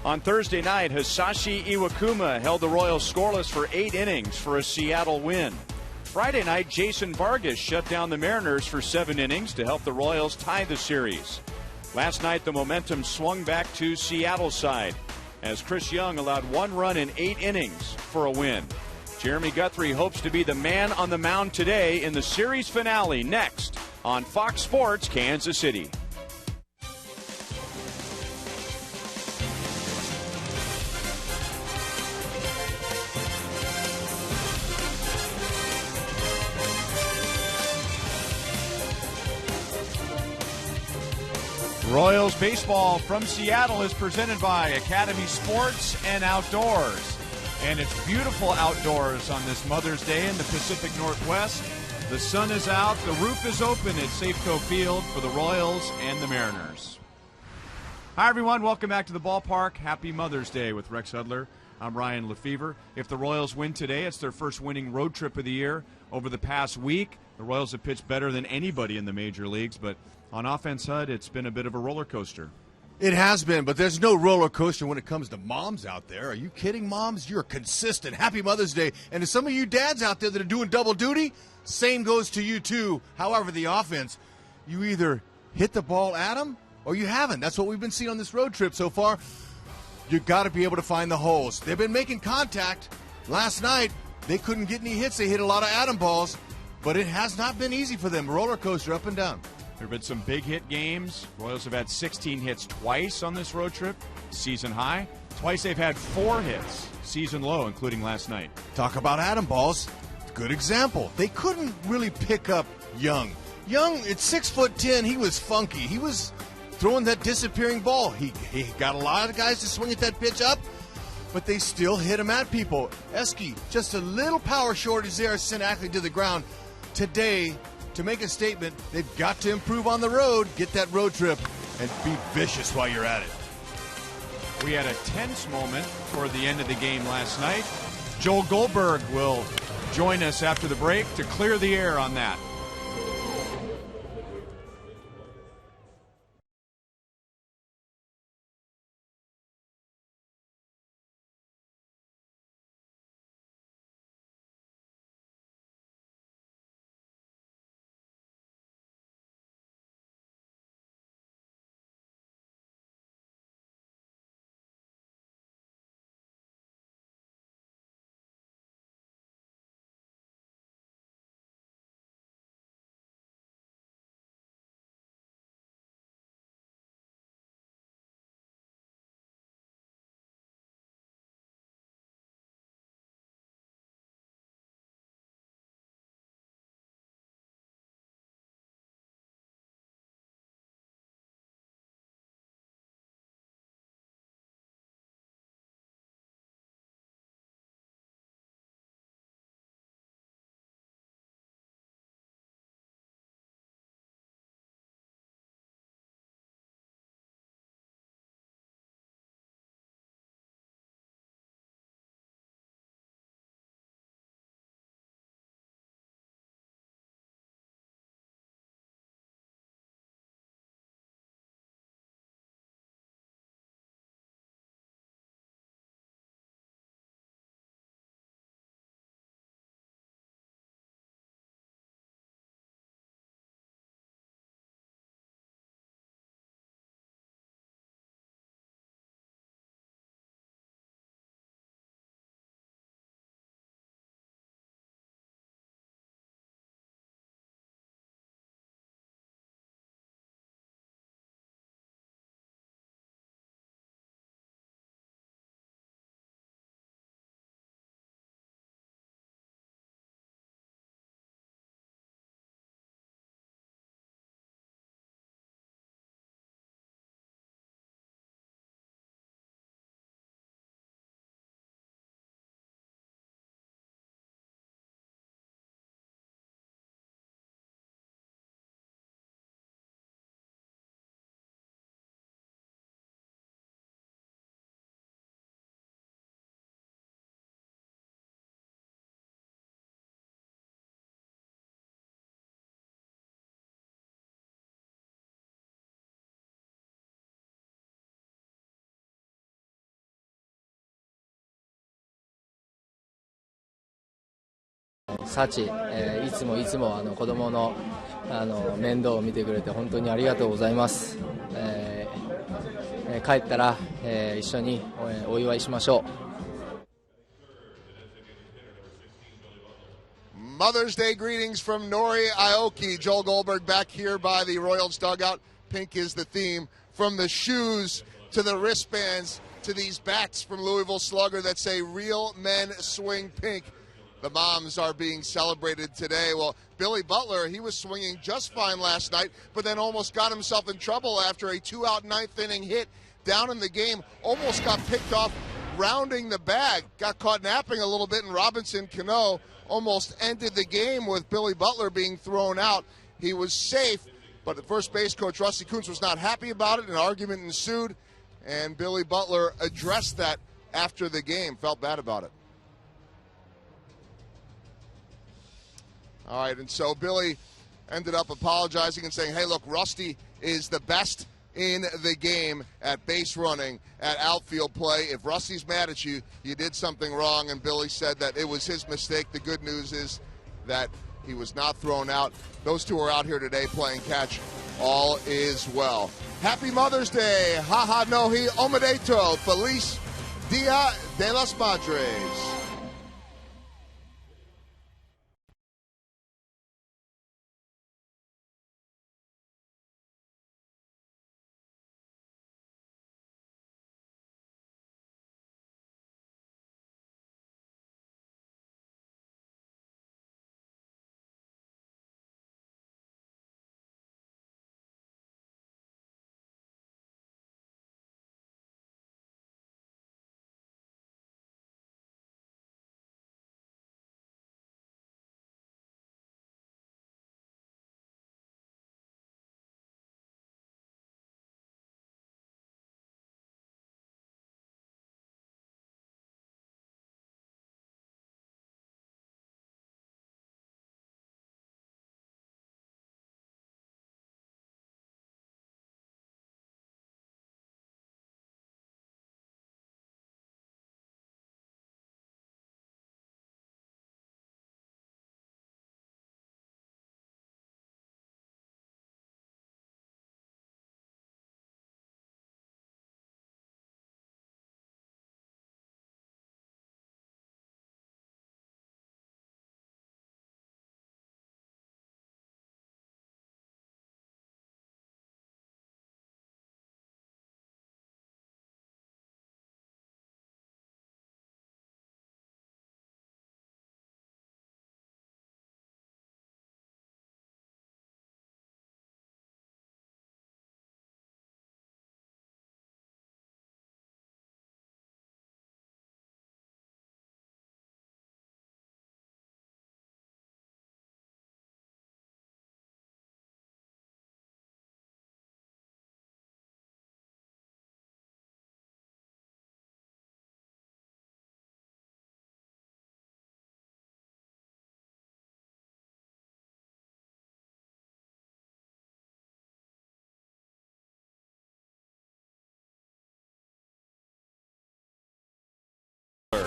On Thursday night, Hisashi Iwakuma held the Royals scoreless for 8 innings for a Seattle win. Friday night, Jason Vargas shut down the Mariners for 7 innings to help the Royals tie the series. Last night, the momentum swung back to Seattle's side as Chris Young allowed 1 run in 8 innings for a win. Jeremy Guthrie hopes to be the man on the mound today in the series finale next on Fox Sports Kansas City. Royals baseball from Seattle is presented by Academy Sports and Outdoors. And it's beautiful outdoors on this Mother's Day in the Pacific Northwest. The sun is out, the roof is open at Safeco Field for the Royals and the Mariners. Hi everyone, welcome back to the ballpark. Happy Mother's Day with Rex Hudler. I'm Ryan Lefevre. If the Royals win today, it's their first winning road trip of the year. Over the past week, the Royals have pitched better than anybody in the major leagues, but on offense, Hud, it's been a bit of a roller coaster. It has been, but there's no roller coaster when it comes to moms out there. Are you kidding, moms? You're consistent. Happy Mother's Day. And to some of you dads out there that are doing double duty, same goes to you too. However, the offense, you either hit the ball at them or you haven't. That's what we've been seeing on this road trip so far. You've got to be able to find the holes. They've been making contact. Last night, they couldn't get any hits. They hit a lot of atom balls, but it has not been easy for them. Roller coaster up and down. There have been some big hit games. Royals have had 16 hits twice on this road trip, season high. Twice they've had 4 hits, season low, including last night. Talk about atom balls. Good example. They couldn't really pick up Young. Young, at 6'10", he was funky. He was throwing that disappearing ball. He got a lot of guys to swing at that pitch up, but they still hit him at people. Eski, just a little power shortage there, sent Ackley to the ground. Today, to make a statement, they've got to improve on the road, get that road trip, and be vicious while you're at it. We had a tense moment toward the end of the game last night. Joel Goldberg will join us after the break to clear the air on that. 幸、いつも子供の面倒を見てくれて本当にありがとうございます。帰ったら、一緒にお祝いしましょう。Mother's Day greetings from Nori Aoki. Joel Goldberg back here by the Royals dugout. Pink is the theme. From the shoes to the wristbands to these bats from Louisville Slugger that say real men swing pink. The moms are being celebrated today. Well, Billy Butler, he was swinging just fine last night, but then almost got himself in trouble after a 2-out ninth inning hit down in the game. Almost got picked off rounding the bag. Got caught napping a little bit, and Robinson Cano almost ended the game with Billy Butler being thrown out. He was safe, but the first base coach, Rusty Kuntz, was not happy about it. An argument ensued, and Billy Butler addressed that after the game. Felt bad about it. All right, and so Billy ended up apologizing and saying, hey, look, Rusty is the best in the game at base running, at outfield play. If Rusty's mad at you, you did something wrong, and Billy said that it was his mistake. The good news is that he was not thrown out. Those two are out here today playing catch. All is well. Happy Mother's Day. Haha nohi omedeto. Feliz Dia de las Madres.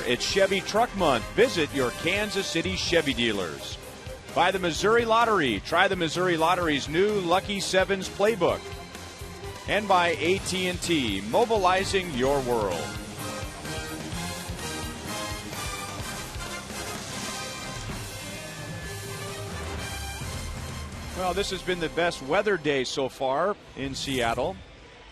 It's Chevy Truck Month. Visit your Kansas City Chevy dealers. By the Missouri Lottery. Try the Missouri Lottery's new Lucky Sevens playbook. And by AT&T, mobilizing your world. Well, this has been the best weather day so far in Seattle.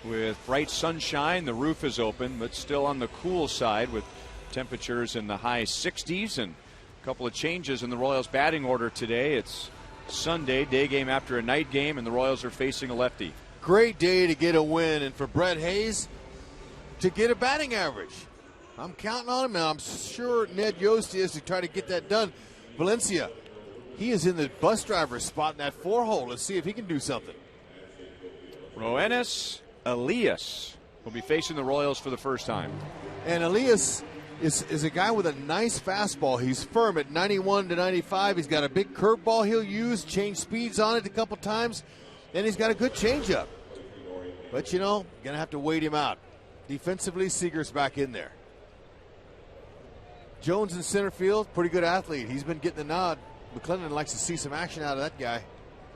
With bright sunshine, the roof is open, but still on the cool side with temperatures in the high 60s and a couple of changes in the Royals batting order today. It's Sunday, day game after a night game, and the Royals are facing a lefty. Great day to get a win, and for Brett Hayes to get a batting average. I'm counting on him, and I'm sure Ned Yost is to try to get that done. Valencia, he is in the bus driver's spot in that 4-hole. Let's see if he can do something. Roenis Elias will be facing the Royals for the first time. And Elias is a guy with a nice fastball. He's firm at 91 to 95. He's got a big curveball he'll use, change speeds on it a couple times, and he's got a good changeup. But, you know, going to have to wait him out. Defensively, Seager's back in there. Jones in center field, pretty good athlete. He's been getting the nod. McClellan likes to see some action out of that guy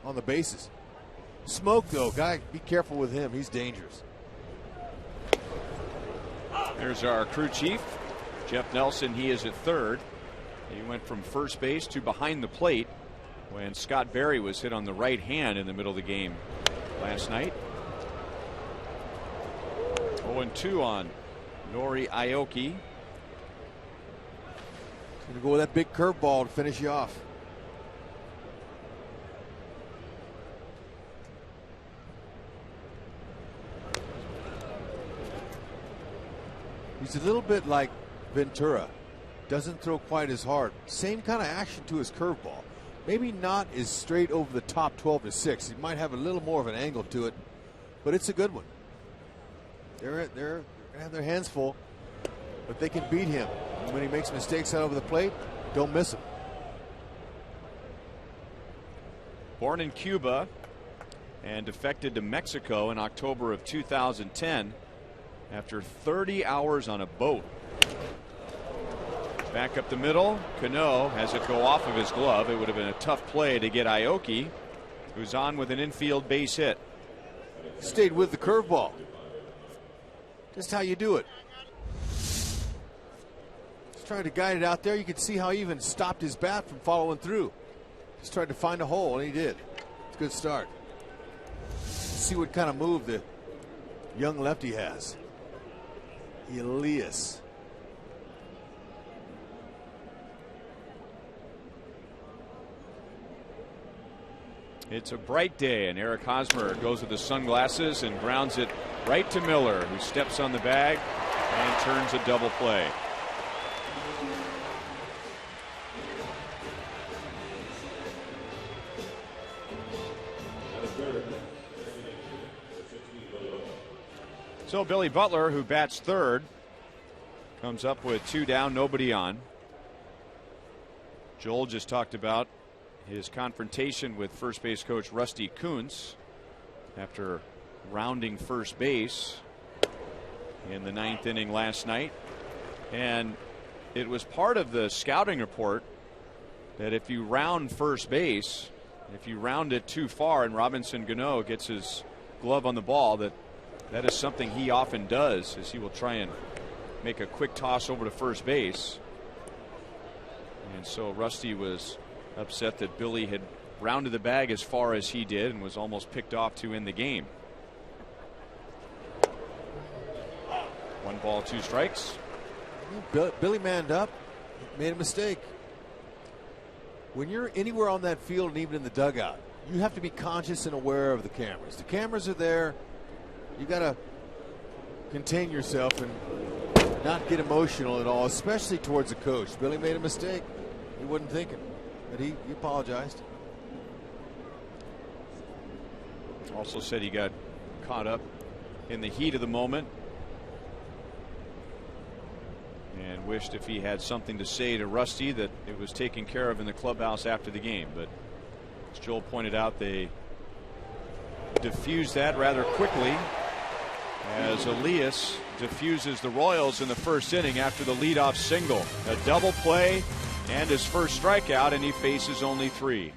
on the bases. Smoke, though, guy, be careful with him. He's dangerous. There's our crew chief, Jeff Nelson. He is at third. He went from first base to behind the plate when Scott Berry was hit on the right hand in the middle of the game last night. 0-2 on Nori Aoki. Gonna go with that big curveball to finish you off. He's a little bit like Ventura. Doesn't throw quite as hard. Same kind of action to his curveball. Maybe not as straight over the top 12 to 6. He might have a little more of an angle to it, but it's a good one. They're gonna have their hands full, but they can beat him. And when he makes mistakes out over the plate, don't miss him. Born in Cuba and defected to Mexico in October of 2010 after 30 hours on a boat. Back up the middle, Cano has it go off of his glove. It would have been a tough play to get Aoki, who's on with an infield base hit. Stayed with the curveball. Just how you do it. Just trying to guide it out there. You could see how he even stopped his bat from following through. Just tried to find a hole, and he did. It's a good start. See what kind of move the young lefty has. Elias. It's a bright day, and Eric Hosmer goes with the sunglasses and grounds it right to Miller, who steps on the bag and turns a double play. So Billy Butler, who bats third, comes up with 2 down, nobody on. Joel just talked about his confrontation with first base coach Rusty Kuntz after rounding first base in the 9th inning last night. And it was part of the scouting report that if you round first base, if you round it too far and Robinson Cano gets his glove on the ball, that is something he often does, is he will try and make a quick toss over to first base. And so Rusty was upset that Billy had rounded the bag as far as he did and was almost picked off to end the game. 1 ball, 2 strikes. Billy manned up, made a mistake. When you're anywhere on that field and even in the dugout, you have to be conscious and aware of the cameras. The cameras are there. You got to contain yourself and not get emotional at all, especially towards the coach. Billy made a mistake. He wasn't thinking, but he apologized. Also said he got caught up in the heat of the moment and wished if he had something to say to Rusty that it was taken care of in the clubhouse after the game. But as Joel pointed out, they diffused that rather quickly as Elias diffuses the Royals in the first inning after the leadoff single. A double play and his first strikeout, and he faces only 3.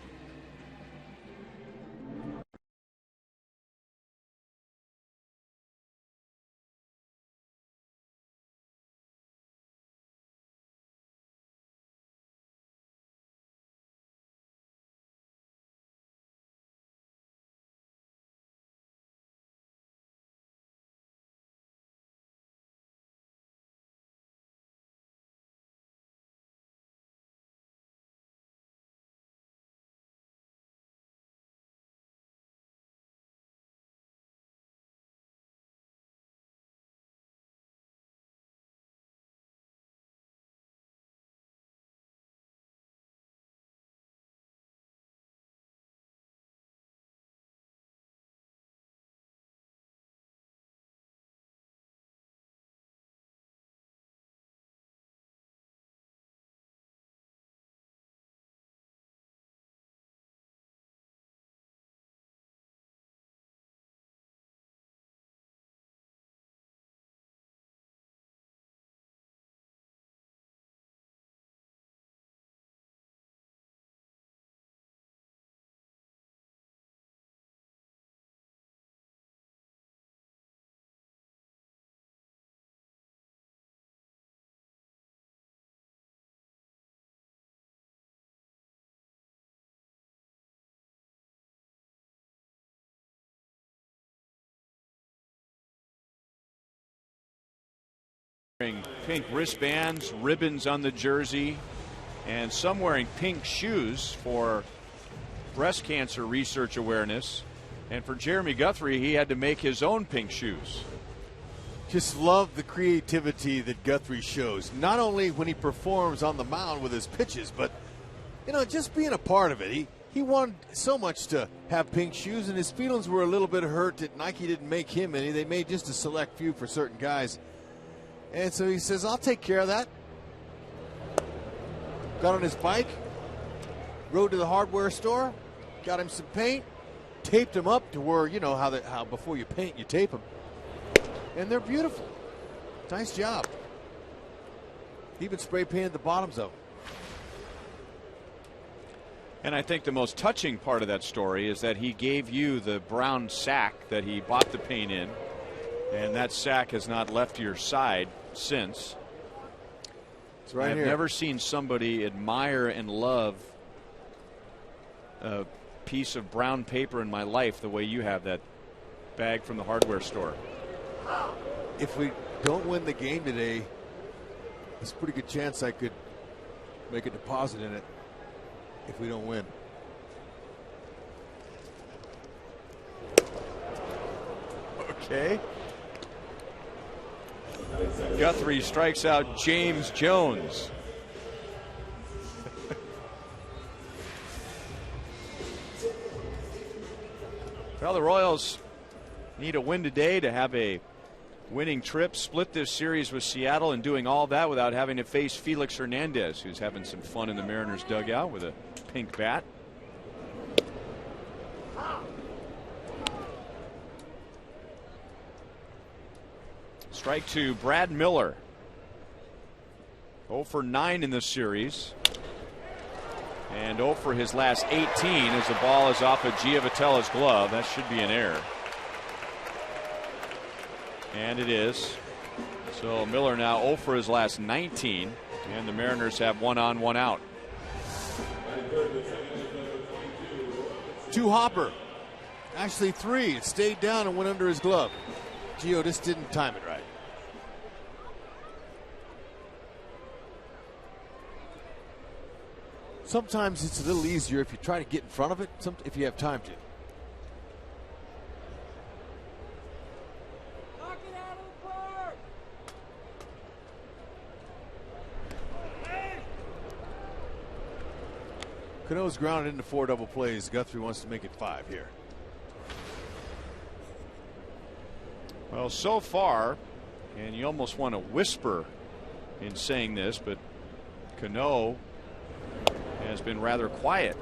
Wearing pink wristbands, ribbons on the jersey, and some wearing pink shoes for breast cancer research awareness. And for Jeremy Guthrie, he had to make his own pink shoes. Just love the creativity that Guthrie shows, not only when he performs on the mound with his pitches, but, you know, just being a part of it. He wanted so much to have pink shoes, and his feelings were a little bit hurt that Nike didn't make him any. They made just a select few for certain guys. And so he says, I'll take care of that. Got on his bike, rode to the hardware store, got him some paint, taped them up to where, you know, how before you paint, you tape them. And they're beautiful. Nice job. He even spray painted the bottoms of them. And I think the most touching part of that story is that he gave you the brown sack that he bought the paint in. And that sack has not left your side since. It's right I've here. never seen somebody admire and love a piece of brown paper in my life the way you have that bag from the hardware store. If we don't win the game today, there's a pretty good chance I could make a deposit in it if we don't win. Okay. Guthrie strikes out James Jones. Well, the Royals need a win today to have a winning trip, split this series with Seattle, and doing all that without having to face Felix Hernandez, who's having some fun in the Mariners dugout with a pink bat. Strike to Brad Miller. 0 for 9 in this series. And 0 for his last 18 as the ball is off of Giovatella's glove. That should be an error. And it is. So Miller now 0 for his last 19. And the Mariners have 1 on, 1 out. Two hopper. Actually 3. It stayed down and went under his glove. Gio just didn't time it right. Sometimes it's a little easier if you try to get in front of it, if you have time to. Knock it out of the park. Cano's grounded into 4 double plays. Guthrie wants to make it 5 here. Well, so far, and you almost want to whisper in saying this, but Cano has been rather quiet.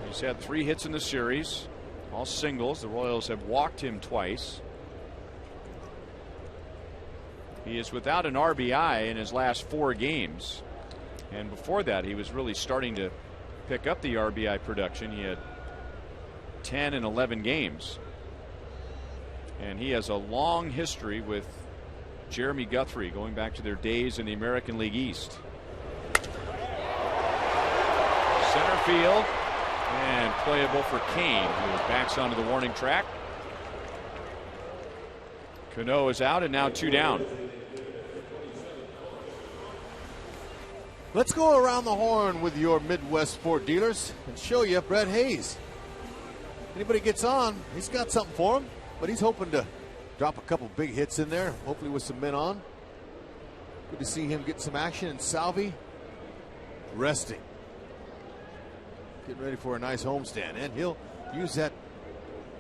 He's had 3 hits in the series, all singles. The Royals have walked him twice. He is without an RBI in his last 4 games. And before that, he was really starting to pick up the RBI production. He had 10 in 11 games. And he has a long history with Jeremy Guthrie going back to their days in the American League East. Center field and playable for Kane, who backs onto the warning track. Cano is out and now 2 down. Let's go around the horn with your Midwest Sport dealers and show you Brett Hayes. Anybody gets on, he's got something for him, but he's hoping to drop a couple big hits in there, hopefully with some men on. Good to see him get some action. And Salvi resting, getting ready for a nice homestand, and he'll use that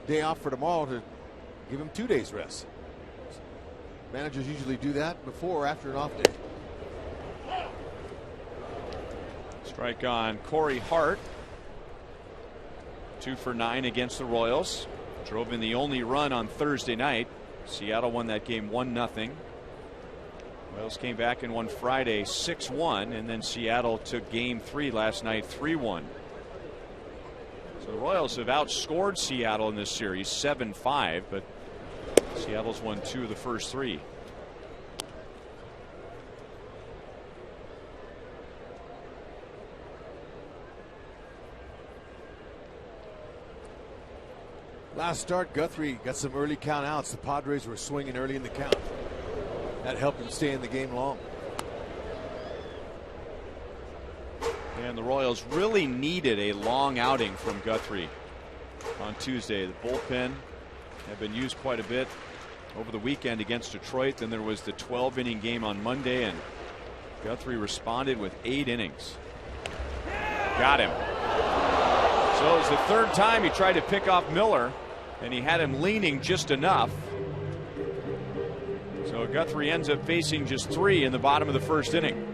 day off for tomorrow to give him 2 days rest. Managers usually do that before or after an off day. Strike on Corey Hart. 2 for 9 against the Royals. Drove in the only run on Thursday night. Seattle won that game 1-0. Royals came back and won Friday 6-1, and then Seattle took game 3 last night 3-1. So the Royals have outscored Seattle in this series 7-5, but Seattle's won 2 of the first 3. Last start, Guthrie got some early count outs. The Padres were swinging early in the count. That helped him stay in the game long. And the Royals really needed a long outing from Guthrie on Tuesday. The bullpen had been used quite a bit over the weekend against Detroit. Then there was the 12-inning game on Monday, and Guthrie responded with 8 innings. Got him. So it was the third time he tried to pick off Miller, and he had him leaning just enough. So Guthrie ends up facing just 3 in the bottom of the first inning.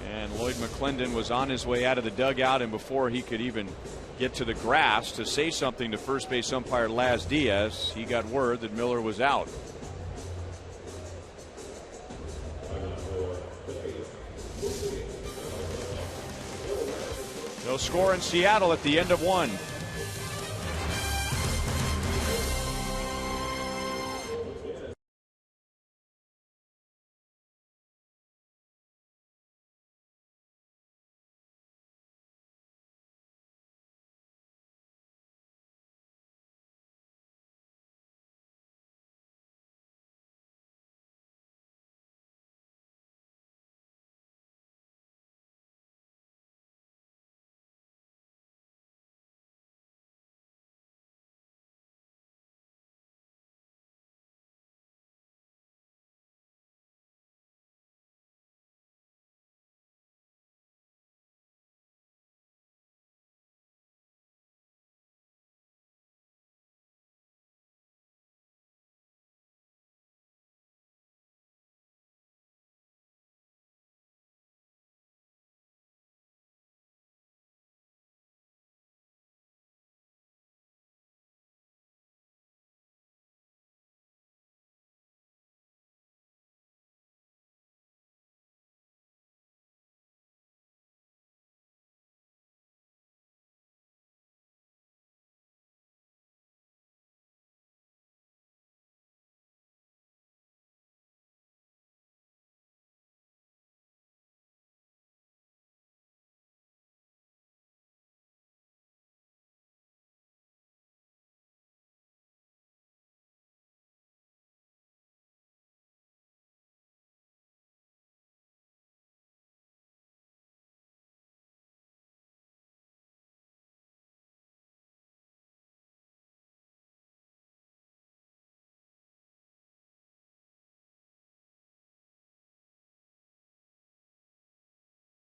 And Lloyd McClendon was on his way out of the dugout, and before he could even get to the grass to say something to first base umpire Laz Diaz, he got word that Miller was out. No score in Seattle at the end of 1.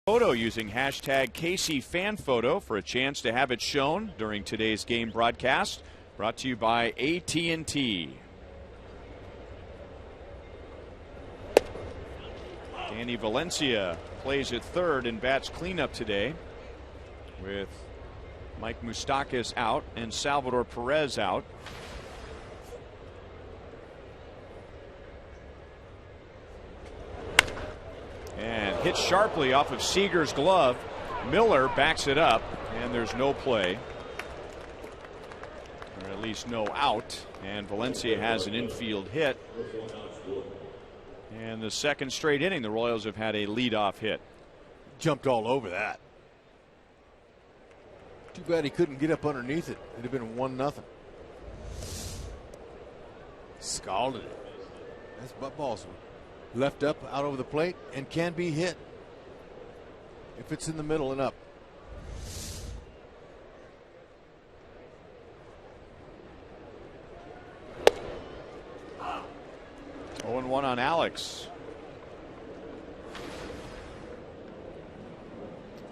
Photo using hashtag KCFanPhoto for a chance to have it shown during today's game broadcast. Brought to you by AT&T. Danny Valencia plays at third and bats cleanup today, with Mike Moustakas out and Salvador Perez out. And hit sharply off of Seager's glove. Miller backs it up, and there's no play, or at least no out, and Valencia has an infield hit. And the second straight inning, the Royals have had a leadoff hit. Jumped all over that. Too bad he couldn't get up underneath it. It'd have been 1-0. Scalded it. That's butt balls. Left up, out over the plate, and can be hit if it's in the middle and up. Oh, 0-1 on Alex.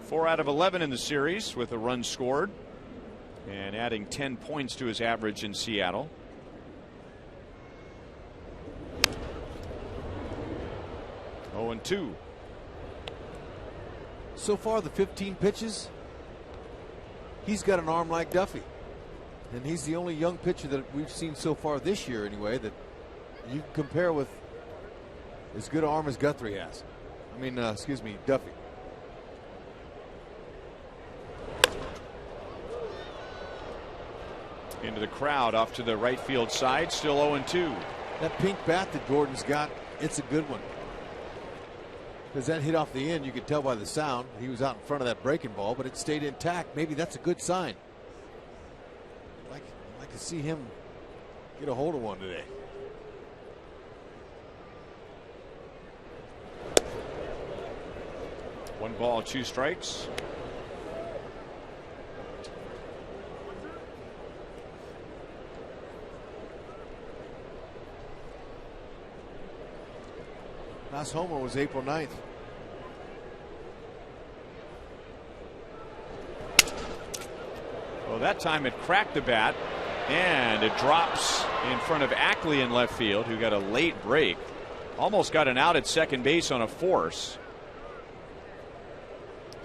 4 out of 11 in the series with a run scored, and adding 10 points to his average in Seattle. Oh, 0-2. So far, the 15 pitches, he's got an arm like Duffy. And he's the only young pitcher that we've seen so far this year, anyway, that you can compare with as good an arm as Guthrie has. Duffy. Into the crowd off to the right field side, still 0-2. That pink bat that Gordon's got, it's a good one. Because that hit off the end, you could tell by the sound. He was out in front of that breaking ball, but it stayed intact. Maybe that's a good sign. to see him get a hold of one today. One ball, 2 strikes. Last homer was April 9th. Well, that time it cracked the bat, and it drops in front of Ackley in left field, who got a late break. Almost got an out at second base on a force.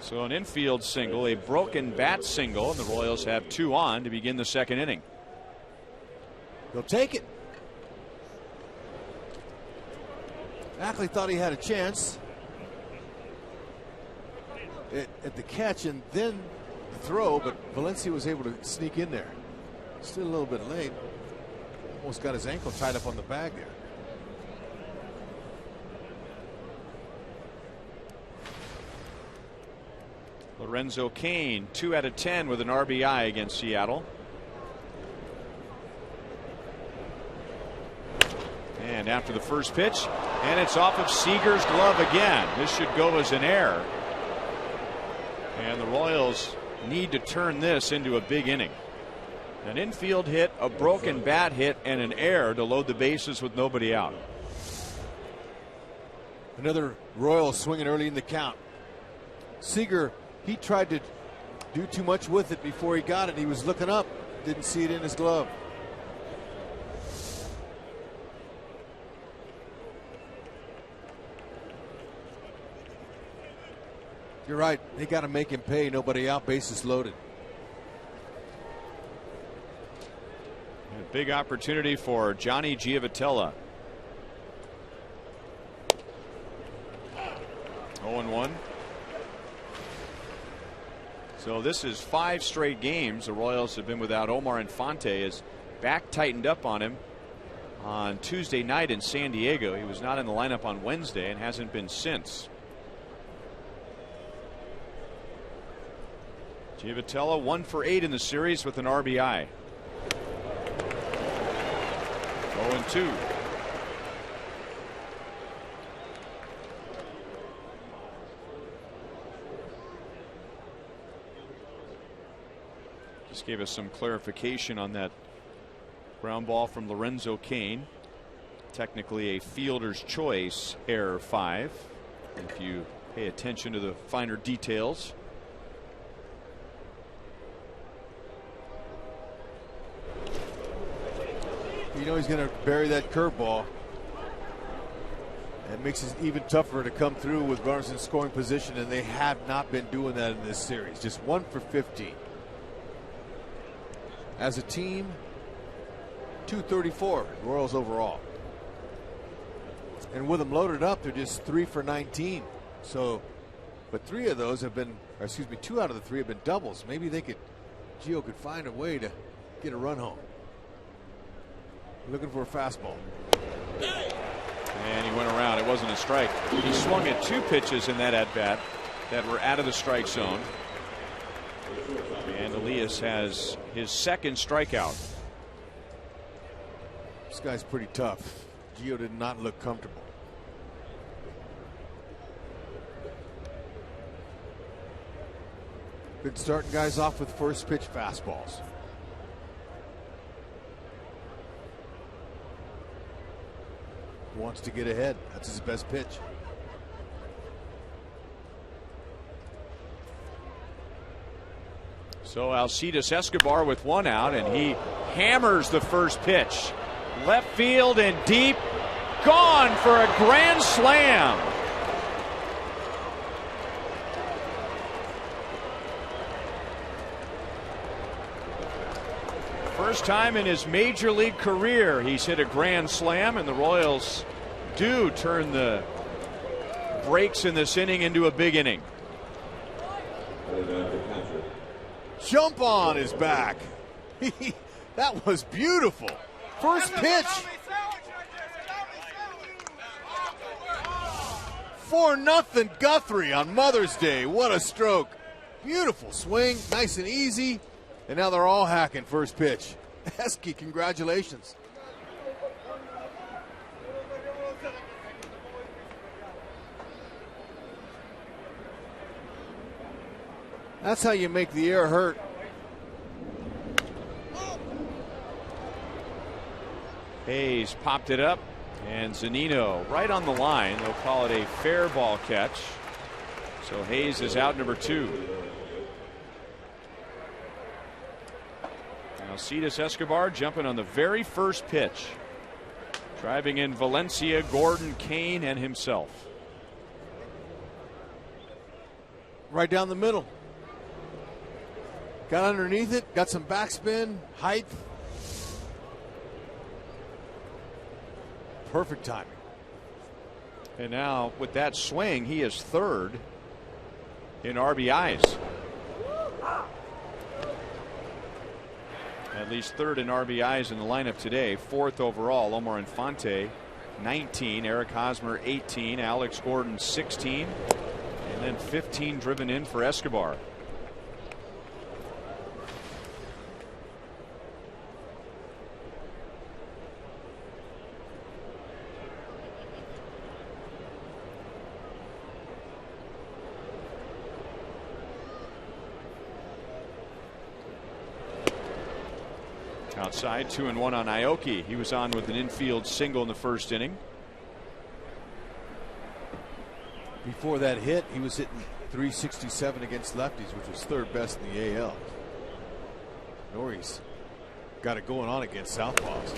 So an infield single, a broken bat single, and the Royals have 2 on to begin the second inning. They'll take it. Ackley thought he had a chance at the catch and then the throw, but Valencia was able to sneak in there. Still a little bit late. Almost got his ankle tied up on the bag there. Lorenzo Cain, 2 out of 10 with an RBI against Seattle. And after the first pitch, and it's off of Seager's glove again. This should go as an error. And the Royals need to turn this into a big inning. An infield hit, a broken bat hit, and an error to load the bases with nobody out. Another Royals swinging early in the count. Seager, he tried to do too much with it before he got it. He was looking up, didn't see it in his glove. You're right. They got to make him pay. Nobody out. Bases loaded. A big opportunity for Johnny Giavotella. 0-1. So this is 5 straight games the Royals have been without Omar Infante. His back tightened up on him on Tuesday night in San Diego. He was not in the lineup on Wednesday and hasn't been since. Giavotella 1 for 8 in the series with an RBI. 0-2. Just gave us some clarification on that ground ball from Lorenzo Cain. Technically a fielder's choice error 5 if you pay attention to the finer details. You know he's going to bury that curveball. It makes it even tougher to come through with runners in scoring position, and they have not been doing that in this series. Just 1 for 15. As a team, 234 Royals overall. And with them loaded up, they're just 3 for 19. So, but 3 of those have been, or excuse me, 2 out of the 3 have been doubles. Maybe they could, Gio could find a way to get a run home. Looking for a fastball. And he went around. It wasn't a strike. He swung at 2 pitches in that at bat that were out of the strike zone. And Elias has his 2nd strikeout. This guy's pretty tough. Gio did not look comfortable. Good starting guys off with first pitch fastballs. Wants to get ahead. That's his best pitch. So Alcides Escobar with 1 out, and he hammers the first pitch. Left field and deep. Gone for a grand slam. First time in his major league career he's hit a grand slam, and the Royals do turn the breaks in this inning into a big inning. Jump on is back. That was beautiful. First pitch. 4-0 Guthrie on Mother's Day. What a stroke. Beautiful swing, nice and easy. And now they're all hacking first pitch. Esky, congratulations. That's how you make the air hurt. Hayes popped it up, and Zunino right on the line. They'll call it a fair ball catch. So Hayes is out, number 2. Alcides Escobar jumping on the very first pitch. Driving in Valencia, Gordon, Kane, and himself. Right down the middle. Got underneath it, got some backspin, height. Perfect timing. And now with that swing, he is 3rd in RBIs. At least 3rd in RBIs in the lineup today. 4th overall, Omar Infante 19, Eric Hosmer 18, Alex Gordon 16, and then 15 driven in for Escobar. Outside, 2-1 on Aoki. He was on with an infield single in the first inning. Before that hit, he was hitting .367 against lefties, which was 3rd best in the AL. Norrie's got it going on against southpaws.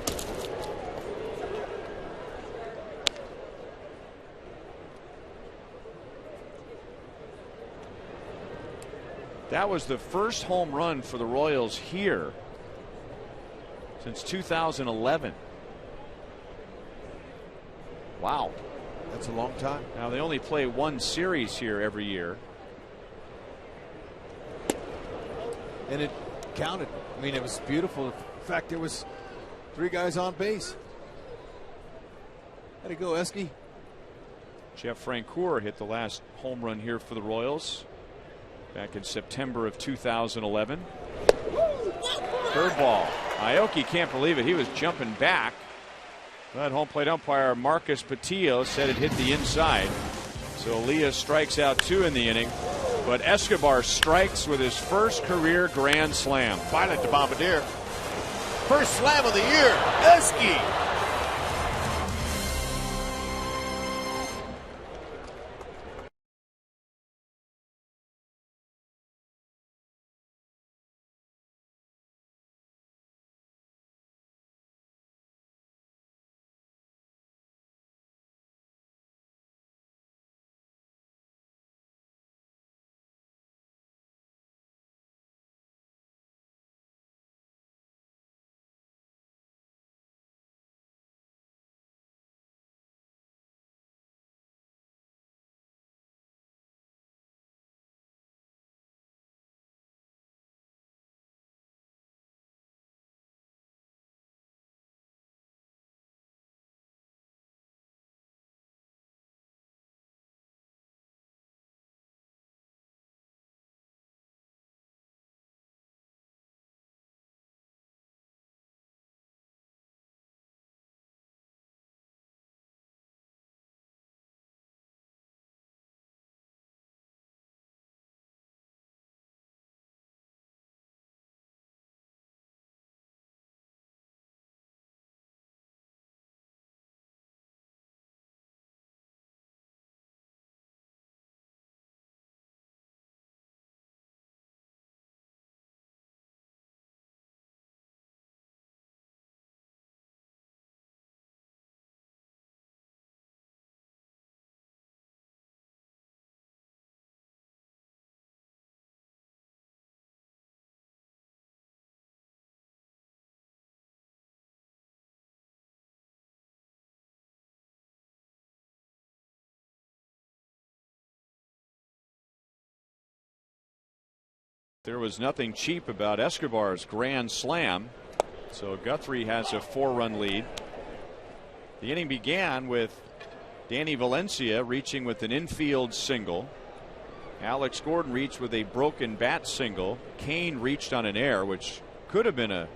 That was the first home run for the Royals here since 2011. Wow. That's a long time. Now they only play one series here every year. And it counted. I mean, it was beautiful. In fact, there was 3 guys on base. How'd it go, Esky? Jeff Francoeur hit the last home run here for the Royals back in September of 2011. Curveball. Aoki can't believe it. He was jumping back. But home plate umpire Marcus Patillo said it hit the inside. So Leah strikes out 2 in the inning. But Escobar strikes with his first career grand slam. Violet to Bombardier. First slam of the year. Esky. There was nothing cheap about Escobar's grand slam. So Guthrie has a 4-run lead. The inning began with Danny Valencia reaching with an infield single. Alex Gordon reached with a broken bat single. Kane reached on an error, which could have been a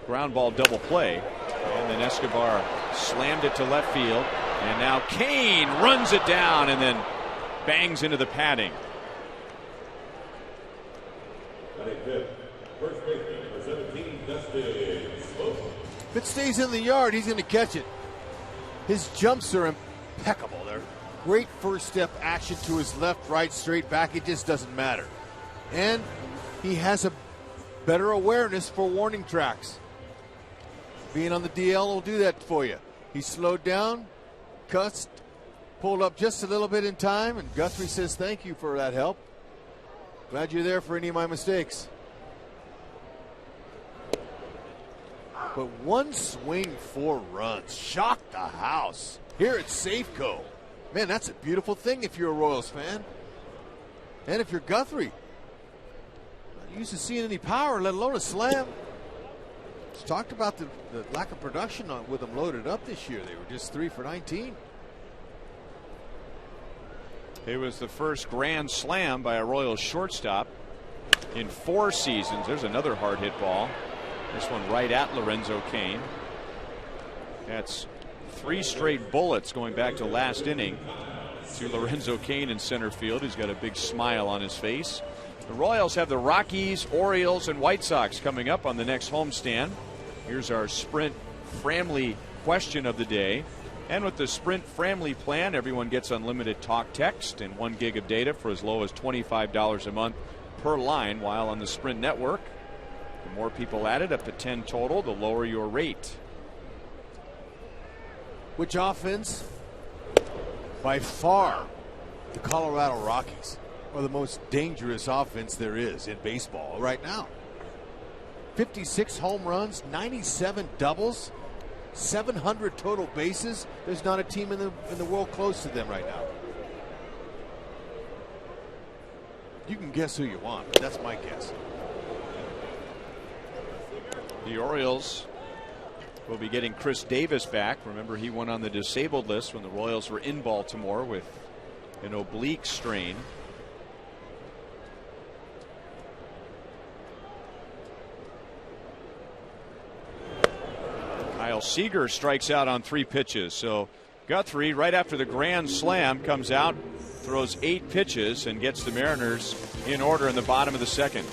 ground ball double play. And then Escobar slammed it to left field. And now Kane runs it down and then bangs into the padding. If it stays in the yard, he's going to catch it. His jumps are impeccable. They're great first step action to his left, right, straight back. It just doesn't matter. And he has a better awareness for warning tracks. Being on the DL will do that for you. He slowed down, cussed, pulled up just a little bit in time, and Guthrie says thank you for that help. Glad you're there for any of my mistakes. But one swing, 4 runs. Shocked the house here at Safeco. Man, that's a beautiful thing if you're a Royals fan. And if you're Guthrie. Not used to seeing any power, let alone a slam. Just talked about the lack of production with them loaded up this year. They were just 3 for 19. It was the first grand slam by a Royals shortstop in 4 seasons. There's another hard hit ball. This one right at Lorenzo Cain. That's 3 straight bullets going back to last inning to Lorenzo Cain in center field. He's got a big smile on his face. The Royals have the Rockies, Orioles, and White Sox coming up on the next homestand. Here's our Sprint Framley question of the day. And with the Sprint Framley plan, everyone gets unlimited talk, text, and 1 gig of data for as low as $25 a month per line, while on the Sprint network, the more people added, up to 10 total, the lower your rate. Which offense? By far, the Colorado Rockies are the most dangerous offense there is in baseball right now. 56 home runs, 97 doubles, 700 total bases. There's not a team in the world close to them right now. You can guess who you want, but that's my guess. The Orioles will be getting Chris Davis back. Remember, he went on the disabled list when the Royals were in Baltimore with an oblique strain. Kyle Seager strikes out on 3 pitches. So Guthrie, right after the grand slam, comes out, throws 8 pitches, and gets the Mariners in order in the bottom of the second.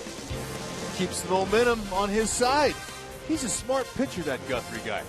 Keeps the momentum on his side. He's a smart pitcher, that Guthrie guy.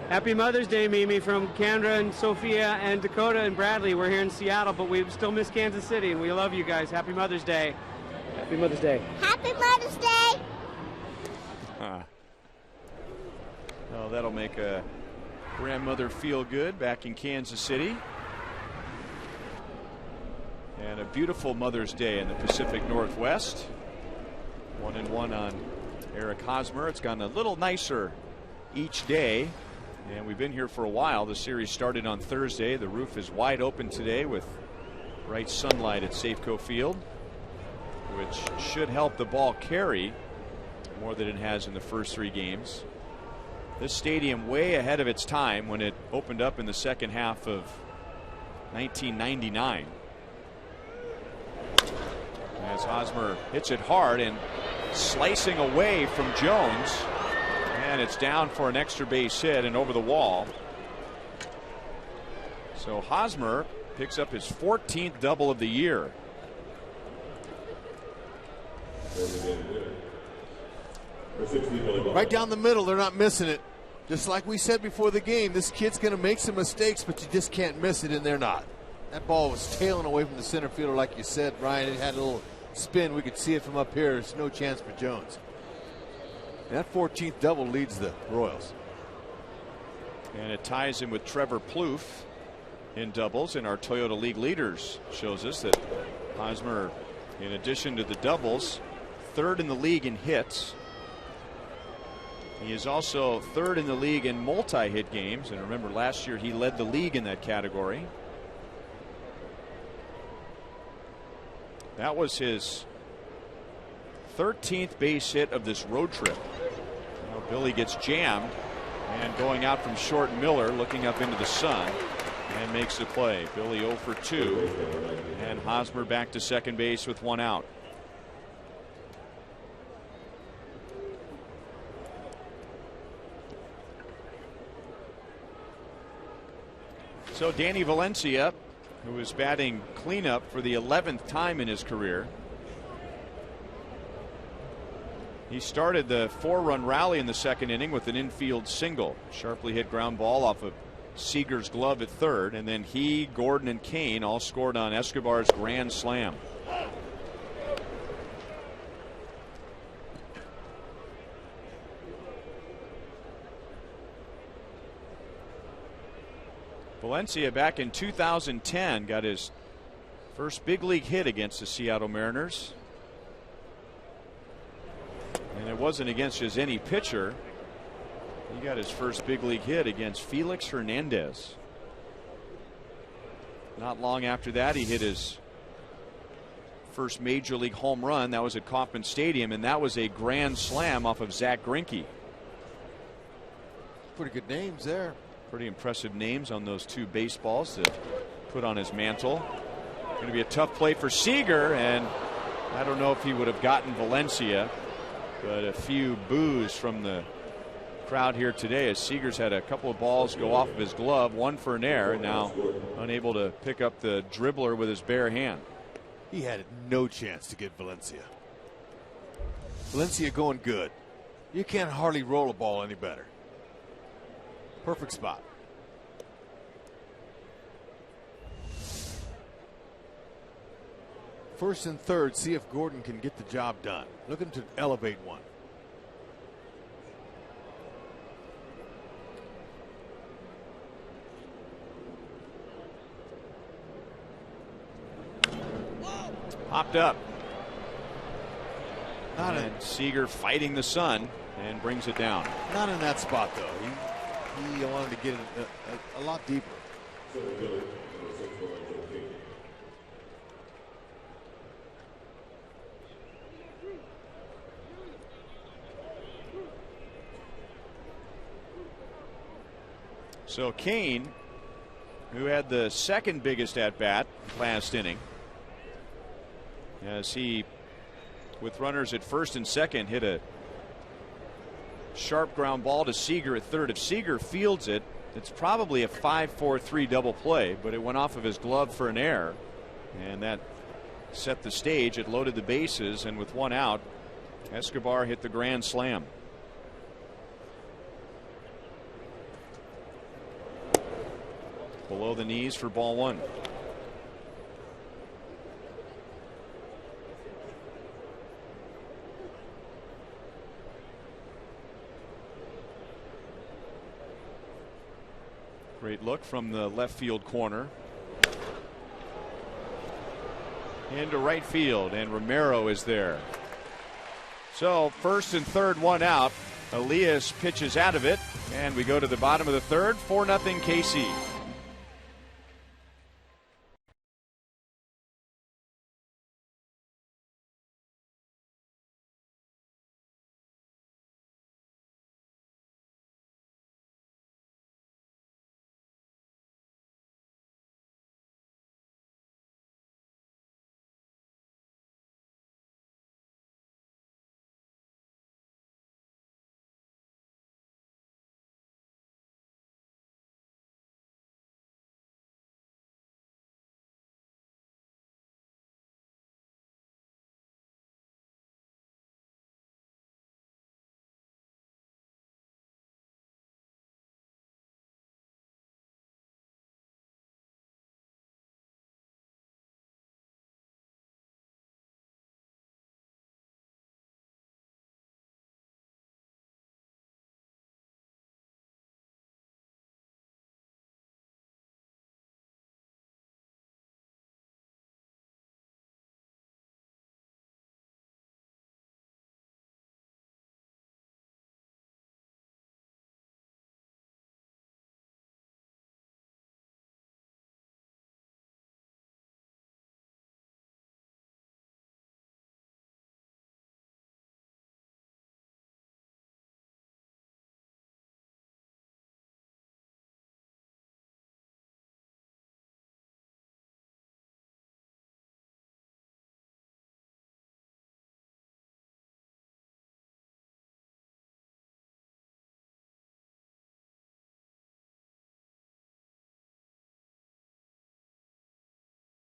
Happy Mother's Day, Mimi, from Kendra and Sophia and Dakota and Bradley. We're here in Seattle, but we still miss Kansas City, and we love you guys. Happy Mother's Day. Happy Mother's Day. Happy Mother's Day. Oh, that'll make a grandmother feel good back in Kansas City. And a beautiful Mother's Day in the Pacific Northwest. 1-1 on Eric Hosmer. It's gotten a little nicer each day, and we've been here for a while. The series started on Thursday. The roof is wide open today with bright sunlight at Safeco Field, which should help the ball carry more than it has in the first 3 games. This stadium way ahead of its time when it opened up in the second half of 1999. As Hosmer hits it hard and slicing away from Jones, and it's down for an extra base hit and over the wall. So Hosmer picks up his 14th double of the year. Right down the middle, they're not missing it. Just like we said before the game, this kid's going to make some mistakes, but you just can't miss it, and they're not. That ball was tailing away from the center fielder, like you said, Ryan. It had a little spin. We could see it from up here. There's no chance for Jones. And that 14th double leads the Royals. And it ties him with Trevor Plouffe in doubles, and our Toyota League leaders shows us that Hosmer, in addition to the doubles, 3rd in the league in hits. He is also 3rd in the league in multi-hit games, and remember last year he led the league in that category. That was his 13th base hit of this road trip. Now Billy gets jammed, and going out from short, Miller looking up into the sun and makes the play. Billy 0 for 2, and Hosmer back to second base with 1 out. So Danny Valencia, who is batting cleanup for the 11th time in his career. He started the 4-run rally in the second inning with an infield single. Sharply hit ground ball off of Seager's glove at third, and then he, Gordon, and Kane all scored on Escobar's grand slam. Valencia back in 2010 got his first big league hit against the Seattle Mariners. And it wasn't against just any pitcher. He got his first big league hit against Felix Hernandez. Not long after that, he hit his first major league home run. That was at Kauffman Stadium, and that was a grand slam off of Zach Greinke. Pretty good names there. Pretty impressive names on those 2 baseballs to put on his mantle. Going to be a tough play for Seager, and I don't know if he would have gotten Valencia, but a few boos from the crowd here today as Seager's had a couple of balls go off of his glove, 1 for an error, and now unable to pick up the dribbler with his bare hand. He had no chance to get Valencia. Valencia going good. You can't hardly roll a ball any better. Perfect spot. First and third, see if Gordon can get the job done. Looking to elevate one. Popped up. And Seager fighting the sun and brings it down. Not in that spot, though. He wanted to get it a lot deeper. So Kane, who had the second biggest at bat last inning, as he, with runners at first and second, hit a sharp ground ball to Seager at third. If Seager fields it, it's probably a 5-4-3 double play, but it went off of his glove for an error, and that set the stage. It loaded the bases, and with 1 out, Escobar hit the grand slam. Below the knees for ball 1. Great look from the left field corner. into right field, and Romero is there. So first and third, one out. Elias pitches out of it, and we go to the bottom of the third. 4-0 KC.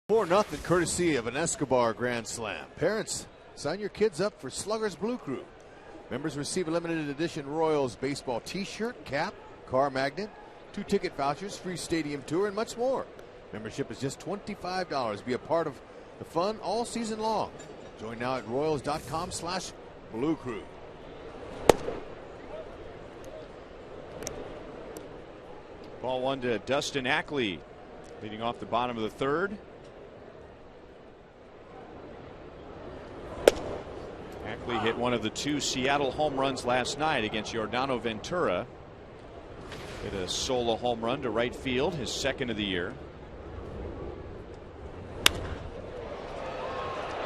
Four nothing, courtesy of an Escobar Grand Slam. Parents, sign your kids up for Slugger's Blue Crew. Members receive a limited edition Royals baseball t-shirt, cap, car magnet, 2 ticket vouchers, free stadium tour, and much more. Membership is just $25. Be a part of the fun all season long. Join now at royals.com/Blue Crew. Ball one to Dustin Ackley, leading off the bottom of the third. Ackley hit one of the 2 Seattle home runs last night against Yordano Ventura. Hit a solo home run to right field, his second of the year.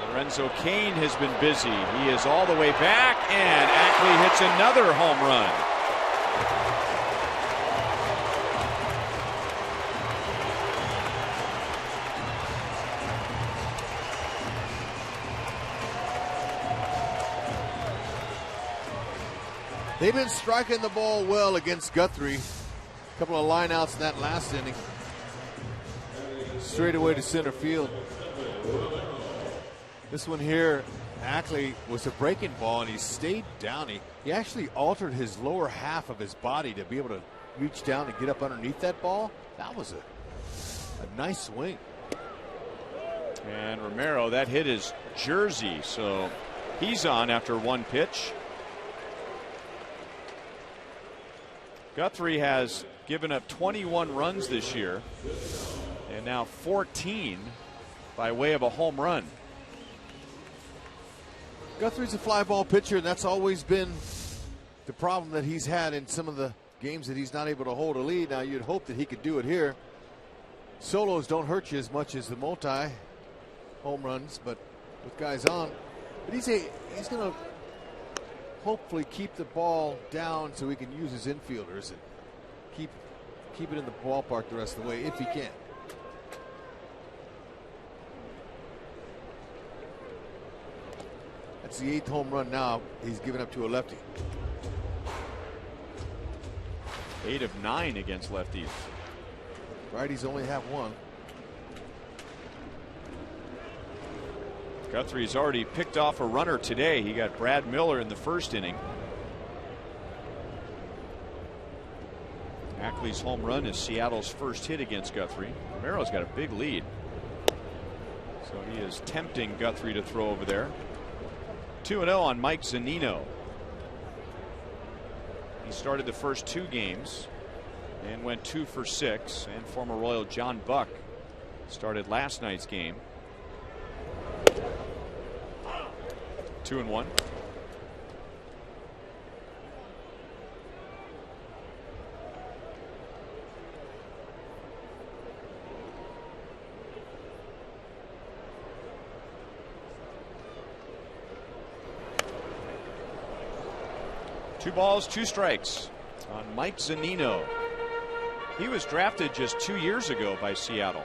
Lorenzo Cain has been busy. He is all the way back, and Ackley hits another home run. They've been striking the ball well against Guthrie. A couple of lineouts in that last inning. Straight away to center field. This one here, Ackley, was a breaking ball, and he stayed down. He actually altered his lower half of his body to be able to reach down and get up underneath that ball. That was a nice swing. And Romero, that hit his jersey, so he's on after one pitch. Guthrie has given up 21 runs this year, and now 14 by way of a home run. Guthrie's a fly ball pitcher, and that's always been the problem that he's had in some of the games that he's not able to hold a lead. Now you'd hope that he could do it here. Solos don't hurt you as much as the multi home runs, but with guys on. But he's going to hopefully keep the ball down so he can use his infielders and keep it in the ballpark the rest of the way if he can. That's the 8th home run now he's given up to a lefty. 8 of 9 against lefties. Righties only have 1. Guthrie's already picked off a runner today. He got Brad Miller in the first inning. Ackley's home run is Seattle's first hit against Guthrie. Romero's got a big lead, so he is tempting Guthrie to throw over there. 2-0 on Mike Zunino. He started the first 2 games and went 2 for 6. And former Royal John Buck started last night's game. 2-1. Two balls, two strikes on Mike Zunino. He was drafted just 2 years ago by Seattle,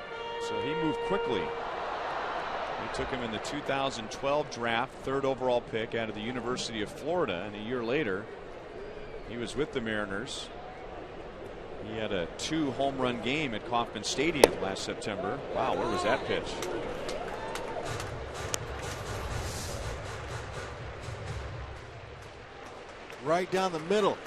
so he moved quickly. They took him in the 2012 draft, third overall pick out of the University of Florida, and a year later he was with the Mariners. He had a 2-home run game at Kauffman Stadium last September. Wow, where was that pitch? Right down the middle.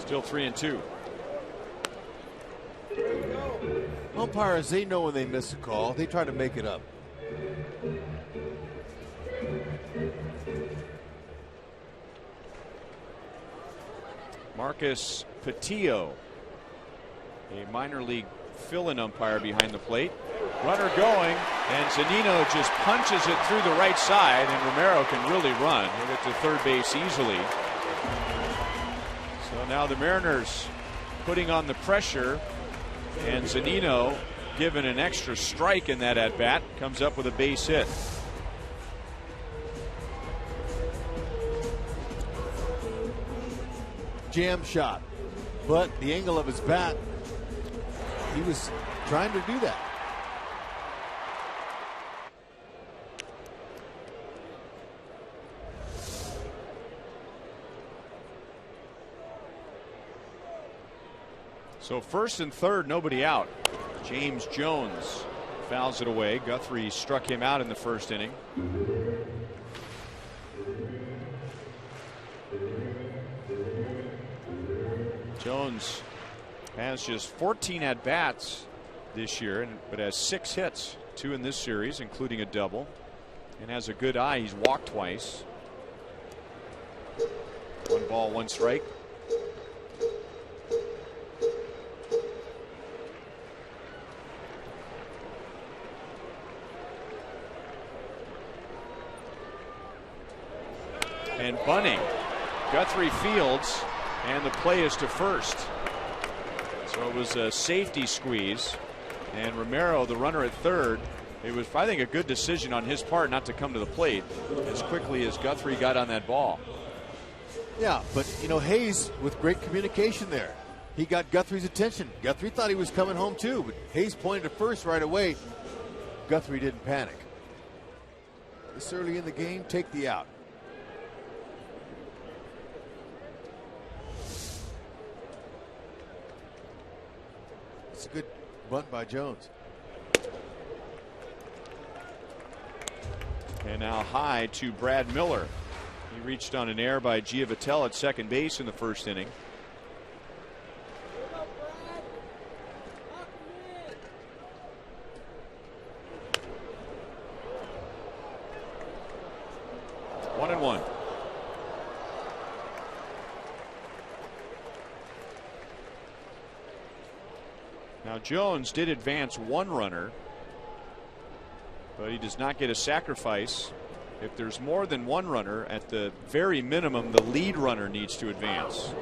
Still 3-2. Umpires, they know when they miss a call. They try to make it up. Marcus Patillo, a minor league fill-in umpire behind the plate. Runner going, and Zunino just punches it through the right side, and Romero can really run. He'll get to third base easily. So now the Mariners putting on the pressure, and Zunino, given an extra strike in that at-bat, comes up with a base hit. Jam shot, but the angle of his bat, he was trying to do that. So first and third, nobody out. James Jones fouls it away. Guthrie struck him out in the first inning. Jones has just 14 at-bats this year, but has 6 hits, 2 in this series, including a double, and has a good eye. He's walked twice. 1 ball, 1 strike. And bunting. Guthrie fields, and the play is to first. So it was a safety squeeze, and Romero, the runner at third, it was, I think, a good decision on his part not to come to the plate as quickly as Guthrie got on that ball. Yeah, but you know, Hayes with great communication there. He got Guthrie's attention. Guthrie thought he was coming home too, but Hayes pointed to first right away. Guthrie didn't panic. This early in the game, take the out. It's a good bunt by Jones. And now high to Brad Miller. He reached on an error by Giavotelle at second base in the first inning. One and one. Now Jones did advance 1 runner, but he does not get a sacrifice. If there's more than 1 runner, at the very minimum, the lead runner needs to advance.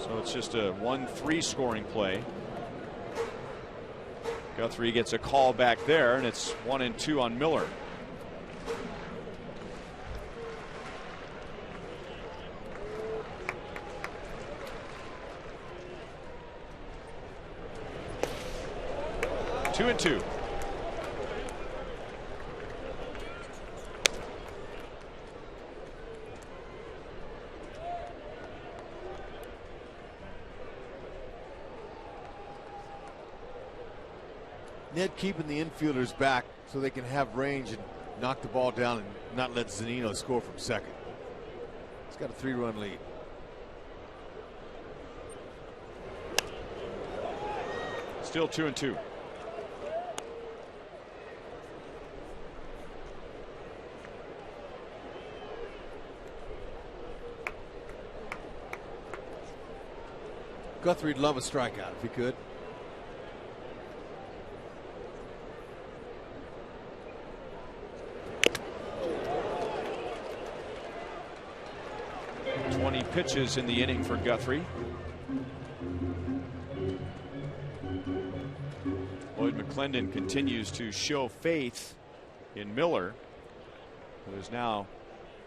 So it's just a 1-3 scoring play. Guthrie gets a call back there, and it's 1-2 on Miller. Two and two. Ned keeping the infielders back so they can have range and knock the ball down and not let Zunino score from second. He's got a 3-run lead. Still 2-2. Guthrie'd love a strikeout if he could. Pitches in the inning for Guthrie. Lloyd McClendon continues to show faith in Miller, who is now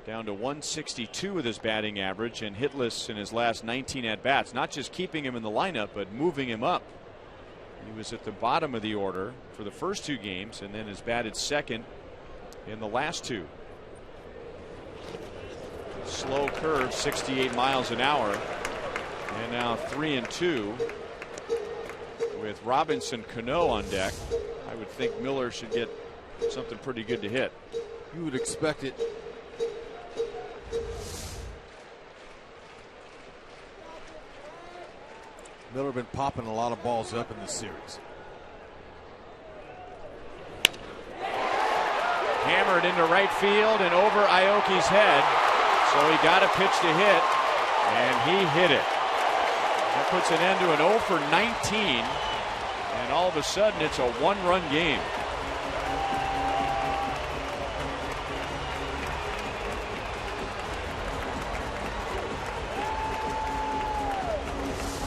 down to 162 with his batting average and hitless in his last 19 at bats. Not just keeping him in the lineup, but moving him up. He was at the bottom of the order for the first 2 games and then has batted second in the last 2. Slow curve, 68 miles an hour, and now 3-2 with Robinson Cano on deck. I would think Miller should get something pretty good to hit. You would expect it. Miller been popping a lot of balls up in this series. Hammered into right field and over Aoki's head. So he got a pitch to hit, and he hit it. That puts an end to an 0 for 19, and all of a sudden it's a 1-run game.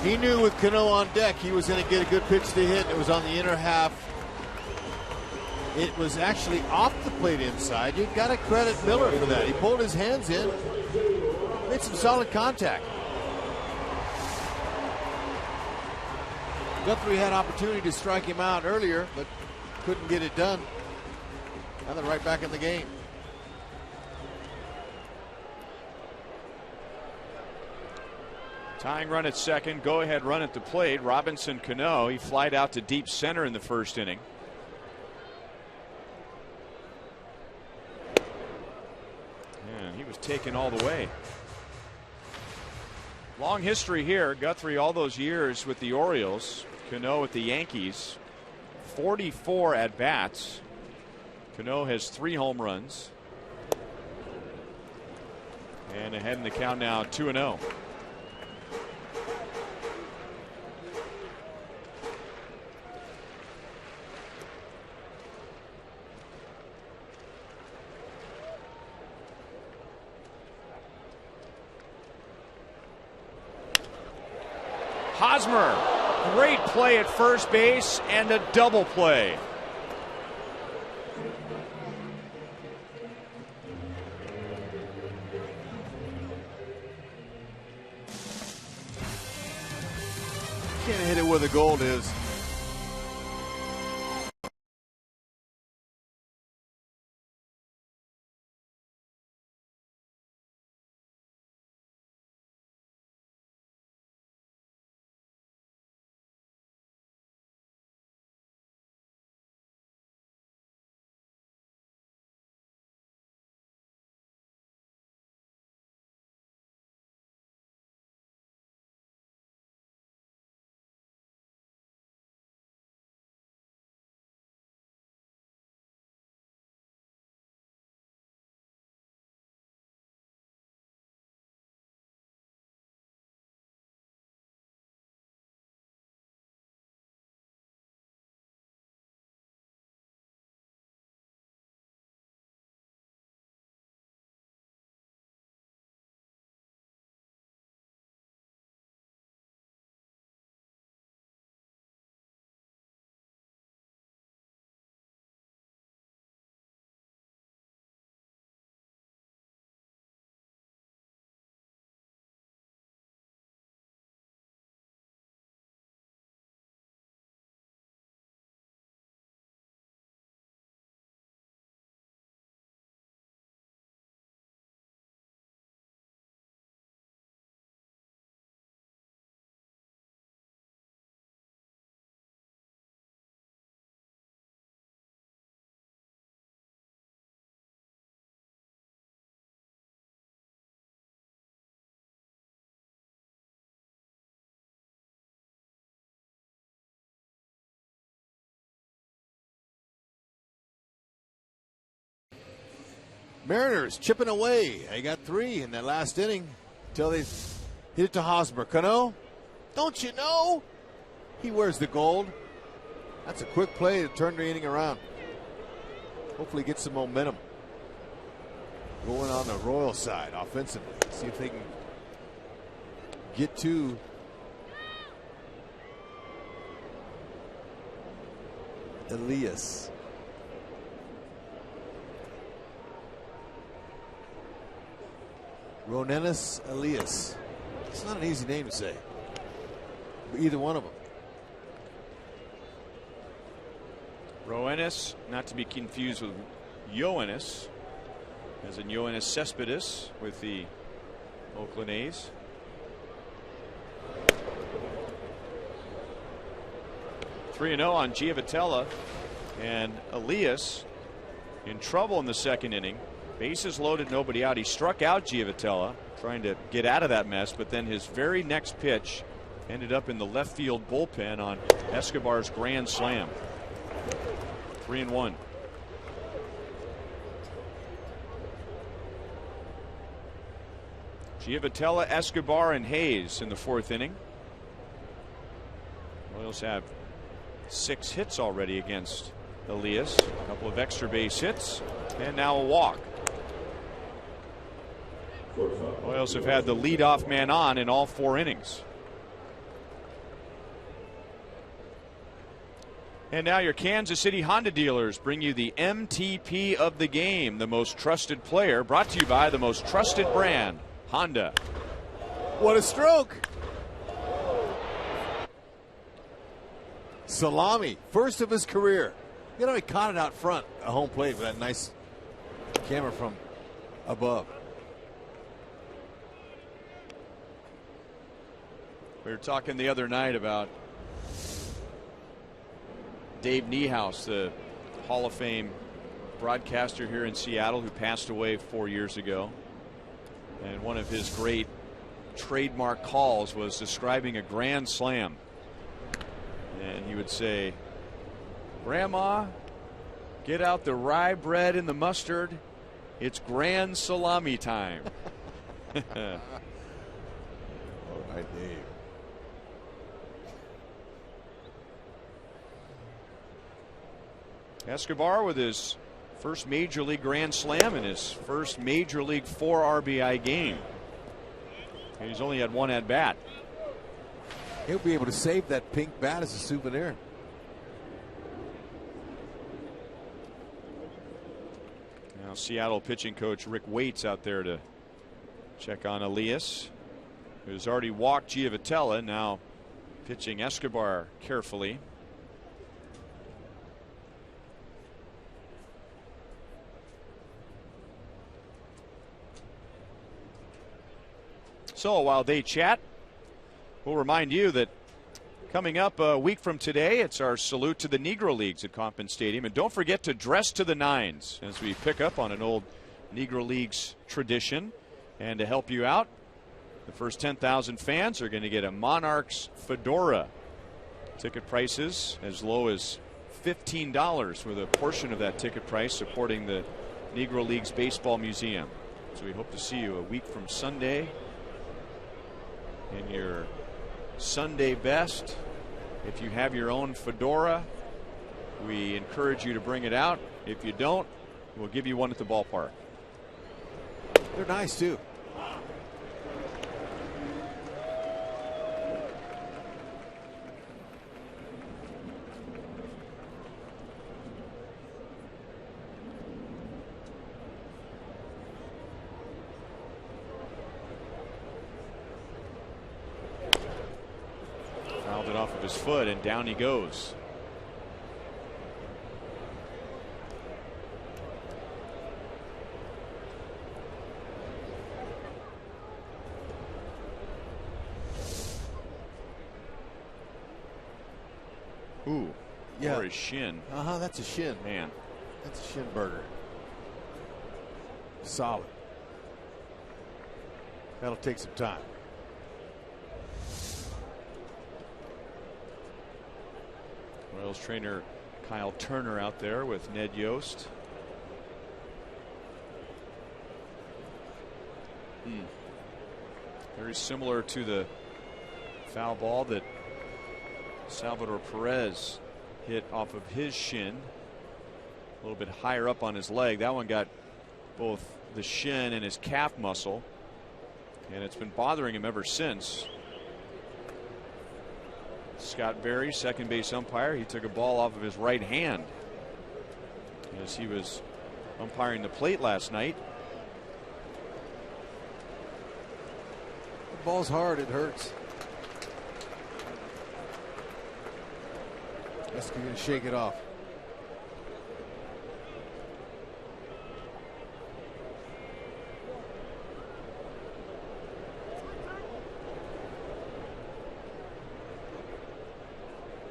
He knew with Cano on deck he was going to get a good pitch to hit. It was on the inner half. It was actually off the plate inside. You've got to credit Miller for that. He pulled his hands in, made some solid contact. Guthrie had opportunity to strike him out earlier, but couldn't get it done. Now they're right back in the game. Tying run at second, go ahead run at the plate. Robinson Cano, he flied out to deep center in the first inning. And he was taken all the way. Long history here. Guthrie all those years with the Orioles. Cano with the Yankees. 44 at bats. Cano has 3 home runs. And ahead in the count now 2-0. Hosmer, great play at first base and a double play. Can't hit it where the gold is. Mariners chipping away. They got 3 in that last inning until they hit it to Hosmer. Cano Don't you know? He wears the gold. That's a quick play to turn the inning around. Hopefully get some momentum going on the Royal side offensively. See if they can get to Elias. Ronenis Elias. It's not an easy name to say. Either one of them. Roenis, not to be confused with Yoenis, as in Yoenis Cespedes with the Oakland A's. Three 0 on Giavotella, and Elias in trouble in the second inning. Bases loaded, nobody out. He struck out Giavotella, trying to get out of that mess, but then his very next pitch ended up in the left field bullpen on Escobar's grand slam. 3-1. Giavotella, Escobar, and Hayes in the fourth inning. Royals have 6 hits already against Elias. A couple of extra base hits, and now a walk. Royals have had the leadoff man on in all 4 innings. And now your Kansas City Honda dealers bring you the MTP of the game, the most trusted player, brought to you by the most trusted brand, Honda. What a stroke. Salami, first of his career. You know, he caught it out front, a home plate with that nice camera from above. We were talking the other night about Dave Niehaus, the Hall of Fame broadcaster here in Seattle, who passed away 4 years ago. And one of his great trademark calls was describing a grand slam. And he would say, "Grandma, get out the rye bread and the mustard. It's grand salami time." All right, Dave. Escobar with his first major league grand slam in his first major league 4 RBI game. And he's only had 1 at bat. He'll be able to save that pink bat as a souvenir. Now Seattle pitching coach Rick Waits out there to check on Elias, who's already walked Giavotella, now pitching Escobar carefully. So while they chat, we'll remind you that coming up a week from today, it's our salute to the Negro Leagues at Kauffman Stadium. And don't forget to dress to the nines as we pick up on an old Negro Leagues tradition. And to help you out, the first 10,000 fans are going to get a Monarchs fedora. Ticket prices as low as $15, with a portion of that ticket price supporting the Negro Leagues Baseball Museum. So we hope to see you a week from Sunday in your Sunday best. If you have your own fedora, we encourage you to bring it out. If you don't, we'll give you one at the ballpark. They're nice too. Fouled it off of his foot, and down he goes. Ooh, yeah. Or his shin. That's a shin. Man, that's a shin burger. Solid. That'll take some time. Royals trainer Kyle Turner out there with Ned Yost. Very similar to the foul ball that Salvador Perez hit off of his shin, a little bit higher up on his leg. That one got both the shin and his calf muscle, and it's been bothering him ever since. Scott Berry, second base umpire, he took a ball off of his right hand as he was umpiring the plate last night. The ball's hard, it hurts. Guess you're going to shake it off.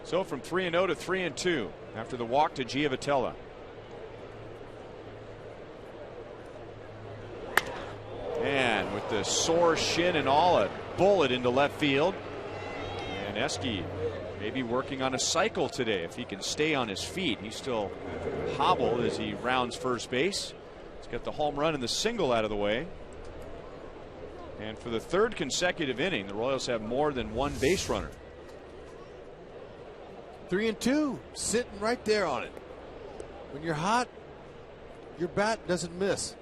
So from 3-0 to 3-2 after the walk to Giavotella. And with the sore shin and all, a bullet into left field. And Eske maybe working on a cycle today if he can stay on his feet. He's still hobbled as he rounds first base. He's got the home run and the single out of the way. And for the third consecutive inning, the Royals have more than one base runner. 3-2, sitting right there on it. When you're hot, your bat doesn't miss.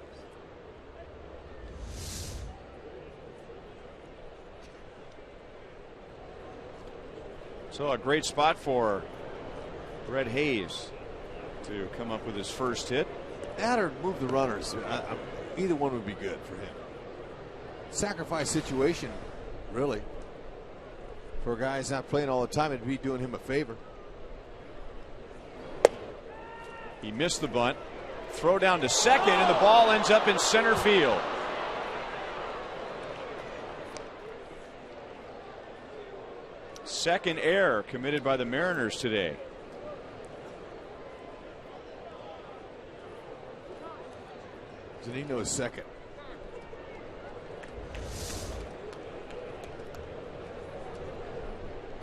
So a great spot for Brett Hayes to come up with his first hit. Add or move the runners. Either one would be good for him. Sacrifice situation, really. For a guy who's not playing all the time, it'd be doing him a favor. He missed the bunt. Throw down to second, and the ball ends up in center field. Second error committed by the Mariners today. Zunino is second.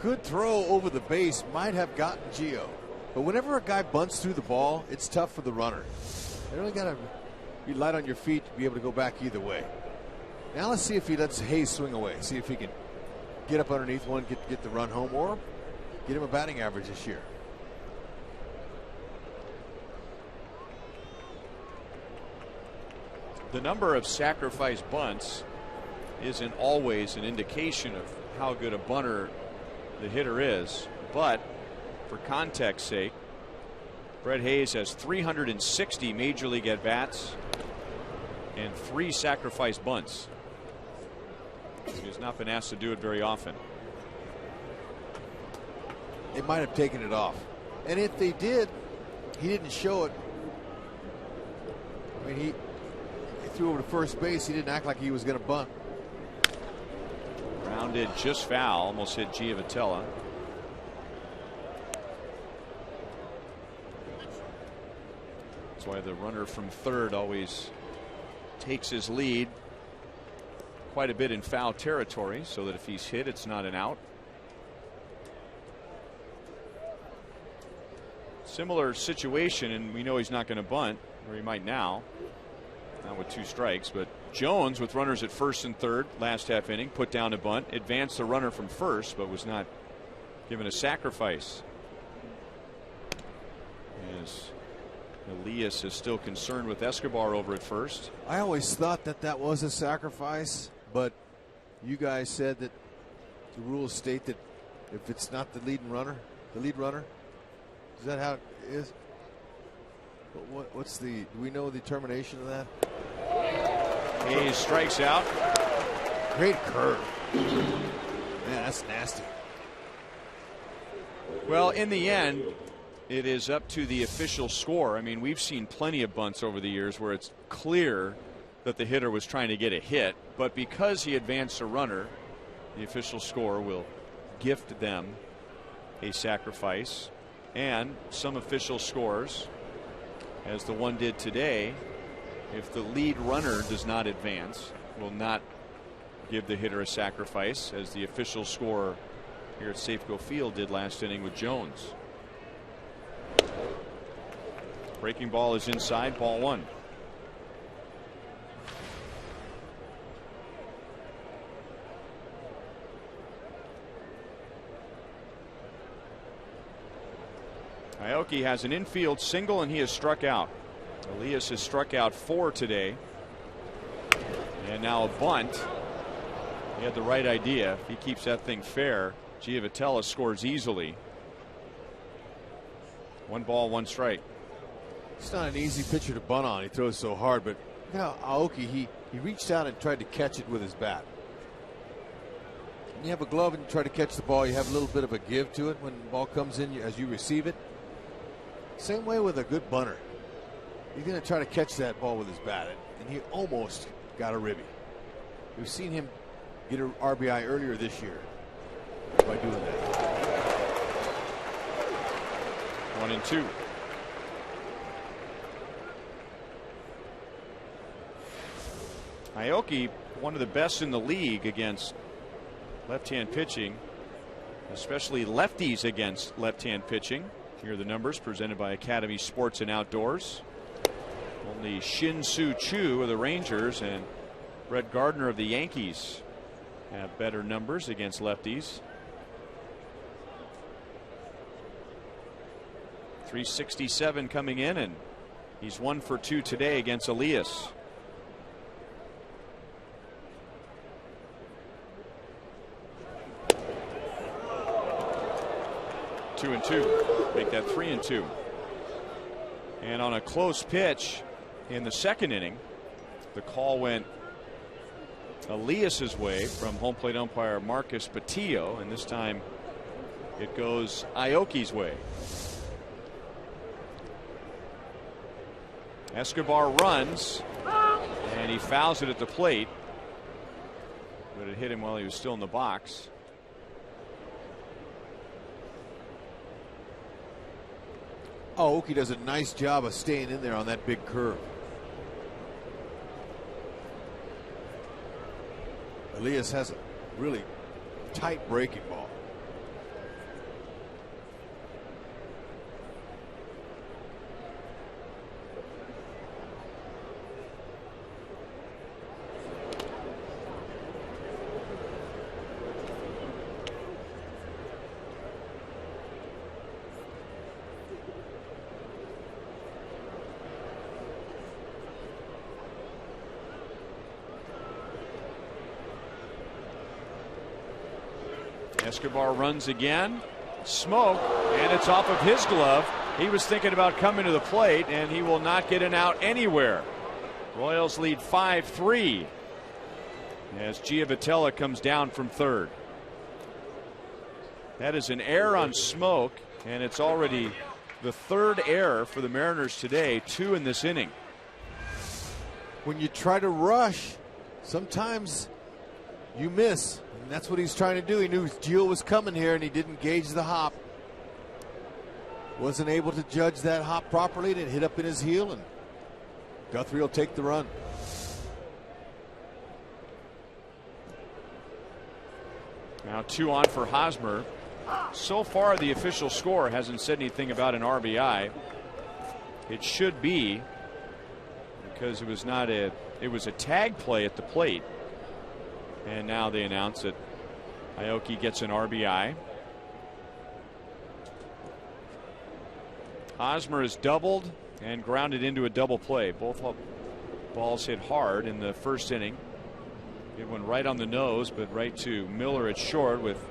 Good throw over the base, might have gotten Gio. But whenever a guy bunts through the ball, it's tough for the runner. You really got to be light on your feet to be able to go back either way. Now let's see if he lets Hayes swing away. See if he can get up underneath one, get the run home, or get him a batting average this year. The number of sacrifice bunts isn't always an indication of how good a bunter the hitter is, but for context's sake, Brett Hayes has 360 major league at-bats and 3 sacrifice bunts. He has not been asked to do it very often. They might have taken it off, and if they did, he didn't show it. I mean, he threw over to first base. He didn't act like he was going to bunt. Rounded just foul, almost hit Giavotella. That's why the runner from third always takes his lead quite a bit in foul territory, so that if he's hit, it's not an out. Similar situation, and we know he's not going to bunt, or he might now. Not with 2 strikes, but Jones with runners at first and third last half inning put down a bunt, advanced the runner from first, but was not given a sacrifice. As Elias is still concerned with Escobar over at first. I always thought that was a sacrifice, but you guys said that the rules state that if it's not the lead runner, is that how it is? What's the, do we know the termination of that? Hayes strikes out. Great curve. Man, that's nasty. Well, in the end, it is up to the official score. I mean, we've seen plenty of bunts over the years where it's clear that the hitter was trying to get a hit, but because he advanced a runner, the official score will gift them a sacrifice. And some official scores, as the one did today, if the lead runner does not advance, will not give the hitter a sacrifice, as the official score here at Safeco Field did last inning with Jones. Breaking ball is inside, ball 1. Aoki has an infield single and he has struck out. Elias has struck out 4 today. And now a bunt. He had the right idea. If he keeps that thing fair, Giavotella scores easily. 1 ball, 1 strike. It's not an easy pitcher to bunt on. He throws so hard, but look how Aoki, he reached out and tried to catch it with his bat. When you have a glove and you try to catch the ball, you have a little bit of a give to it when the ball comes in as you receive it. Same way with a good bunter. He's going to try to catch that ball with his bat, and he almost got a ribby. We've seen him get an RBI earlier this year by doing that. 1-2. Aoki, one of the best in the league against left-hand pitching, especially lefties against left-hand pitching. Here are the numbers presented by Academy Sports and Outdoors. Only Shin-Soo Choo of the Rangers and Brett Gardner of the Yankees have better numbers against lefties. .367 coming in, and he's 1 for 2 today against Elias. Two and 2, make that 3-2. And on a close pitch in the second inning, the call went Elias's way from home plate umpire Marcus Batillo, and this time it goes Aoki's way. Escobar runs and he fouls it at the plate, but it hit him while he was still in the box. Aoki does a nice job of staying in there on that big curve. Elias has a really tight breaking ball. Escobar runs again. Smoke, and it's off of his glove. He was thinking about coming to the plate, and he will not get an out anywhere. Royals lead 5-3 as Giavotella comes down from third. That is an error on Smoke, and it's already the 3rd error for the Mariners today, 2 in this inning. When you try to rush, sometimes you miss. And that's what he's trying to do. He knew Gio was coming here and he didn't gauge the hop. Wasn't able to judge that hop properly, and it hit up in his heel, and Guthrie will take the run. Now 2 on for Hosmer. So far the official score hasn't said anything about an RBI. It should be, because it was not a, it was a tag play at the plate. And now they announce that Aoki gets an RBI. Hosmer is doubled and grounded into a double play. Both balls hit hard in the first inning. It went right on the nose, but right to Miller at short with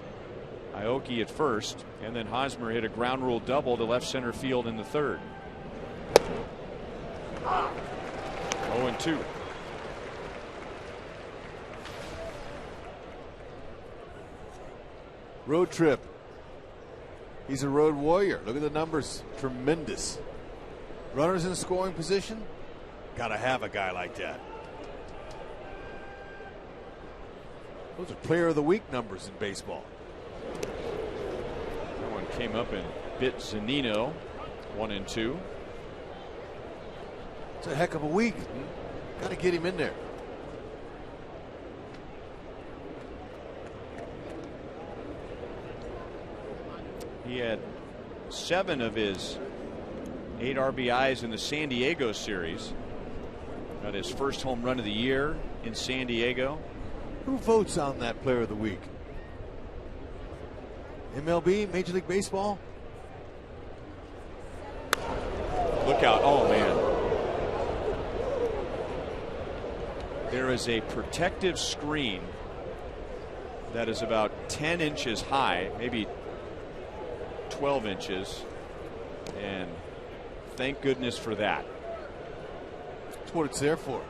Aoki at first. And then Hosmer hit a ground rule double to left center field in the third. 0-2. Road trip. He's a road warrior. Look at the numbers. Tremendous. Runners in scoring position. Got to have a guy like that. Those are player of the week numbers in baseball. That one came up and bit Zunino. 1-2. It's a heck of a week. Got to get him in there. He had 7 of his 8 RBIs in the San Diego series. Got his first home run of the year in San Diego. Who votes on that player of the week? MLB, Major League Baseball? look out. Oh, man. There is a protective screen that is about 10 inches high, maybe 12 inches. And thank goodness for that. That's what it's there for.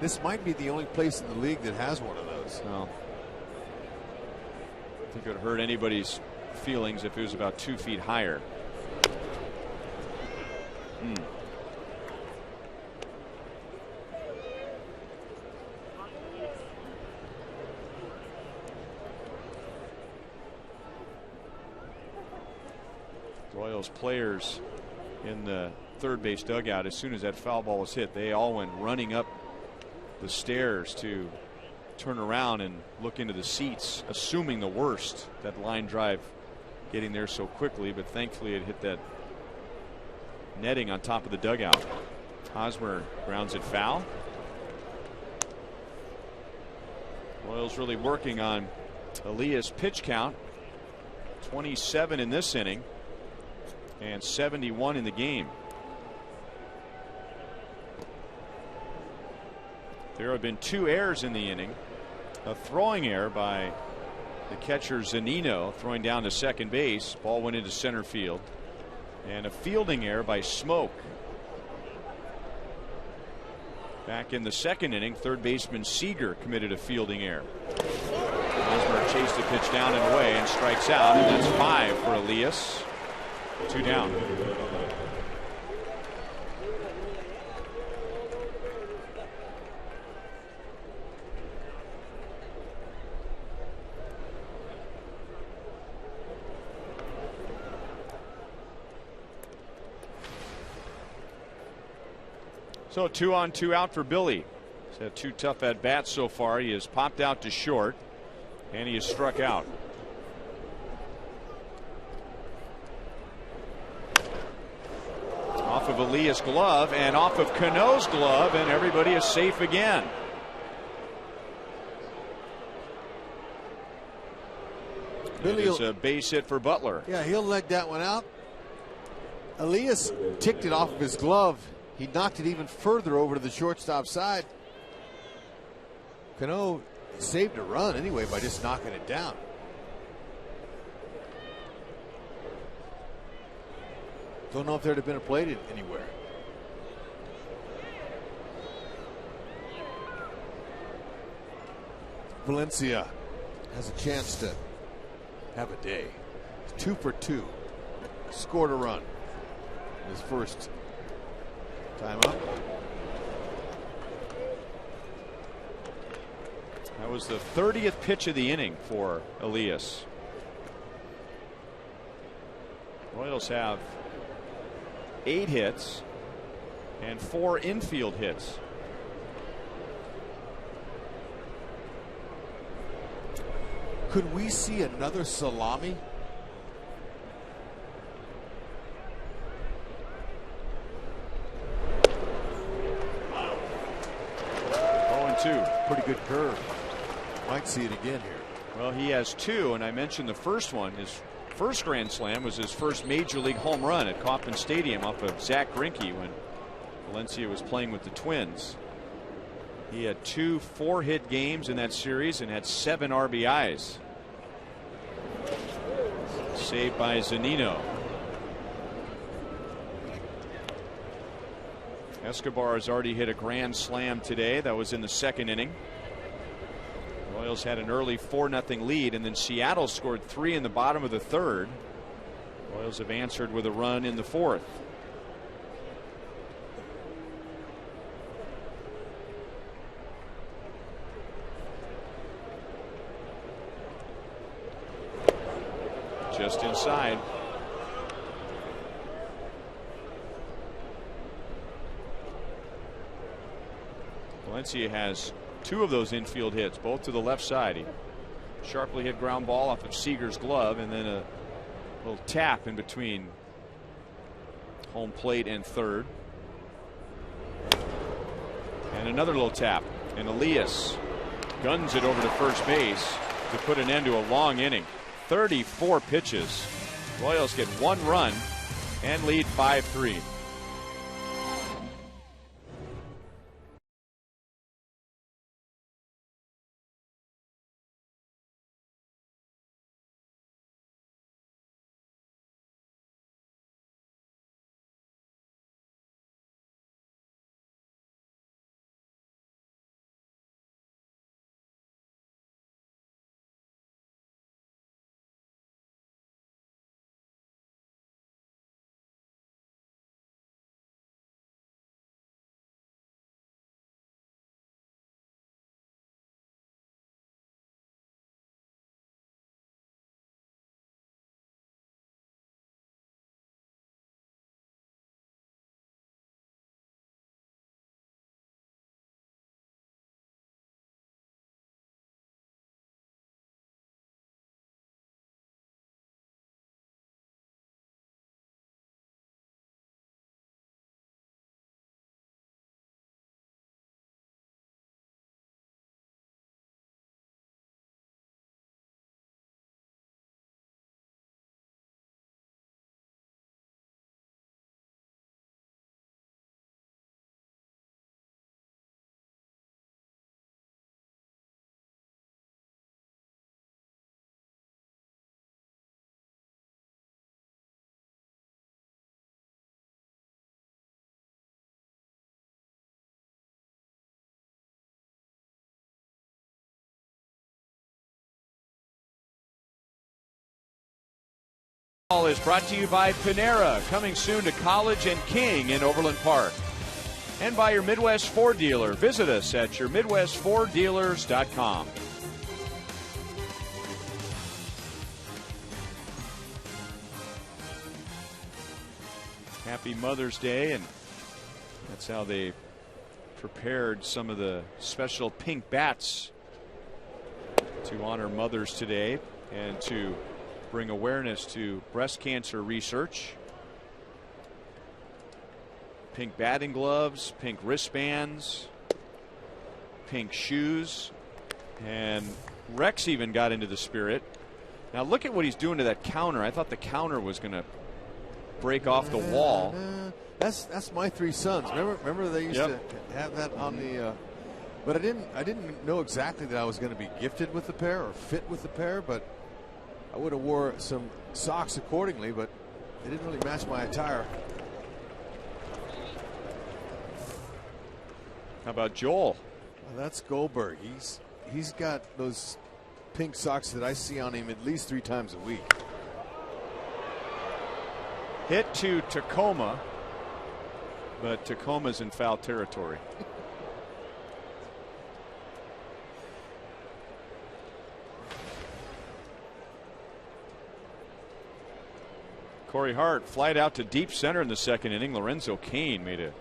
This might be the only place in the league that has one of those. Well, I think it would hurt anybody's feelings if it was about 2 feet higher. Royals players in the third base dugout, as soon as that foul ball was hit, they all went running up the stairs to turn around and look into the seats, assuming the worst. That line drive getting there so quickly, but thankfully it hit that netting on top of the dugout. Hosmer grounds it foul. Royals really working on Elias' pitch count. 27 in this inning and 71 in the game. There have been 2 errors in the inning. A throwing error by the catcher Zunino, throwing down to second base. Ball went into center field. And a fielding error by Smoke. Back in the second inning, third baseman Seager committed a fielding error. Hosmer chased the pitch down and away and strikes out, and that's 5 for Elias. 2 down. So 2 on 2 out for Billy. He's had 2 tough at bats so far. He has popped out to short and he has struck out. Off of Elias' glove and off of Cano's glove, and everybody is safe again. Billy, it's a base hit for Butler. Yeah, he'll let that one out. Elias ticked it off of his glove. He knocked it even further over to the shortstop side. Cano saved a run anyway by just knocking it down. Don't know if there'd have been a plate anywhere. Valencia has a chance to have a day. 2 for 2. Scored a run in his first time up. That was the 30th pitch of the inning for Elias. Royals have 8 hits and 4 infield hits. Could we see another salami? Pretty good curve. Might see it again here. Well, he has 2, and I mentioned the first one. His first grand slam was his first major league home run at Kauffman Stadium off of Zach Greinke when Valencia was playing with the Twins. He had 2 4-hit games in that series and had 7 RBIs. Saved by Zunino. Escobar has already hit a grand slam today. That was in the second inning. Royals had an early 4-0 lead, and then Seattle scored 3 in the bottom of the third. Royals have answered with a run in the fourth. Just inside. Valencia has 2 of those infield hits, both to the left side. He sharply hit ground ball off of Seager's glove, and then a little tap in between home plate and third. And another little tap, and Elias guns it over to first base to put an end to a long inning. 34 pitches. Royals get 1 run and lead 5-3. Is brought to you by Panera, coming soon to College and King in Overland Park. And by your Midwest Ford dealer. Visit us at yourmidwestforddealers.com. Happy Mother's Day, and that's how they prepared some of the special pink bats to honor mothers today and to bring awareness to breast cancer research. Pink batting gloves, pink wristbands, pink shoes, and Rex even got into the spirit. Now look at what he's doing to that counter. I thought the counter was going to break off the wall. That's my three sons. Remember they used to have that on the. But I didn't know exactly that I was going to be gifted with the pair or fit with the pair, but I would have wore some socks accordingly, but they didn't really match my attire. How about Joel? Well, that's Goldberg. He's got those pink socks that I see on him at least 3 times a week. Hit to Tacoma, but Tacoma's in foul territory. Corey Hart flied out to deep center in the second inning. Lorenzo Cain made a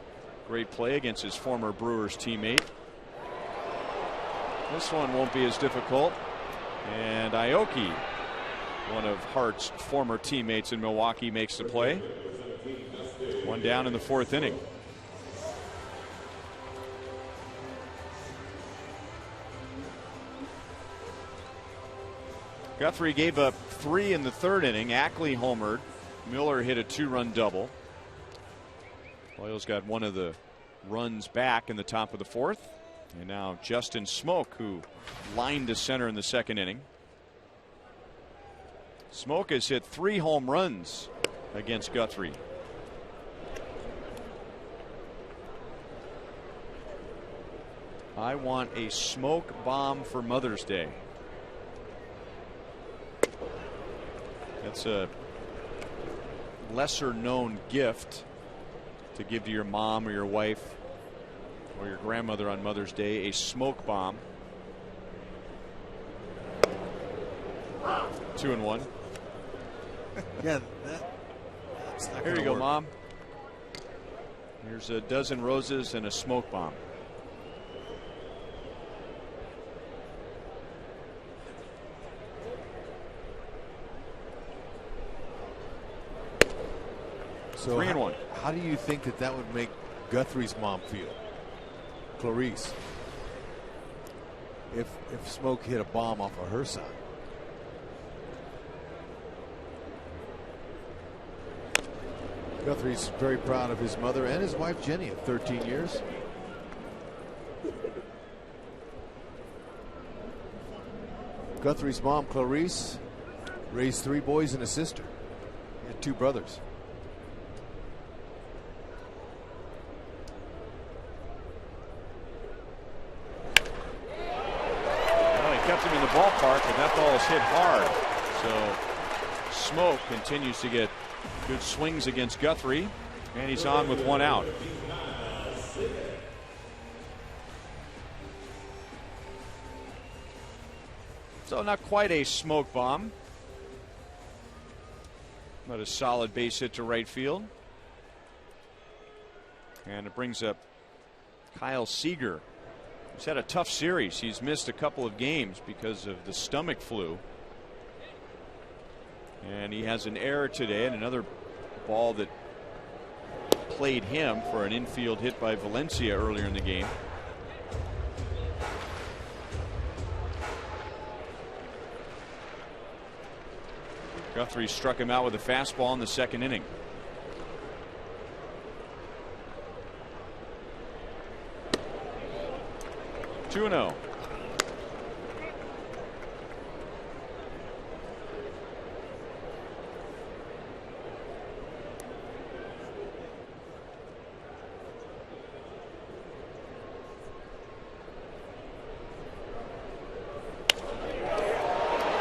great play against his former Brewers teammate. This one won't be as difficult. And Aoki, one of Hart's former teammates in Milwaukee, makes the play. One down in the 4th inning. Guthrie gave up 3 in the 3rd inning. Ackley homered. Miller hit a 2-run double. Royals got one of the runs back in the top of the 4th. And now Justin Smoke, who lined to center in the 2nd inning. Smoke has hit 3 home runs against Guthrie. I want a smoke bomb for Mother's Day. That's a lesser known gift to give to your mom or your wife or your grandmother on Mother's Day, a smoke bomb. 2-1. Yeah, here you go, Mom. Here's a dozen roses and a smoke bomb. So 3-1. How do you think that would make Guthrie's mom feel? Clarice. If Smoke hit a bomb off of her side. Guthrie's very proud of his mother and his wife Jenny of 13 years. Guthrie's mom Clarice raised 3 boys and a sister. He had 2 brothers. Well, he kept him in the ballpark, and that ball is hit hard. So Smoke continues to get good swings against Guthrie, and he's on with 1 out. So not quite a Smoke bomb, but a solid base hit to right field. And it brings up Kyle Seager. He's had a tough series. He's missed a couple of games because of the stomach flu. And he has an error today, and another ball that played him for an infield hit by Valencia earlier in the game. Guthrie struck him out with a fastball in the second inning. Two and 0.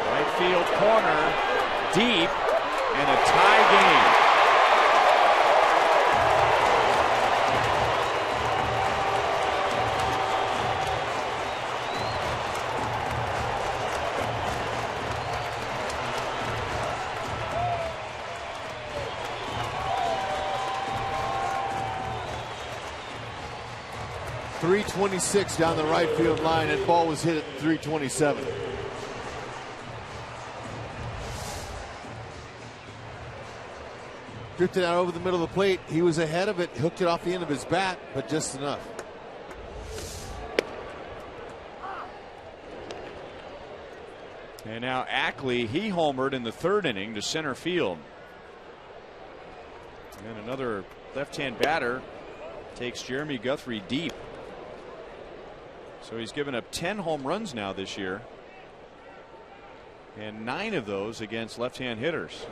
Right field corner, deep, and a tie game. .326 down the right field line, and ball was hit at .327. Drifted out over the middle of the plate. He was ahead of it, hooked it off the end of his bat, but just enough. And now Ackley, he homered in the third inning to center field. And another left-hand batter takes Jeremy Guthrie deep. So he's given up 10 home runs now this year, and 9 of those against left-hand hitters.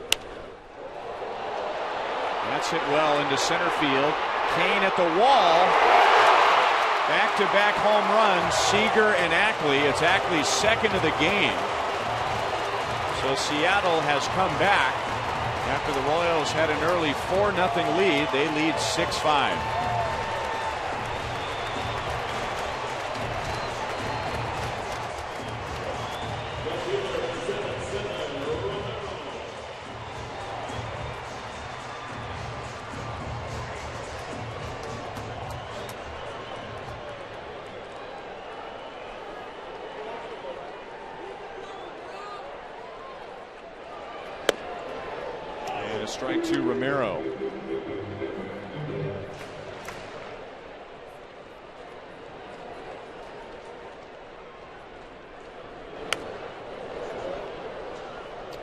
That's hit well into center field. Kane at the wall. Back-to-back home runs, Seager and Ackley. It's Ackley's second of the game. So Seattle has come back after the Royals had an early 4-0 lead. They lead 6-5. Strike to Romero.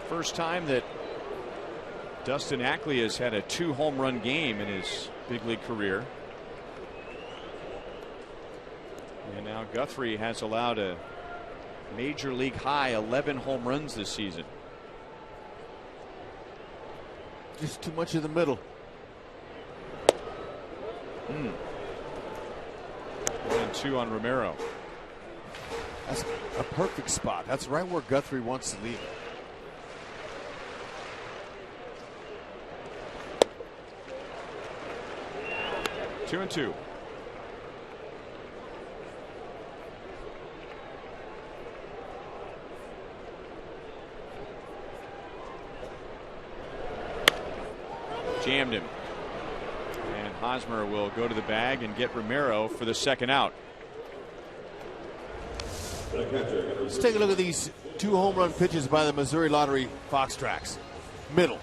First time that Dustin Ackley has had a 2 home run game in his big league career. And now Guthrie has allowed a major league high 11 home runs this season. Just too much in the middle. 1-2 on Romero. That's a perfect spot. That's right where Guthrie wants to leave. Two 2-2. Jammed him. And Hosmer will go to the bag and get Romero for the second out. Let's take a look at these 2 home run pitches by the Missouri Lottery Fox Tracks. Middle.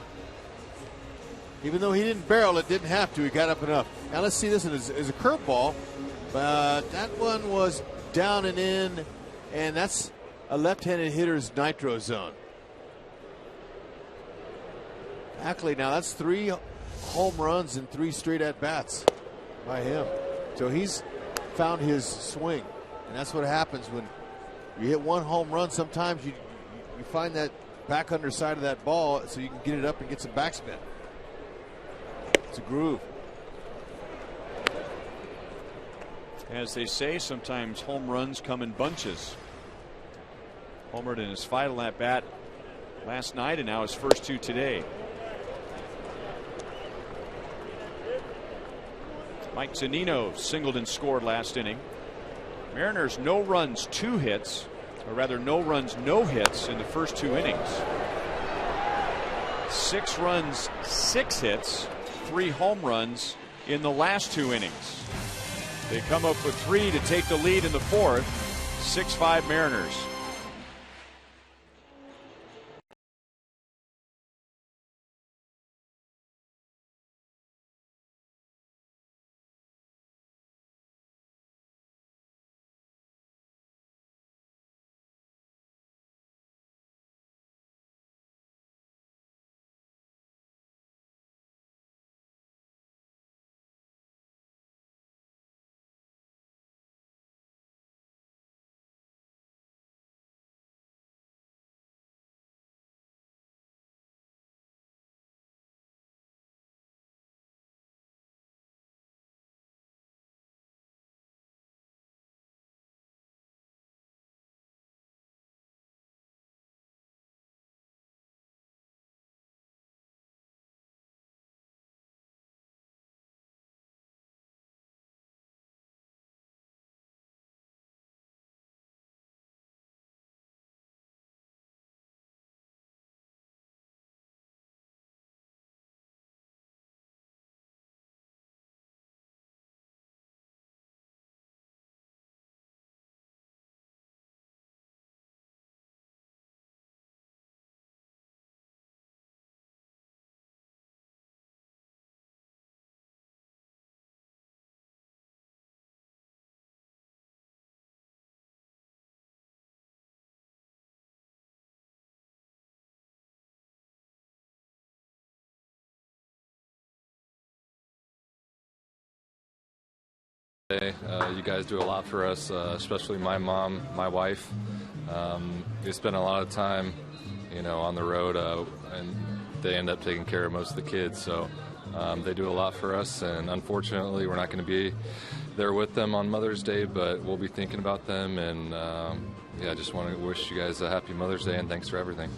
Even though he didn't barrel it, didn't have to, he got up enough. Now let's see this as a curveball, but that one was down and in, and that's a left-handed hitter's nitro zone. Ackley, now that's 3 home runs in 3 straight at-bats by him. So he's found his swing. And that's what happens when you hit 1 home run. Sometimes you find that back underside of that ball so you can get it up and get some backspin. It's a groove. As they say, sometimes home runs come in bunches. Homered in his final at bat last night, and now his first 2 today. Mike Zunino singled and scored last inning. Mariners no runs, 2 hits, or rather no runs, no hits in the first 2 innings. 6 runs, 6 hits, 3 home runs in the last 2 innings. They come up with 3 to take the lead in the 4th. 6-5 Mariners. You guys do a lot for us, especially my mom, my wife. We spend a lot of time, on the road, and they end up taking care of most of the kids. So they do a lot for us, and unfortunately, we're not going to be there with them on Mother's Day, but we'll be thinking about them. And I just want to wish you guys a happy Mother's Day, and thanks for everything.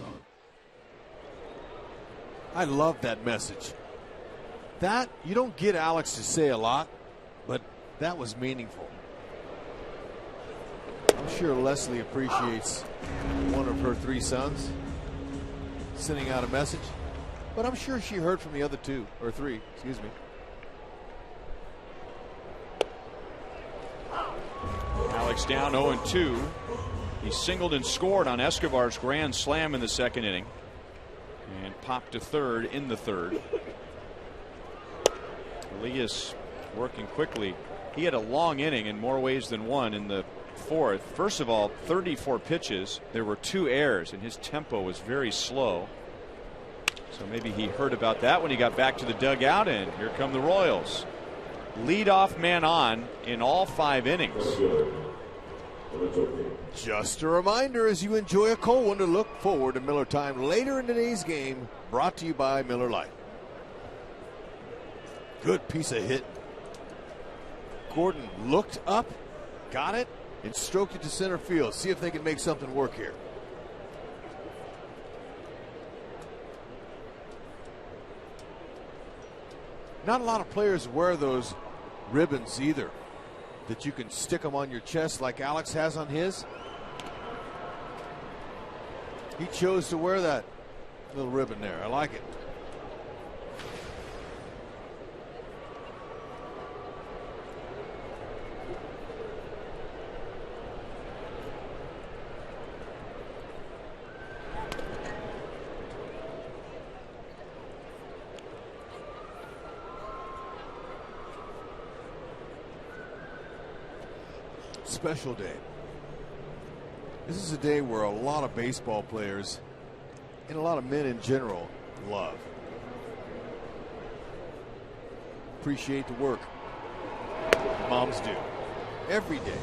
I love that message. That you don't get Alex to say a lot, but that was meaningful. I'm sure Leslie appreciates one of her 3 sons sending out a message, but I'm sure she heard from the other 2 or 3, excuse me. Alex down 0-2. He singled and scored on Escobar's grand slam in the 2nd inning and popped to 3rd in the 3rd. Elias working quickly. He had a long inning in more ways than one in the 4th. First of all, 34 pitches. There were 2 errors, and his tempo was very slow. So maybe he heard about that when he got back to the dugout, and here come the Royals. Leadoff man on in all 5 innings. Just a reminder as you enjoy a cold one to look forward to Miller Time later in today's game, brought to you by Miller Lite. Good piece of hit. Gordon looked up, got it, and stroked it to center field. See if they can make something work here. Not a lot of players wear those ribbons either, that you can stick them on your chest like Alex has on his. He chose to wear that little ribbon there. I like it. Special day. This is a day where a lot of baseball players and a lot of men in general love. appreciate the work. Moms do. Every day.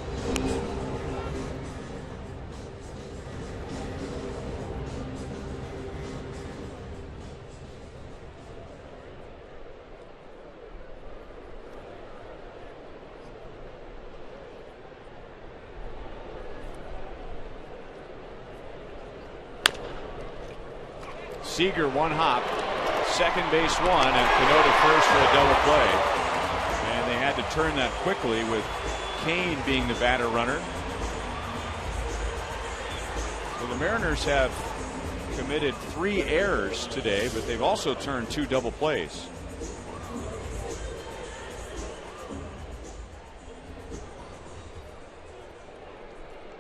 Seager one hop, second base one, and Cano to first for a double play. And they had to turn that quickly with Kane being the batter runner. So the Mariners have committed 3 errors today, but they've also turned 2 double plays.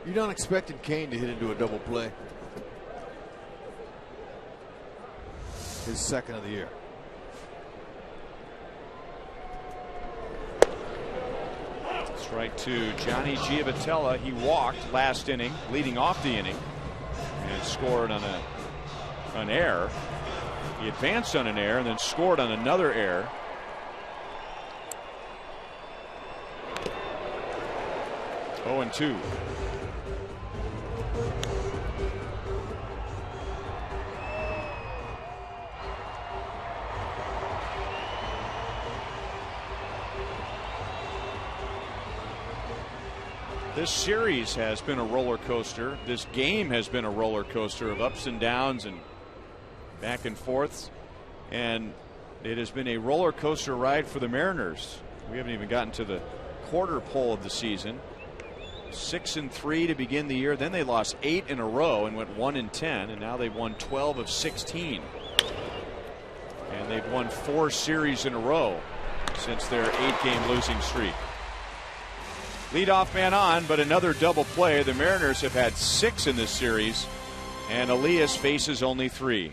You're not expecting Kane to hit into a double play. His second of the year. Strike 2, Johnny Giavotella. He walked last inning, leading off the inning, and scored on an error. He advanced on an error and then scored on another error. Oh, and 2. This series has been a roller coaster. This game has been a roller coaster of ups and downs and back and forths. And it has been a roller coaster ride for the Mariners. We haven't even gotten to the quarter pole of the season. 6-3 to begin the year. Then they lost 8 in a row and went 1-10. And now they've won 12 of 16. And they've won 4 series in a row since their 8-game losing streak. Leadoff man on, but another double play. The Mariners have had 6 in this series, and Elias faces only 3.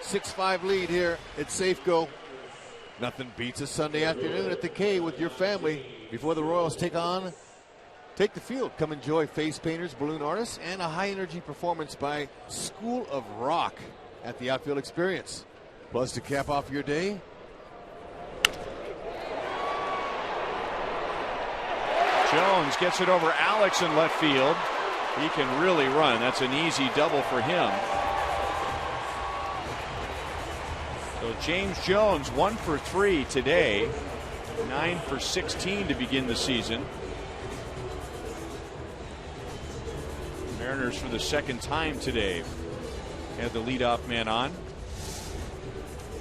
.65 lead here at Safeco. Nothing beats a Sunday afternoon at the K with your family before the Royals take the field. Come enjoy face painters, balloon artists, and a high-energy performance by School of Rock at the Outfield Experience. Plus, to cap off your day, Jones gets it over Alex in left field. He can really run. That's an easy double for him. So James Jones 1 for 3 today, 9 for 16 to begin the season. Mariners for the second time today had the leadoff man on.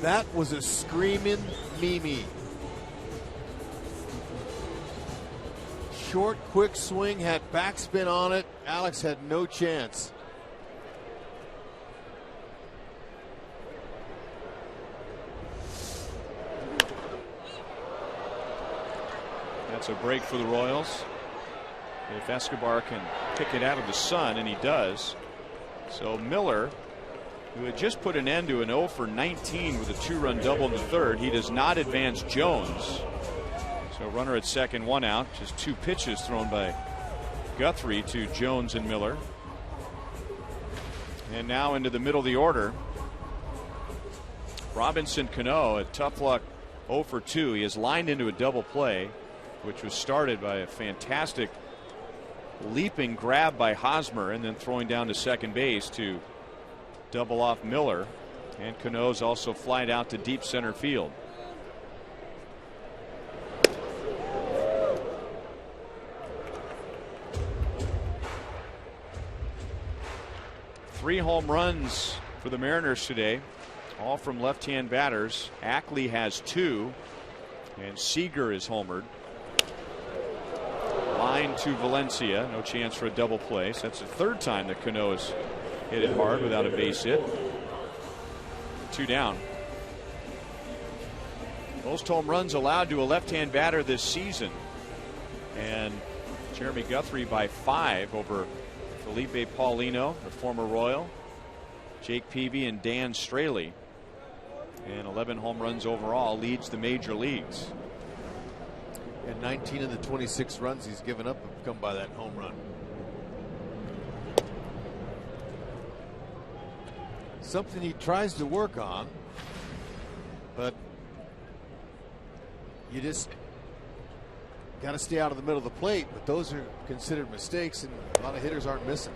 That was a screaming Mimi. Short, quick swing, had backspin on it. Alex had no chance. It's a break for the Royals. If Escobar can pick it out of the sun, and he does. So Miller, who had just put an end to an 0 for 19 with a 2-run double in the third, he does not advance Jones. So runner at second, 1 out. Just 2 pitches thrown by Guthrie to Jones and Miller. And now into the middle of the order, Robinson Cano, a tough luck 0 for 2. He has lined into a double play, which was started by a fantastic leaping grab by Hosmer and then throwing down to second base to double off Miller. And Cano's also flied out to deep center field. Three home runs for the Mariners today, all from left-hand batters. Ackley has 2, and Seager is homered. Line to Valencia, no chance for a double play. So that's the 3rd time that Cano has hit it hard without a base hit. 2 down. Most home runs allowed to a left-hand batter this season, and Jeremy Guthrie by 5 over Felipe Paulino, the former Royal, Jake Peavy, and Dan Straley. And 11 home runs overall, leads the major leagues. And 19 of the 26 runs he's given up have come by that home run. Something he tries to work on, but you just got to stay out of the middle of the plate. But those are considered mistakes, and a lot of hitters aren't missing.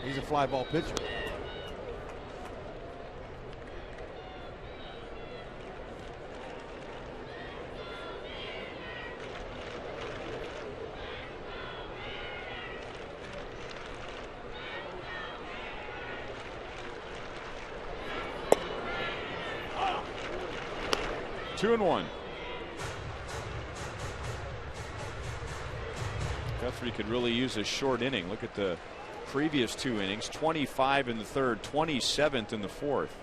He's a fly ball pitcher. Two and 1. Guthrie could really use a short inning. Look at the previous 2 innings, 25 in the third, 27th in the fourth.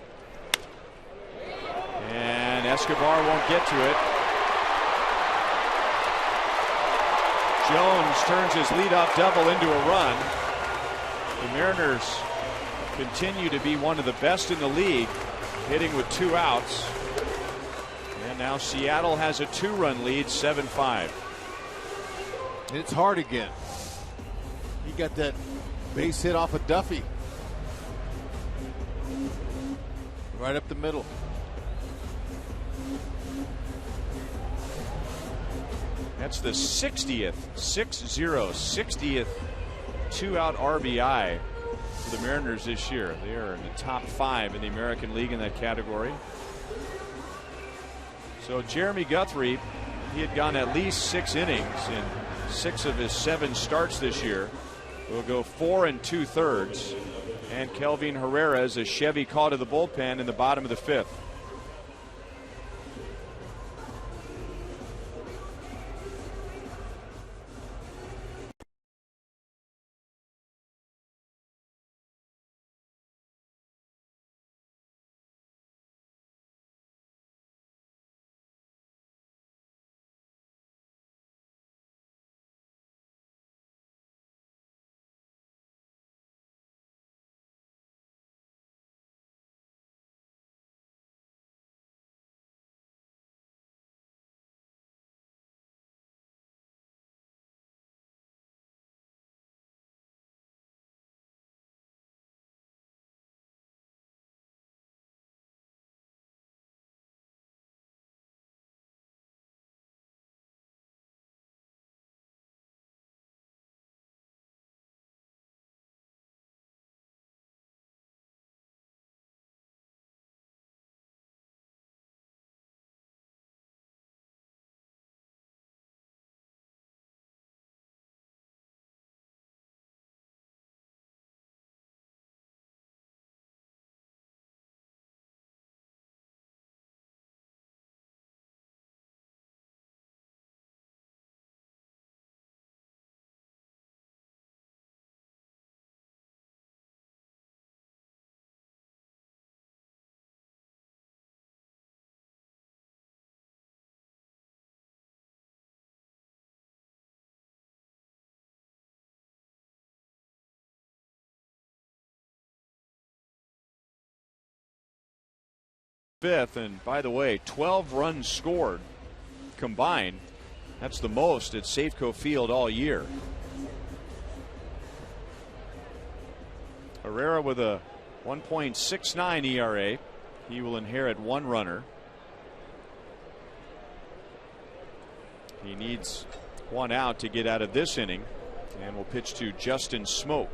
And Escobar won't get to it. Jones turns his leadoff double into a run. The Mariners continue to be one of the best in the league, hitting with 2 outs. And now Seattle has a 2-run lead, 7-5. And it's hard again. He got that base hit off of Duffy. Right up the middle. That's the 60th 2-out RBI for the Mariners this year. They are in the top 5 in the American League in that category. So Jeremy Guthrie, he had gone at least 6 innings in 6 of his 7 starts this year. Will go 4 2/3. And Kelvin Herrera is a Chevy call to the bullpen in the bottom of the 5th. fifth, and by the way, 12 runs scored combined. That's the most at Safeco Field all year. Herrera with a 1.69 ERA. He will inherit one runner. He needs one out to get out of this inning, and will pitch to Justin Smoke.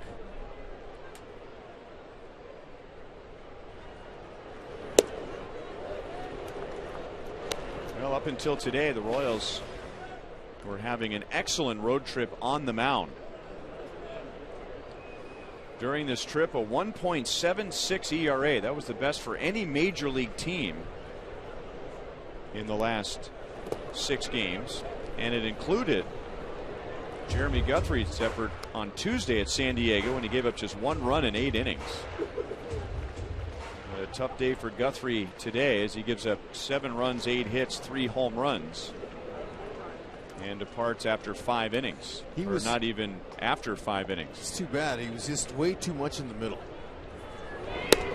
Well, up until today, the Royals were having an excellent road trip on the mound. During this trip, a 1.76 ERA. That was the best for any major league team in the last 6 games. And it included Jeremy Guthrie's effort on Tuesday at San Diego when he gave up just 1 run in 8 innings. A tough day for Guthrie today as he gives up 7 runs, 8 hits, 3 home runs, and departs after 5 innings. He was not even after 5 innings. It's too bad. He was just way too much in the middle.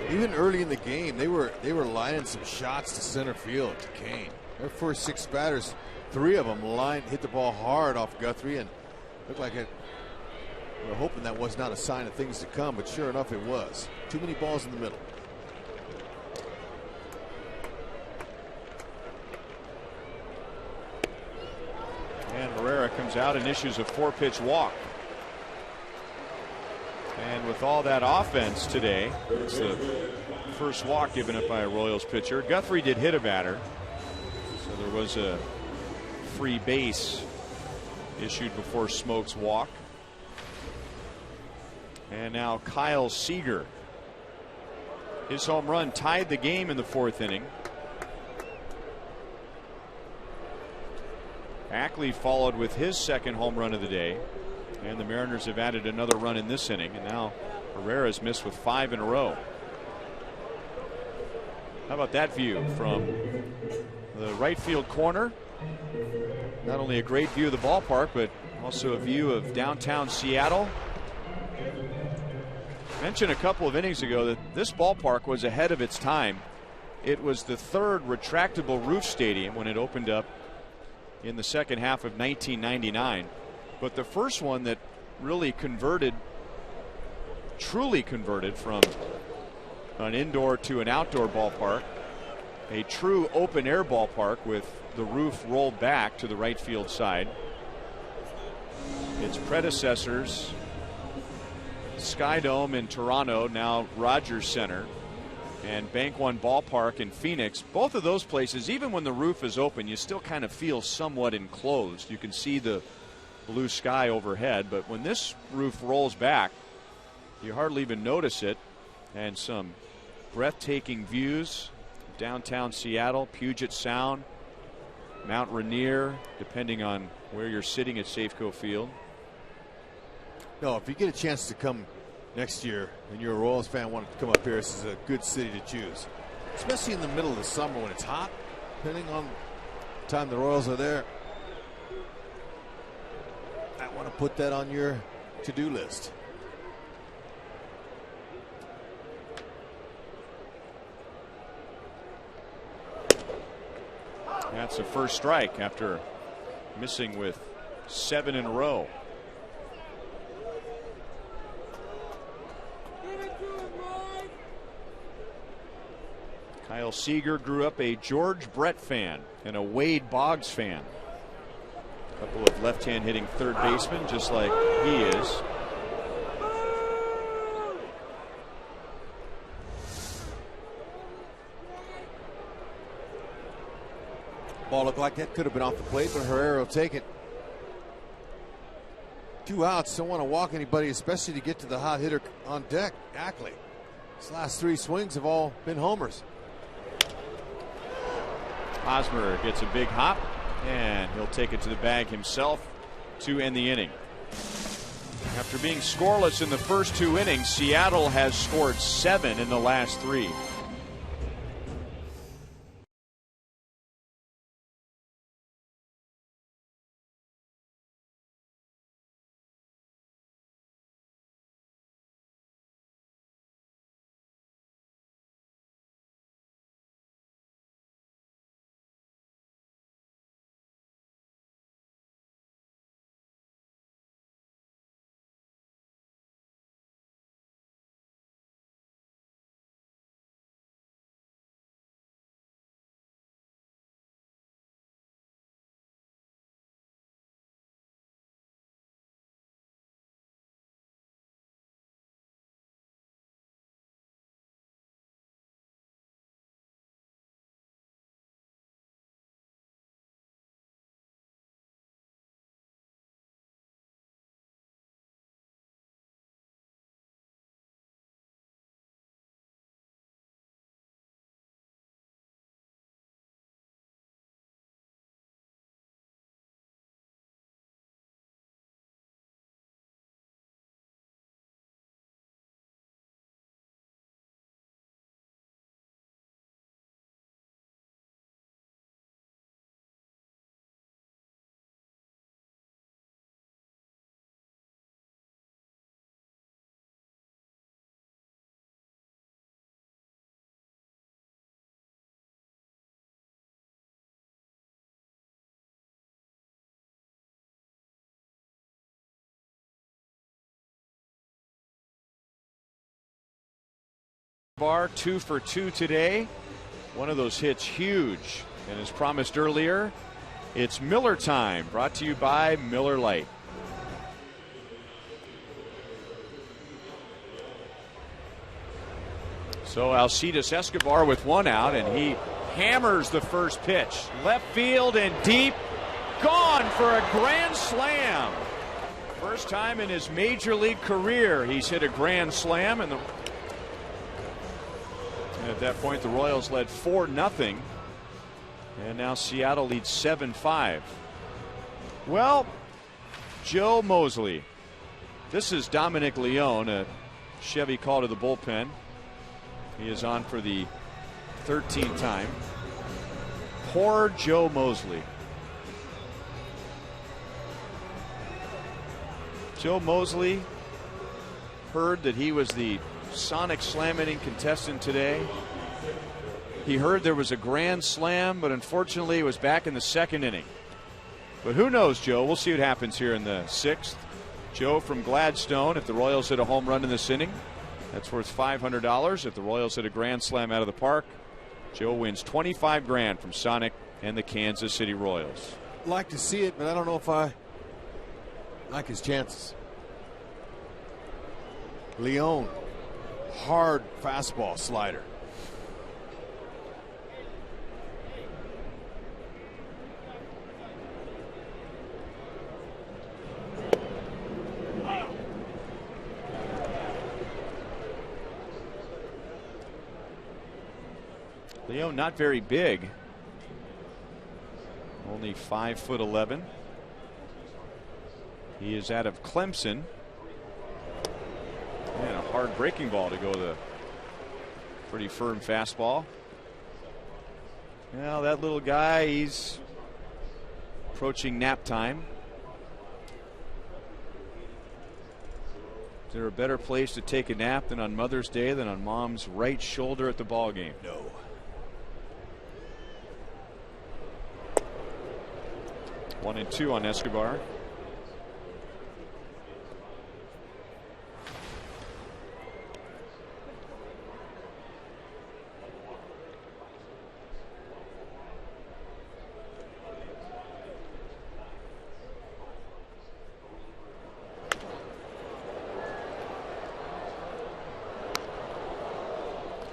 Even early in the game, they were lining some shots to center field to Kane. Their first 6 batters, 3 of them hit the ball hard off Guthrie, and looked like it. We were hoping that was not a sign of things to come, but sure enough, it was. Too many balls in the middle. And Herrera comes out and issues a 4-pitch walk. And with all that offense today, it's the first walk given up by a Royals pitcher. Guthrie did hit a batter, so there was a free base issued before Smoke's walk. And now Kyle Seager. His home run tied the game in the 4th inning. Ackley followed with his 2nd home run of the day, and the Mariners have added another run in this inning, and now Herrera's missed with 5 in a row. How about that view from the right field corner? Not only a great view of the ballpark, but also a view of downtown Seattle. I mentioned a couple of innings ago that this ballpark was ahead of its time. It was the 3rd retractable roof stadium when it opened up in the second half of 1999, but the first one that really truly converted from an indoor to an outdoor ballpark, a true open air ballpark with the roof rolled back to the right field side. Its predecessors, Sky Dome in Toronto, now Rogers Center, and Bank One Ballpark in Phoenix. Both of those places, even when the roof is open, you still kind of feel somewhat enclosed. You can see the blue sky overhead, but when this roof rolls back, you hardly even notice it. And some breathtaking views. Downtown Seattle, Puget Sound, Mount Rainier, depending on where you're sitting at Safeco Field. No, if you get a chance to come next year and you're a Royals fan, want to come up here, this is a good city to choose, especially in the middle of the summer when it's hot. Depending on the time the Royals are there, I want to put that on your to-do list. That's the first strike after missing with 7 in a row. Kyle Seager grew up a George Brett fan and a Wade Boggs fan. A couple of left-hand hitting third basemen, just like he is. Ball looked like that could have been off the plate, but Herrera will take it. 2 outs. Don't want to walk anybody, especially to get to the hot hitter on deck, Ackley. His last 3 swings have all been homers. Hosmer gets a big hop, and he'll take it to the bag himself to end the inning. After being scoreless in the first 2 innings, Seattle has scored 7 in the last 3. Escobar 2 for 2 today. One of those hits huge. And as promised earlier, it's Miller time, brought to you by Miller Lite. So Alcides Escobar with one out, and he hammers the first pitch. Left field and deep. Gone for a grand slam. First time in his major league career he's hit a grand slam. And at that point the Royals led 4-0. And now Seattle leads 7-5. Well, Joe Mosley. This is Dominic Leone, a Chevy call to the bullpen. He is on for the 13th time. Poor Joe Mosley. Joe Mosley heard that he was the Sonic Slam inning contestant today. He heard there was a grand slam, but unfortunately it was back in the second inning. But who knows, Joe? We'll see what happens here in the 6th. Joe from Gladstone, if the Royals hit a home run in this inning, that's worth $500. If the Royals hit a grand slam out of the park, Joe wins $25,000 from Sonic and the Kansas City Royals. Like to see it, but I don't know if I like his chances. Leone, hard fastball slider. Leone not very big, only 5'11". He is out of Clemson, and a hard breaking ball to go with a pretty firm fastball. Well, that little guy, he's approaching nap time. Is there a better place to take a nap than on Mother's Day than on Mom's right shoulder at the ball game? No. 1-2 on Escobar.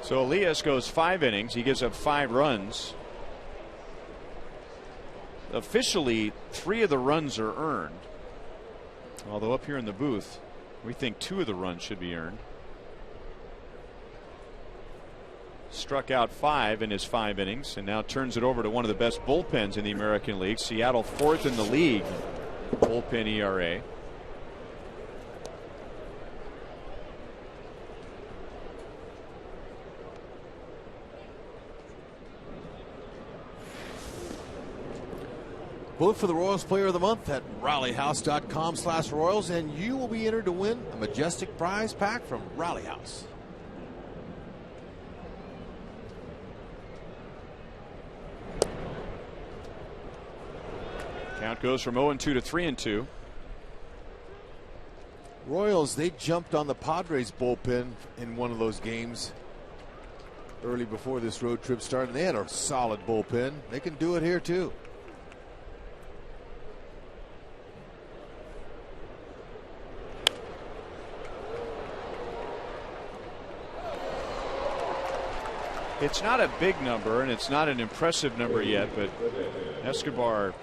So Elias goes 5 innings. He gives up 5 runs. Officially, 3 of the runs are earned. Although up here in the booth, we think 2 of the runs should be earned. Struck out 5 in his 5 innings and now turns it over to one of the best bullpens in the American League. Seattle 4th in the league bullpen ERA. Vote for the Royals Player of the Month at rallyhouse.com/Royals, and you will be entered to win a majestic prize pack from Rally House. Count goes from 0-2 to 3-2. Royals, they jumped on the Padres bullpen in one of those games early before this road trip started. They had a solid bullpen. They can do it here too. It's not a big number and it's not an impressive number yet, but Escobar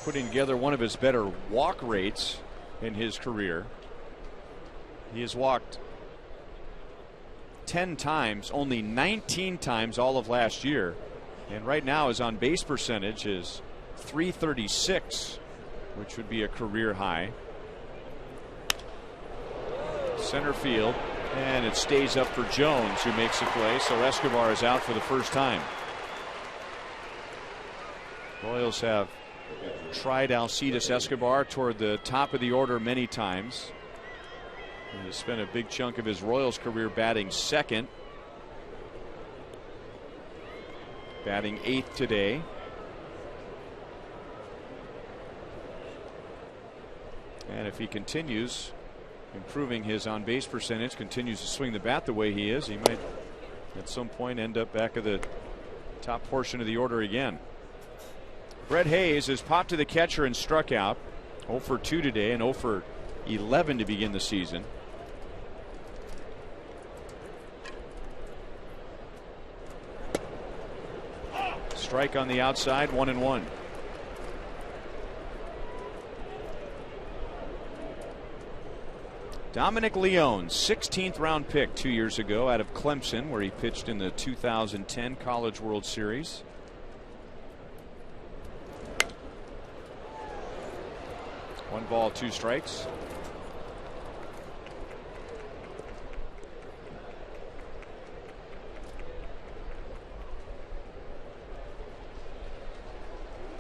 putting together one of his better walk rates in his career. He has walked 10 times, only 19 times all of last year, and right now his on base percentage is .336, which would be a career high. Center field. And it stays up for Jones, who makes the play. So Escobar is out for the first time. Royals have tried Alcides Escobar toward the top of the order many times. He has spent a big chunk of his Royals career batting second. Batting 8th today. And if he continues, improving his on-base percentage, continues to swing the bat the way he is, he might at some point end up back of the top portion of the order again. Brett Hayes is popped to the catcher and struck out. 0 for 2 today and 0 for 11 to begin the season. Strike on the outside, 1-1. Dominic Leone, 16th round pick 2 years ago out of Clemson, where he pitched in the 2010 College World Series. One ball, 2 strikes.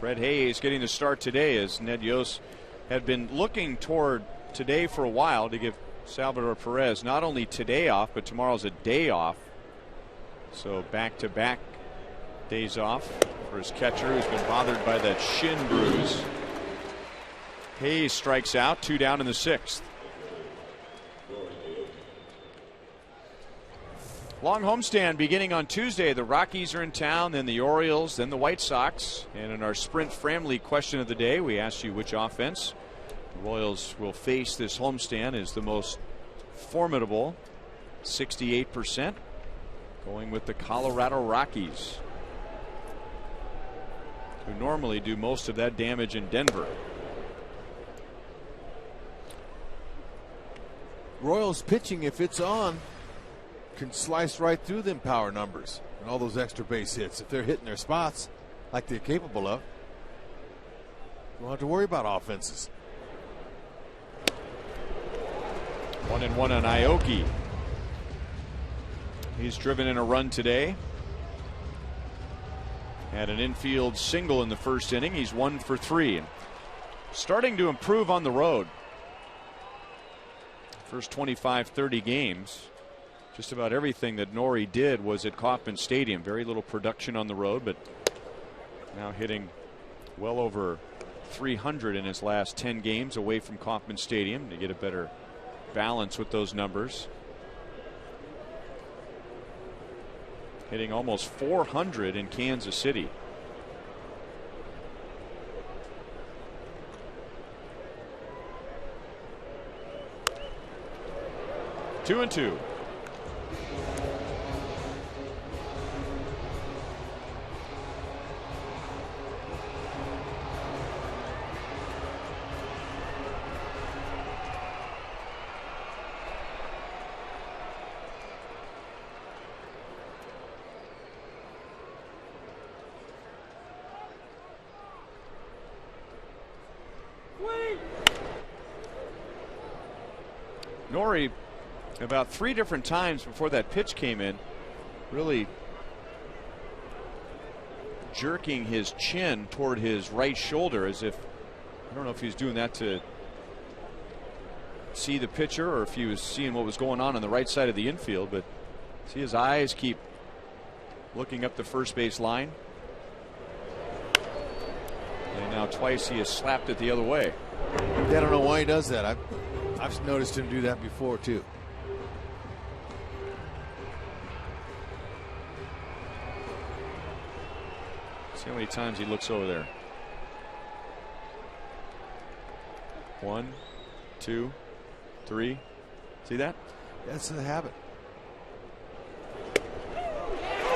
Brett Hayes getting the start today, as Ned Yost had been looking toward today for a while to give Salvador Perez not only today off, but tomorrow's a day off. So back-to-back days off for his catcher, who's been bothered by that shin bruise. Hayes strikes out, 2 down in the 6th. Long homestand beginning on Tuesday. The Rockies are in town, then the Orioles, then the White Sox. And in our Sprint Family question of the day, we asked you which offense the Royals will face this homestand is the most formidable. 68% going with the Colorado Rockies, who normally do most of that damage in Denver. Royals pitching, if it's on, can slice right through them power numbers and all those extra base hits. If they're hitting their spots like they're capable of, you don't have to worry about offenses. 1-1 on Aoki. He's driven in a run today. Had an infield single in the first inning. He's 1 for 3. Starting to improve on the road. First 25-30 games, just about everything that Nori did was at Kauffman Stadium. Very little production on the road, but now hitting well over 300 in his last 10 games away from Kauffman Stadium to get a better balance with those numbers. Hitting almost 400 in Kansas City. Two and two. Nori, about 3 different times before that pitch came in, really jerking his chin toward his right shoulder, as if, I don't know if he was doing that to see the pitcher or if he was seeing what was going on the right side of the infield, but see his eyes keep looking up the first base line. And now twice he has slapped it the other way. I don't know why he does that. I've noticed him do that before too. See how many times he looks over there. 1, 2, 3. See that? That's the habit.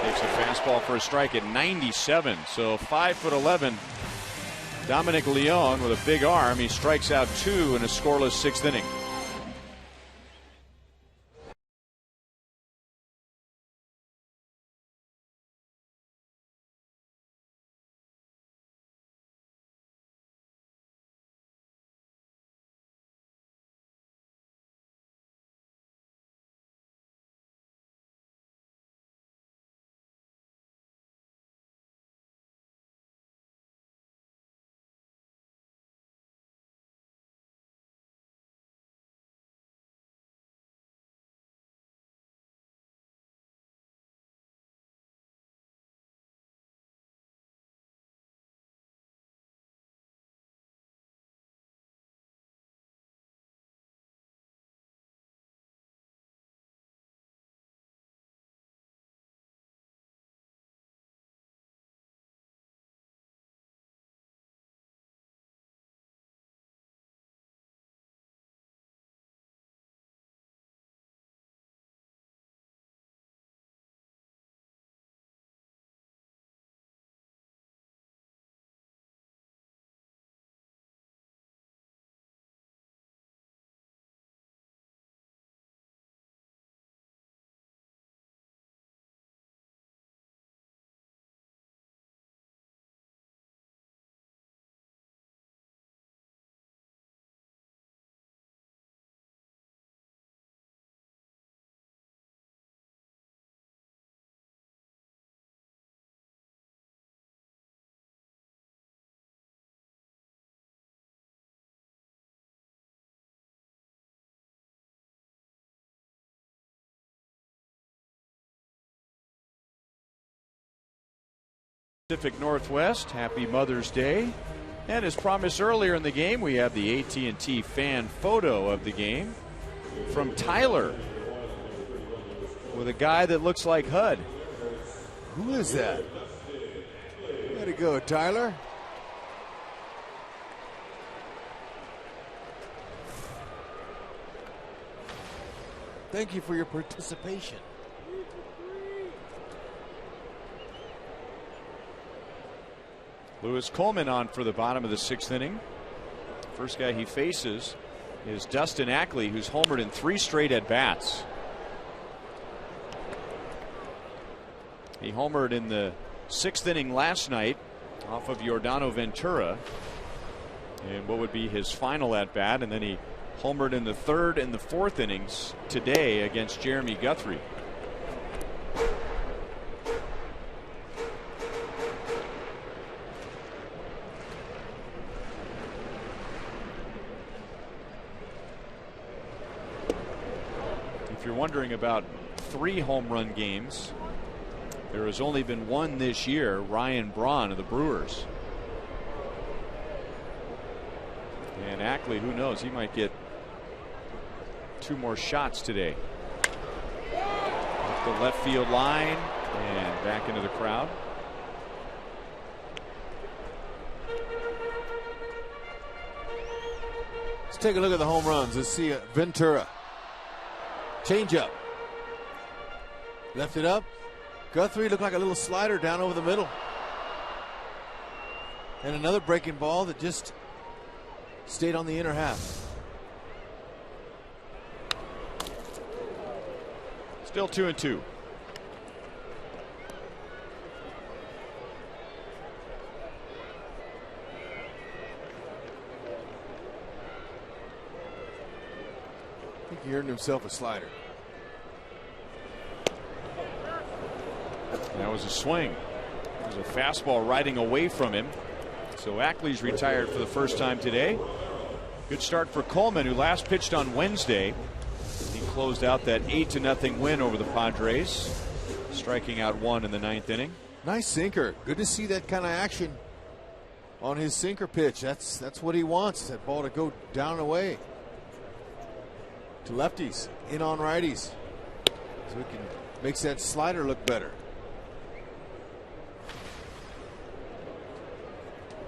Takes a fastball for a strike at 97. So 5'11", Dominic Leone with a big arm. He strikes out 2 in a scoreless 6th inning. Pacific Northwest, happy Mother's Day. And as promised earlier in the game, we have the AT&T fan photo of the game from Tyler with a guy that looks like HUD. Who is that? Way to go, Tyler. Thank you for your participation. Lewis Coleman on for the bottom of the 6th inning. First guy he faces is Dustin Ackley, who's homered in 3 straight at-bats. He homered in the 6th inning last night off of Yordano Ventura in what would be his final at-bat, and then he homered in the 3rd and the 4th innings today against Jeremy Guthrie. If you're wondering about 3 home run games, there has only been one this year, Ryan Braun of the Brewers. And Ackley, who knows, he might get 2 more shots today. Up the left field line and back into the crowd. Let's take a look at the home runs. Let's see Ventura. Change up. Left it up. Guthrie looked like a little slider down over the middle. And another breaking ball that just stayed on the inner half. Still 2-2. I think he earned himself a slider. That was a swing. It was a fastball riding away from him. So Ackley's retired for the first time today. Good start for Coleman, who last pitched on Wednesday. He closed out that 8-0 win over the Padres, striking out 1 in the 9th inning. Nice sinker. Good to see that kind of action on his sinker pitch. That's what he wants, that ball to go down and away to lefties, in on righties, so he can makes that slider look better.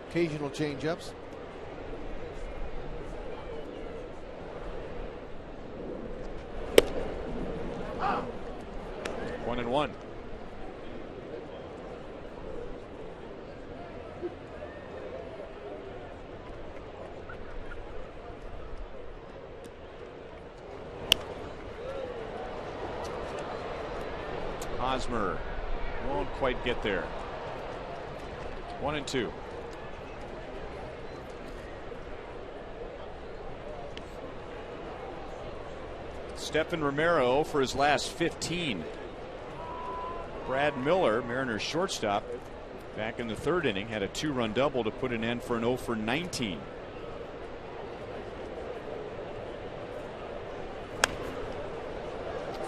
Occasional change-ups. Oh. 1-1. Hosmer won't quite get there. 1-2. Stephen Romero for his last 15. Brad Miller, Mariners shortstop, back in the 3rd inning, had a 2-run double to put an end for an 0 for 19.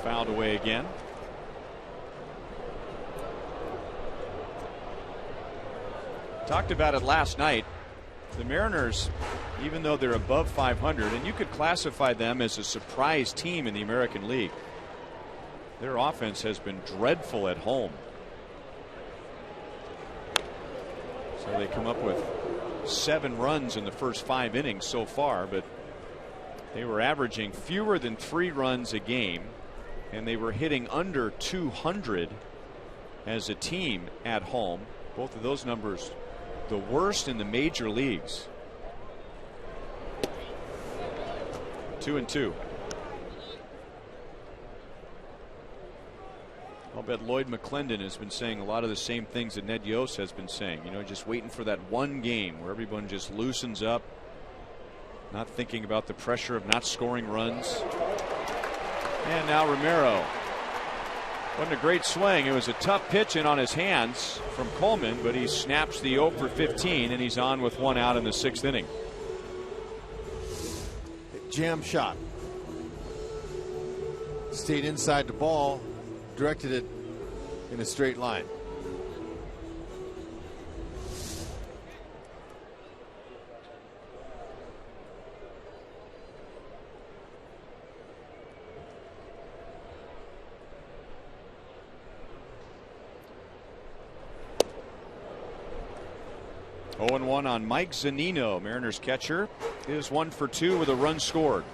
Fouled away again. Talked about it last night. The Mariners, even though they're above 500, and you could classify them as a surprise team in the American League, their offense has been dreadful at home. So they come up with 7 runs in the first 5 innings so far, but they were averaging fewer than 3 runs a game, and they were hitting under 200 as a team at home. Both of those numbers the worst in the major leagues. 2-2. I'll bet Lloyd McClendon has been saying a lot of the same things that Ned Yost has been saying. You know, just waiting for that one game where everyone just loosens up, not thinking about the pressure of not scoring runs. And now Romero. Wasn't a great swing. It was a tough pitch in on his hands from Coleman, but he snaps the 0 for 15, and he's on with 1 out in the 6th inning. Jam shot. Stayed inside the ball, directed it in a straight line. 0-1 on Mike Zunino, Mariners catcher, is 1 for 2 with a run scored.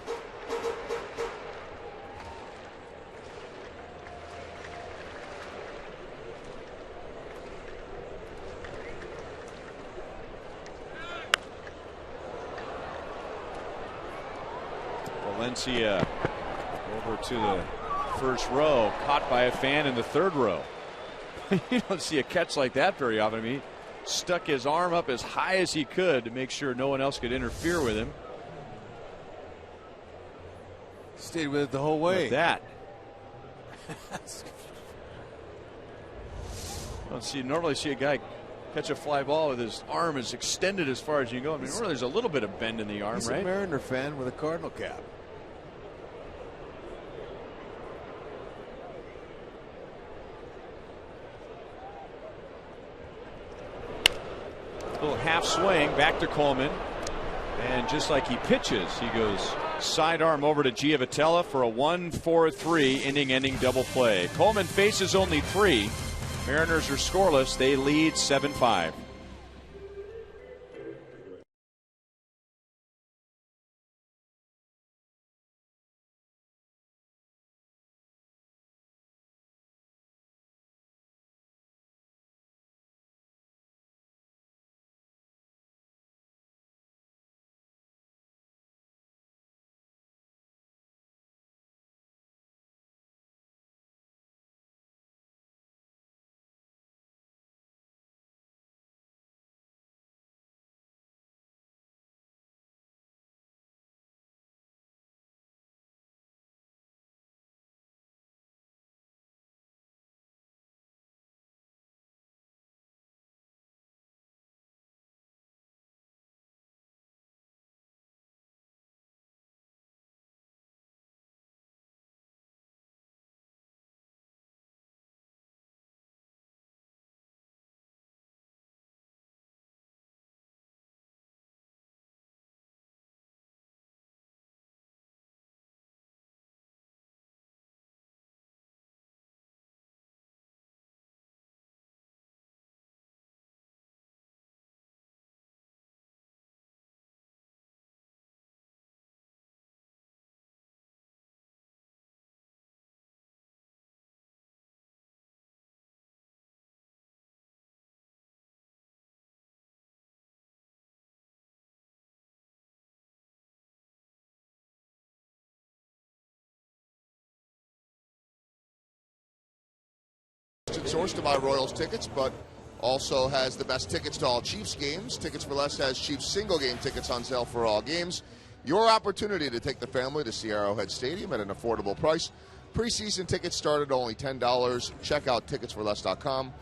Valencia over to the first row, caught by a fan in the third row. You don't see a catch like that very often. I mean, he stuck his arm up as high as he could to make sure no one else could interfere with him. Stayed with it the whole way. With that. Normally see a guy catch a fly ball with his arm as extended as far as you can go. I mean, normally there's a little bit of bend in the arm, He's right? a Mariner fan with a Cardinal cap. Little half swing back to Coleman, and just like he pitches, he goes sidearm over to Giavotella for a 1-4-3 inning-ending double play. Coleman faces only 3. Mariners are scoreless. They lead 7-5. Source to buy Royals tickets, but also has the best tickets to all Chiefs games. Tickets for Less has Chiefs single game tickets on sale for all games. Your opportunity to take the family to see Arrowhead Stadium at an affordable price. Preseason tickets start at only $10. Check out ticketsforless.com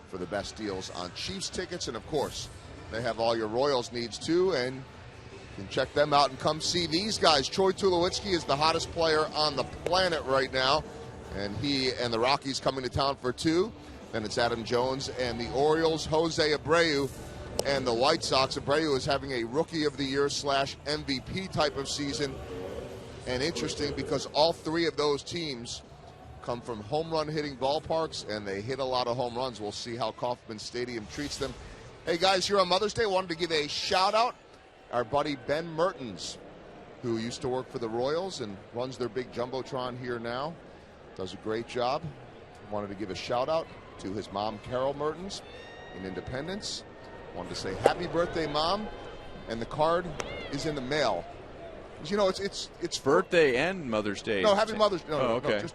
for the best deals on Chiefs tickets. And of course, they have all your Royals needs too, and you can check them out and come see these guys. Troy Tulowitzki is the hottest player on the planet right now, and he and the Rockies coming to town for 2. Then it's Adam Jones and the Orioles, Jose Abreu and the White Sox. Abreu is having a Rookie of the Year / MVP type of season. And interesting because all 3 of those teams come from home run hitting ballparks, and they hit a lot of home runs. We'll see how Kauffman Stadium treats them. Hey guys, here on Mother's Day, wanted to give a shout out. Our buddy Ben Mertens, who used to work for the Royals and runs their big Jumbotron here now, does a great job. Wanted to give a shout out to his mom, Carol Mertens, in Independence. Wanted to say happy birthday, Mom, and the card is in the mail. You know, it's birthday and Mother's Day. No, happy Mother's Day. No, okay. No, just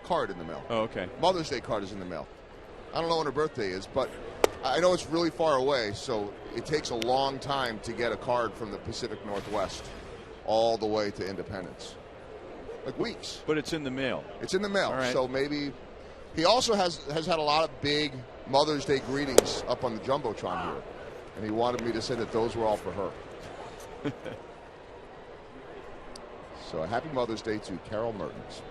card in the mail. Oh, okay. Mother's Day card is in the mail. I don't know when her birthday is, but I know it's really far away, so it takes a long time to get a card from the Pacific Northwest all the way to Independence. Like weeks. But it's in the mail. It's in the mail. Right. So maybe he also has had a lot of big Mother's Day greetings up on the Jumbotron here. And he wanted me to say that those were all for her. So a happy Mother's Day to Carol Mertens.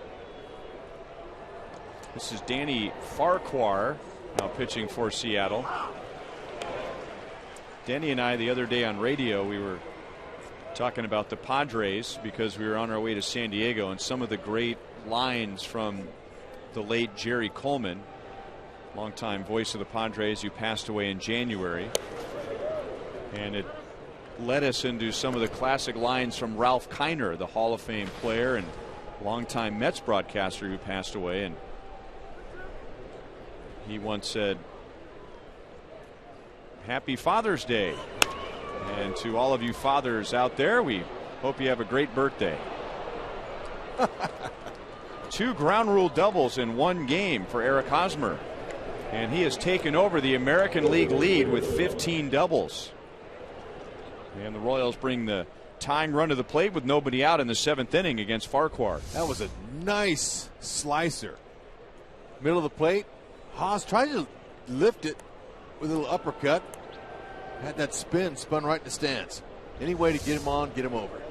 This is Danny Farquhar now pitching for Seattle. Danny and I the other day on radio, we were talking about the Padres because we were on our way to San Diego, and some of the great lines from the late Jerry Coleman, longtime voice of the Padres, who passed away in January. And it led us into some of the classic lines from Ralph Kiner, the Hall of Fame player and longtime Mets broadcaster who passed away. And he once said, "Happy Father's Day." And to all of you fathers out there, we hope you have a great birthday. 2 ground rule doubles in 1 game for Eric Hosmer. And he has taken over the American League lead with 15 doubles. And the Royals bring the tying run to the plate with nobody out in the 7th inning against Farquhar. That was a nice slicer. Middle of the plate. Haas tried to lift it with a little uppercut. Had that spin, spun right in the stands. Any way to get him on, get him over.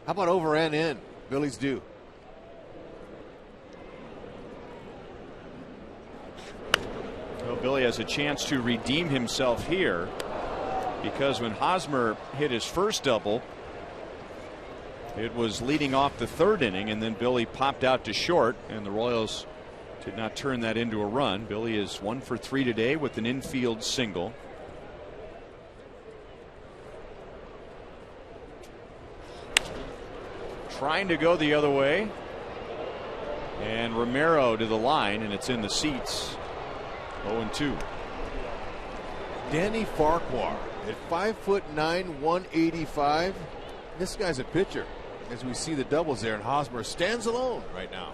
How about over and in? Phillies do. Well, Billy has a chance to redeem himself here, because when Hosmer hit his first double, it was leading off the 3rd inning, and then Billy popped out to short, and the Royals did not turn that into a run. Billy is 1 for 3 today with an infield single. Trying to go the other way, and Romero to the line, and it's in the seats. 0-2. Danny Farquhar at 5'9", 185. This guy's a pitcher. As we see the doubles there, and Hosmer stands alone right now.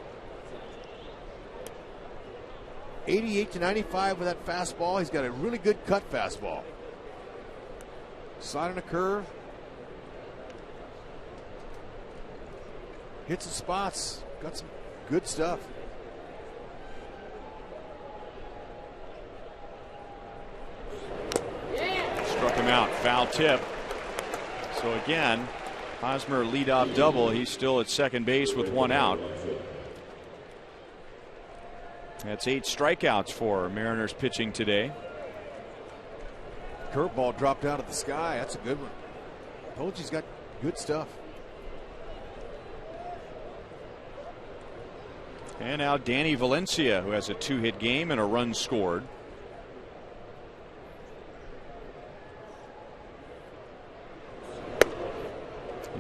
88-95 with that fastball. He's got a really good cut fastball. Slide on a curve. Hits and spots. Got some good stuff. Struck him out. Foul tip. So again, Hosmer leadoff double. He's still at second base with 1 out. That's 8 strikeouts for Mariners pitching today. Curveball dropped out of the sky. That's a good one. Told you he's got good stuff. And now Danny Valencia, who has a 2-hit game and a run scored.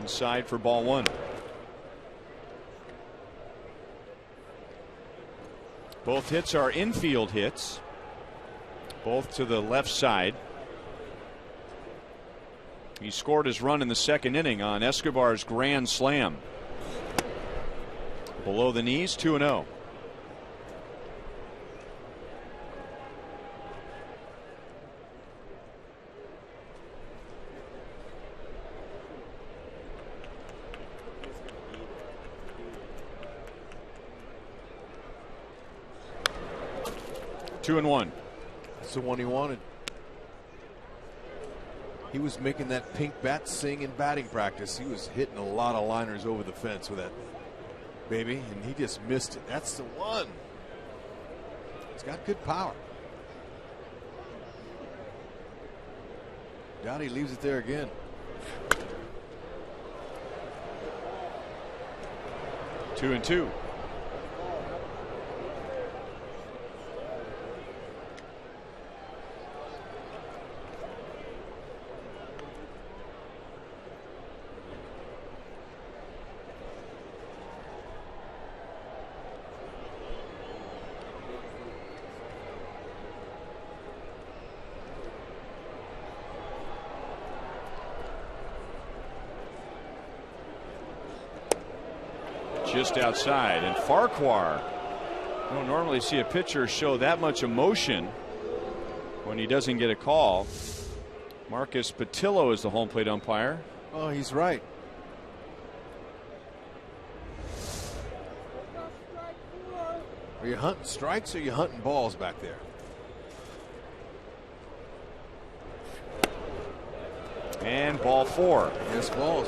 Inside for ball 1. Both hits are infield hits, both to the left side. He scored his run in the 2nd inning on Escobar's grand slam. Below the knees, 2-0. Two and 1. That's the one he wanted. He was making that pink bat sing in batting practice. He was hitting a lot of liners over the fence with that baby, and he just missed it. That's the one. It's got good power. Dowdy leaves it there again. Two and 2. Just outside, and Farquhar. You don't normally see a pitcher show that much emotion when he doesn't get a call. Marcus Patillo is the home plate umpire. Oh, he's right. Are you hunting strikes or are you hunting balls back there? And ball 4. Yes, balls.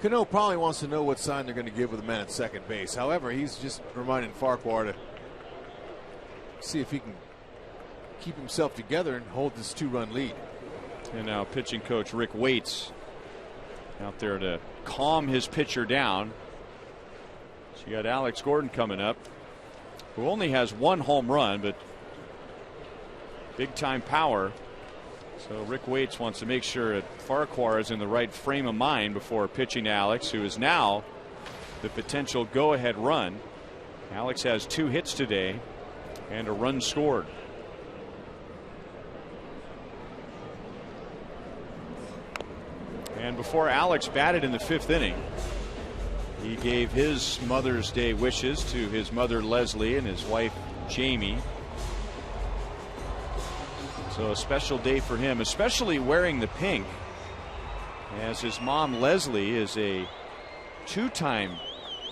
Cano probably wants to know what sign they're going to give with a man at second base. However, he's just reminding Farquhar to see if he can keep himself together and hold this 2-run lead. And now pitching coach Rick Waits out there to calm his pitcher down. So you got Alex Gordon coming up, who only has 1 home run, but big time power. So Rick Waits wants to make sure that Farquhar is in the right frame of mind before pitching to Alex, who is now the potential go-ahead run. Alex has 2 hits today and a run scored. And before Alex batted in the 5th inning, he gave his Mother's Day wishes to his mother Leslie and his wife Jamie. So a special day for him, especially wearing the pink, as his mom Leslie is a 2-time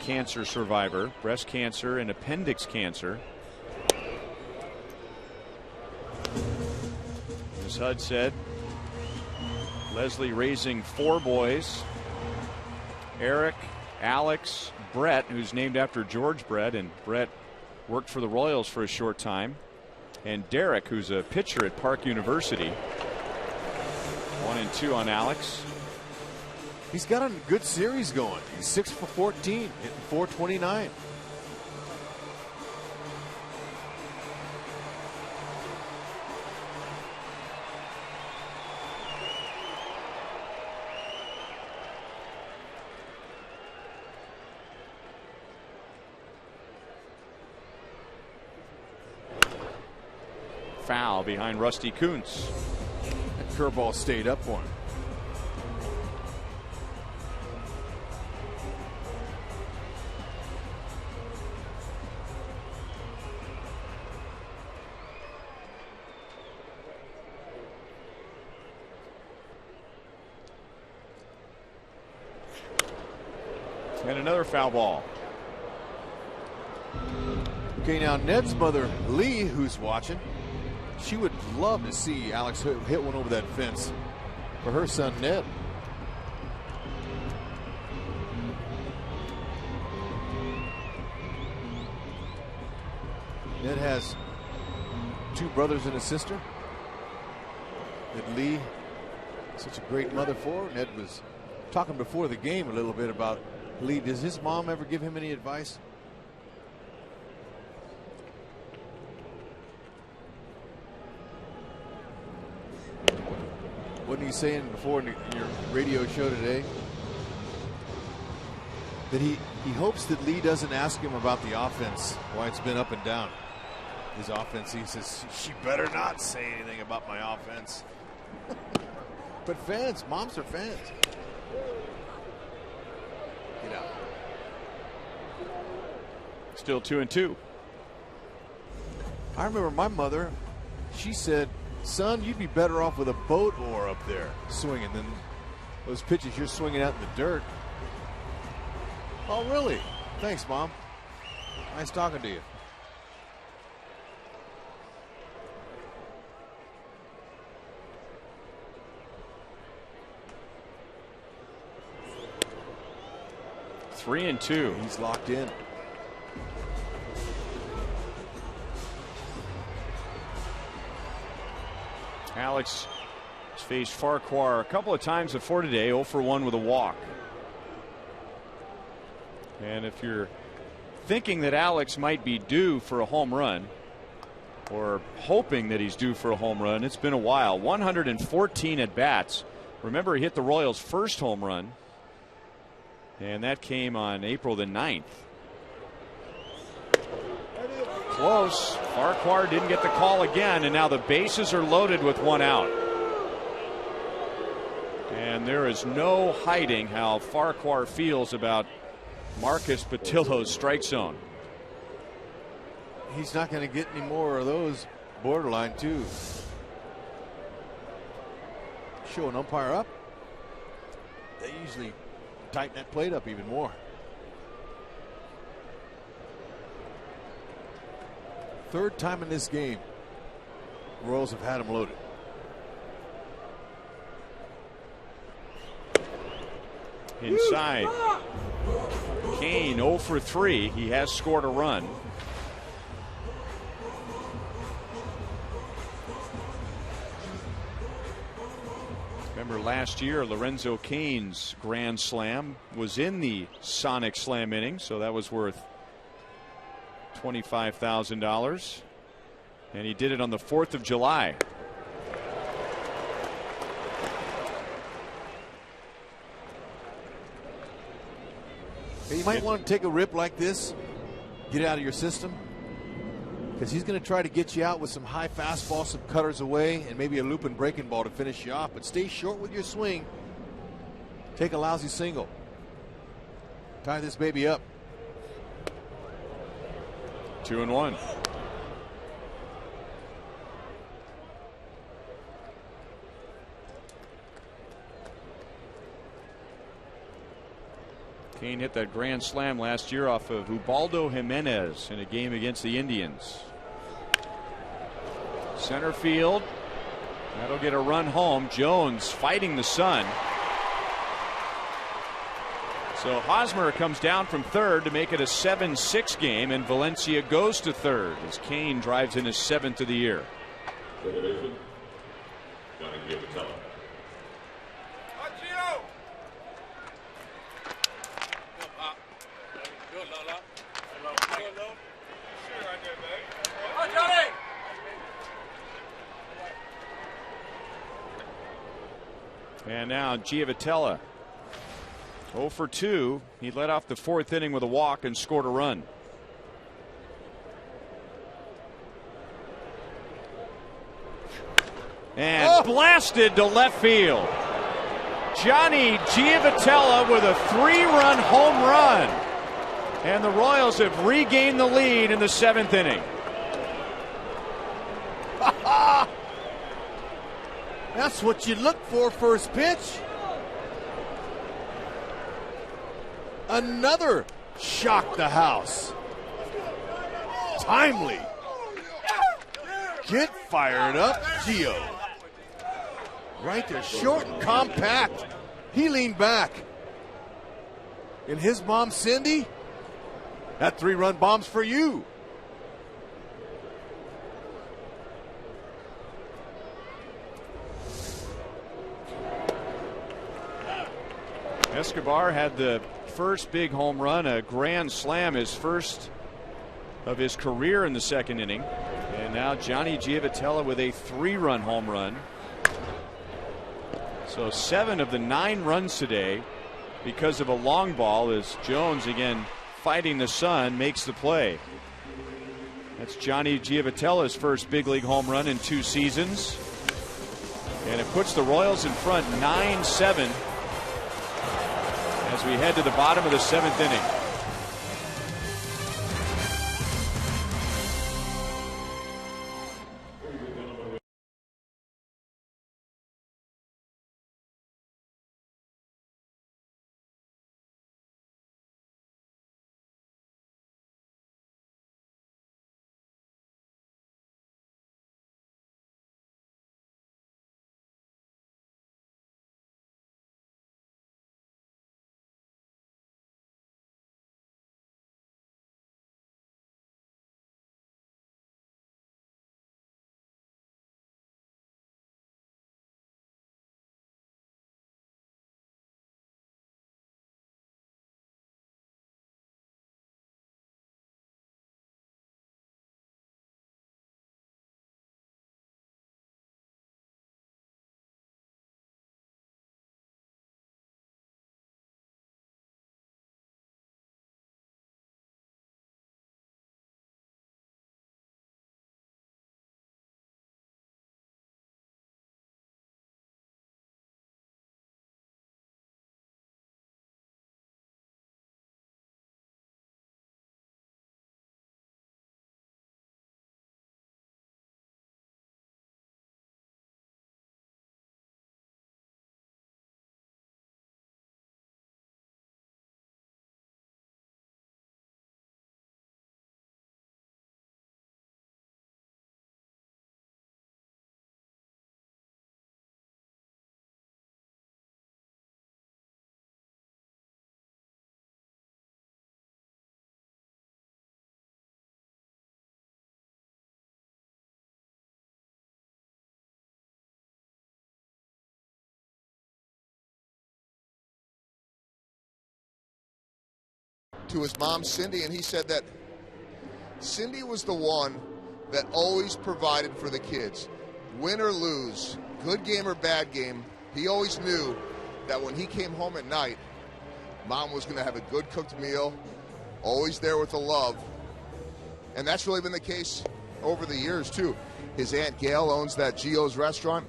cancer survivor, breast cancer and appendix cancer. As Hud said, Leslie raising 4 boys: Eric, Alex, Brett, who's named after George Brett, and Brett worked for the Royals for a short time, and Derek, who's a pitcher at Park University. 1 and 2 on Alex. He's got a good series going. He's 6 for 14, hitting .429. Foul behind Rusty Kuntz. That curveball stayed up for him. And another foul ball. Okay, now Ned's mother, Lee, who's watching, she would love to see Alex hit one over that fence for her son, Ned. Ned has 2 brothers and a sister that Lee, such a great mother for. Ned was talking before the game a little bit about Lee. Does his mom ever give him any advice? Wasn't he saying before in your radio show today that he hopes that Lee doesn't ask him about the offense, why it's been up and down? His offense, he says, she better not say anything about my offense. But fans, moms are fans. Get out. Still 2 and 2. I remember my mother, she said, son, you'd be better off with a boat oar up there swinging than those pitches you're swinging out in the dirt. Oh, really? Thanks, Mom. Nice talking to you. Three and 2. He's locked in. Alex has faced Farquhar a couple of times before today, 0 for 1 with a walk. And if you're thinking that Alex might be due for a home run, or hoping that he's due for a home run, it's been a while. 114 at bats. Remember, he hit the Royals' first home run, and that came on April the 9th. Close. Farquhar didn't get the call again, and now the bases are loaded with 1 out. And there is no hiding how Farquhar feels about Marcus Patillo's strike zone. He's not going to get any more of those borderline, too. Show an umpire up. They usually tighten that plate up even more. Third time in this game, Royals have had him loaded. Inside. Kane 0 for 3. He has scored a run. last year, Lorenzo Cain's grand slam was in the Sonic Slam inning, so that was worth $25,000. And he did it on the 4th of July. You might want to take a rip like this, get it out of your system, because he's going to try to get you out with some high fastball, some cutters away, and maybe a looping breaking ball to finish you off. But stay short with your swing. Take a lousy single. Tie this baby up. 2-1. Cain hit that grand slam last year off of Ubaldo Jimenez in a game against the Indians. Center field. That'll get a run home. Jones fighting the sun. So Hosmer comes down from third to make it a 7-6 game, and Valencia goes to third as Cain drives in his 7th of the year. And now Giavotella, 0 for 2. He led off the 4th inning with a walk and scored a run. And blasted to left field. Johnny Giavotella with a 3-run home run. And the Royals have regained the lead in the 7th inning. That's what you look for first pitch. Another shock the house. Timely. Get fired up, Gio. Right there, short and compact. He leaned back. And his mom, Cindy, that 3-run bomb's for you. Escobar had the first big home run, a grand slam, his first of his career in the 2nd inning. And now Johnny Giavotella with a 3-run home run. So 7 of the 9 runs today because of a long ball, as Jones again fighting the sun makes the play. That's Johnny Giavotella's first big league home run in 2 seasons. And it puts the Royals in front 9-7 as we head to the bottom of the 7th inning. to his mom, Cindy, and he said that Cindy was the one that always provided for the kids. Win or lose, good game or bad game, he always knew that when he came home at night, Mom was going to have a good cooked meal, always there with the love. And that's really been the case over the years, too. His Aunt Gail owns that Gio's restaurant,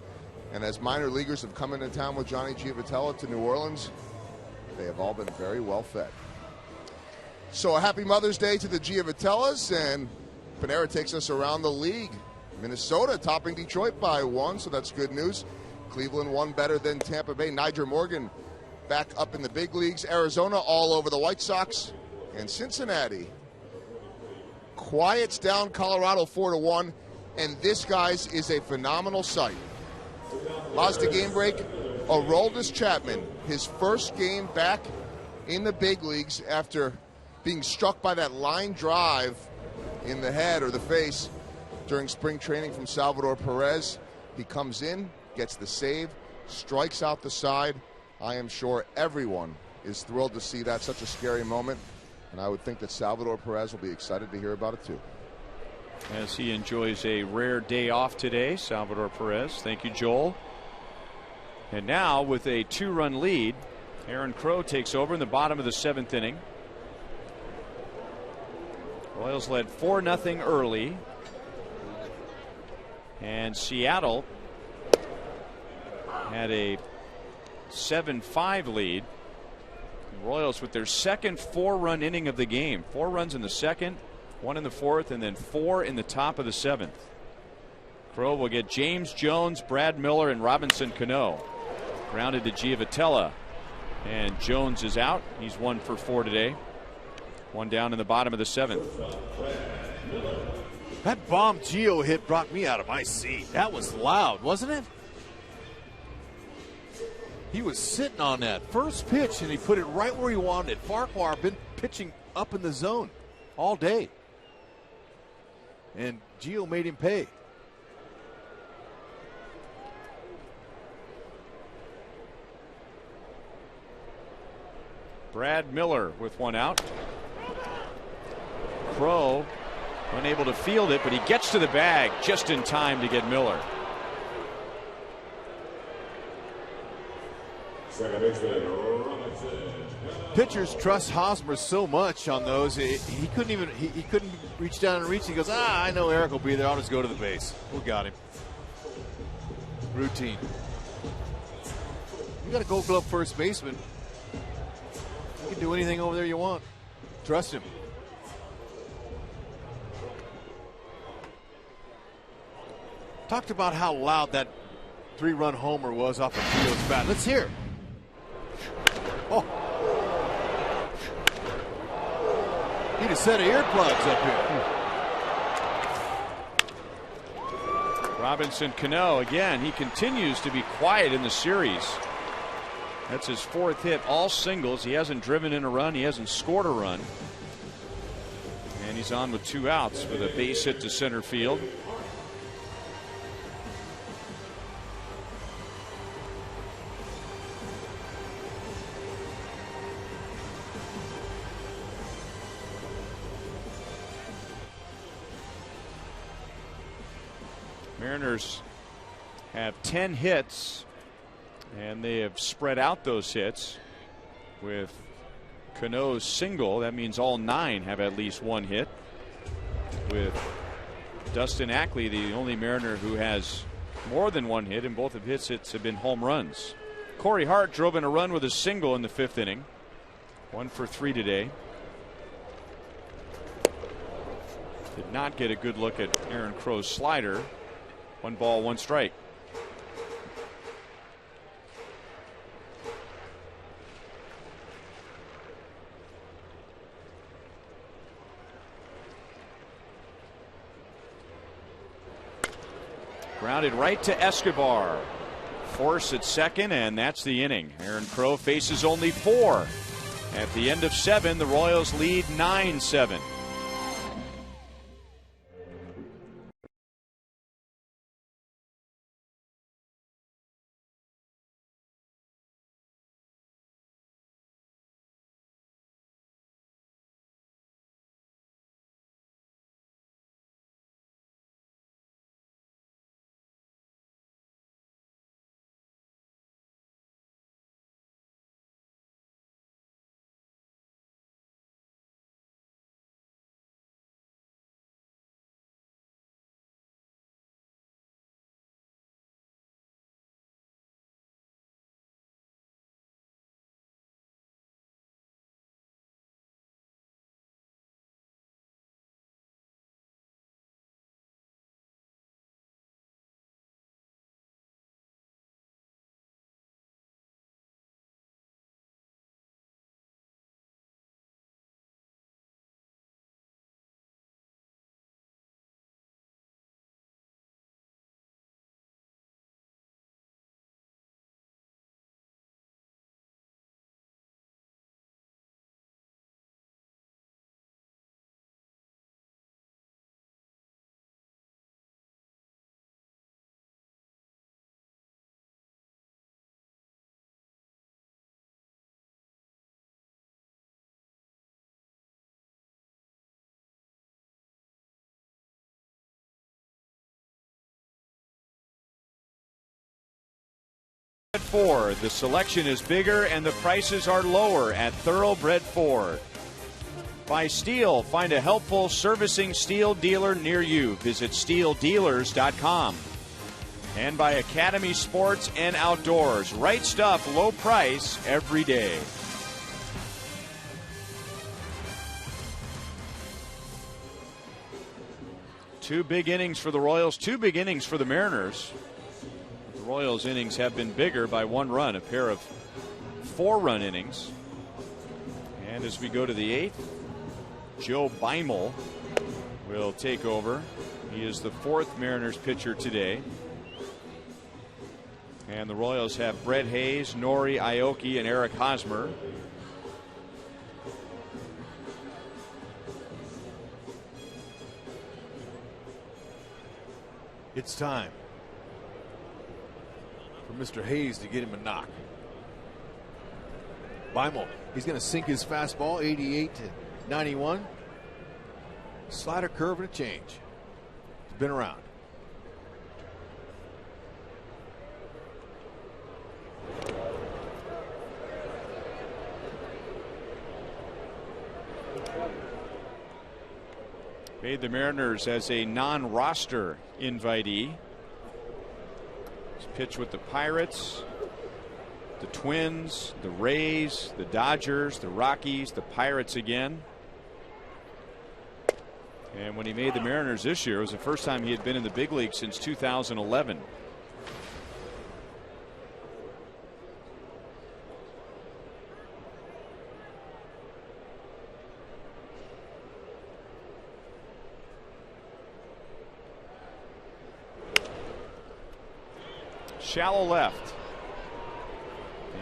and as minor leaguers have come into town with Johnny Giavotella to New Orleans, they have all been very well fed. So a happy Mother's Day to the Giavotellas, and Panera takes us around the league. Minnesota topping Detroit by 1, so that's good news. Cleveland won better than Tampa Bay. Nyjer Morgan back up in the big leagues. Arizona all over the White Sox. And Cincinnati quiets down Colorado 4-1. And this, guys, is a phenomenal sight. Mazda game break. Aroldis Chapman, his first game back in the big leagues after being struck by that line drive in the head or the face during spring training from Salvador Perez. He comes in, gets the save, strikes out the side. I am sure everyone is thrilled to see that. Such a scary moment. And I would think that Salvador Perez will be excited to hear about it too. As he enjoys a rare day off today, Salvador Perez. Thank you, Joel. And now with a 2-run lead, Aaron Crow takes over in the bottom of the 7th inning. Royals led 4-0 early. And Seattle had a 7-5 lead. The Royals with their second 4-run inning of the game. 4 runs in the second, 1 in the 4th, and then 4 in the top of the 7th. Crow will get James Jones, Brad Miller, and Robinson Cano. Grounded to Giavotella. And Jones is out. He's 1 for 4 today. 1 down in the bottom of the 7th. That bomb Gio hit brought me out of my seat. That was loud, wasn't it? He was sitting on that first pitch, and he put it right where he wanted it. Farquhar been pitching up in the zone all day. And Gio made him pay. Brad Miller with 1 out. Crow unable to field it, but he gets to the bag just in time to get Miller. Pitchers trust Hosmer so much on those. He couldn't reach down and reach. He goes, I know Eric will be there. I'll just go to the base. We got him. Routine. You got a Gold Glove first baseman. You can do anything over there you want. Trust him. Talked about how loud that 3-run homer was off of Gio's bat. Let's hear it. Oh. Need a set of earplugs up here. Robinson Cano again. He continues to be quiet in the series. That's his 4th hit, all singles. He hasn't driven in a run. He hasn't scored a run. And he's on with 2 outs with a base hit to center field. Mariners have 10 hits, and they have spread out those hits with Cano's single. That means all 9 have at least 1 hit, with Dustin Ackley the only Mariner who has more than 1 hit, and both of his hits have been home runs. Corey Hart drove in a run with a single in the 5th inning. 1 for 3 today. Did not get a good look at Aaron Crow's slider. 1 ball, 1 strike. Grounded right to Escobar. Force at second, and that's the inning. Aaron Crow faces only 4. At the end of 7, the Royals lead 9-7. Ford. The selection is bigger and the prices are lower at Thoroughbred Ford. By Steel, find a helpful servicing Steel dealer near you. Visit steeldealers.com. And by Academy Sports and Outdoors. Right stuff, low price every day. Two big innings for the Royals, two big innings for the Mariners. The Royals' innings have been bigger by 1 run, a pair of 4-run innings. And as we go to the 8th, Joe Beimel will take over. He is the 4th Mariners pitcher today. And the Royals have Brett Hayes, Nori Aoki, and Eric Hosmer. It's time for Mr. Hayes to get him a knock. Beimel, he's going to sink his fastball, 88 to 91. Slider, curve, and a change. It's been around. Made the Mariners as a non-roster invitee. He's pitched with the Pirates, the Twins, the Rays, the Dodgers, the Rockies, the Pirates again. And when he made the Mariners this year, it was the first time he had been in the big league since 2011. Shallow left.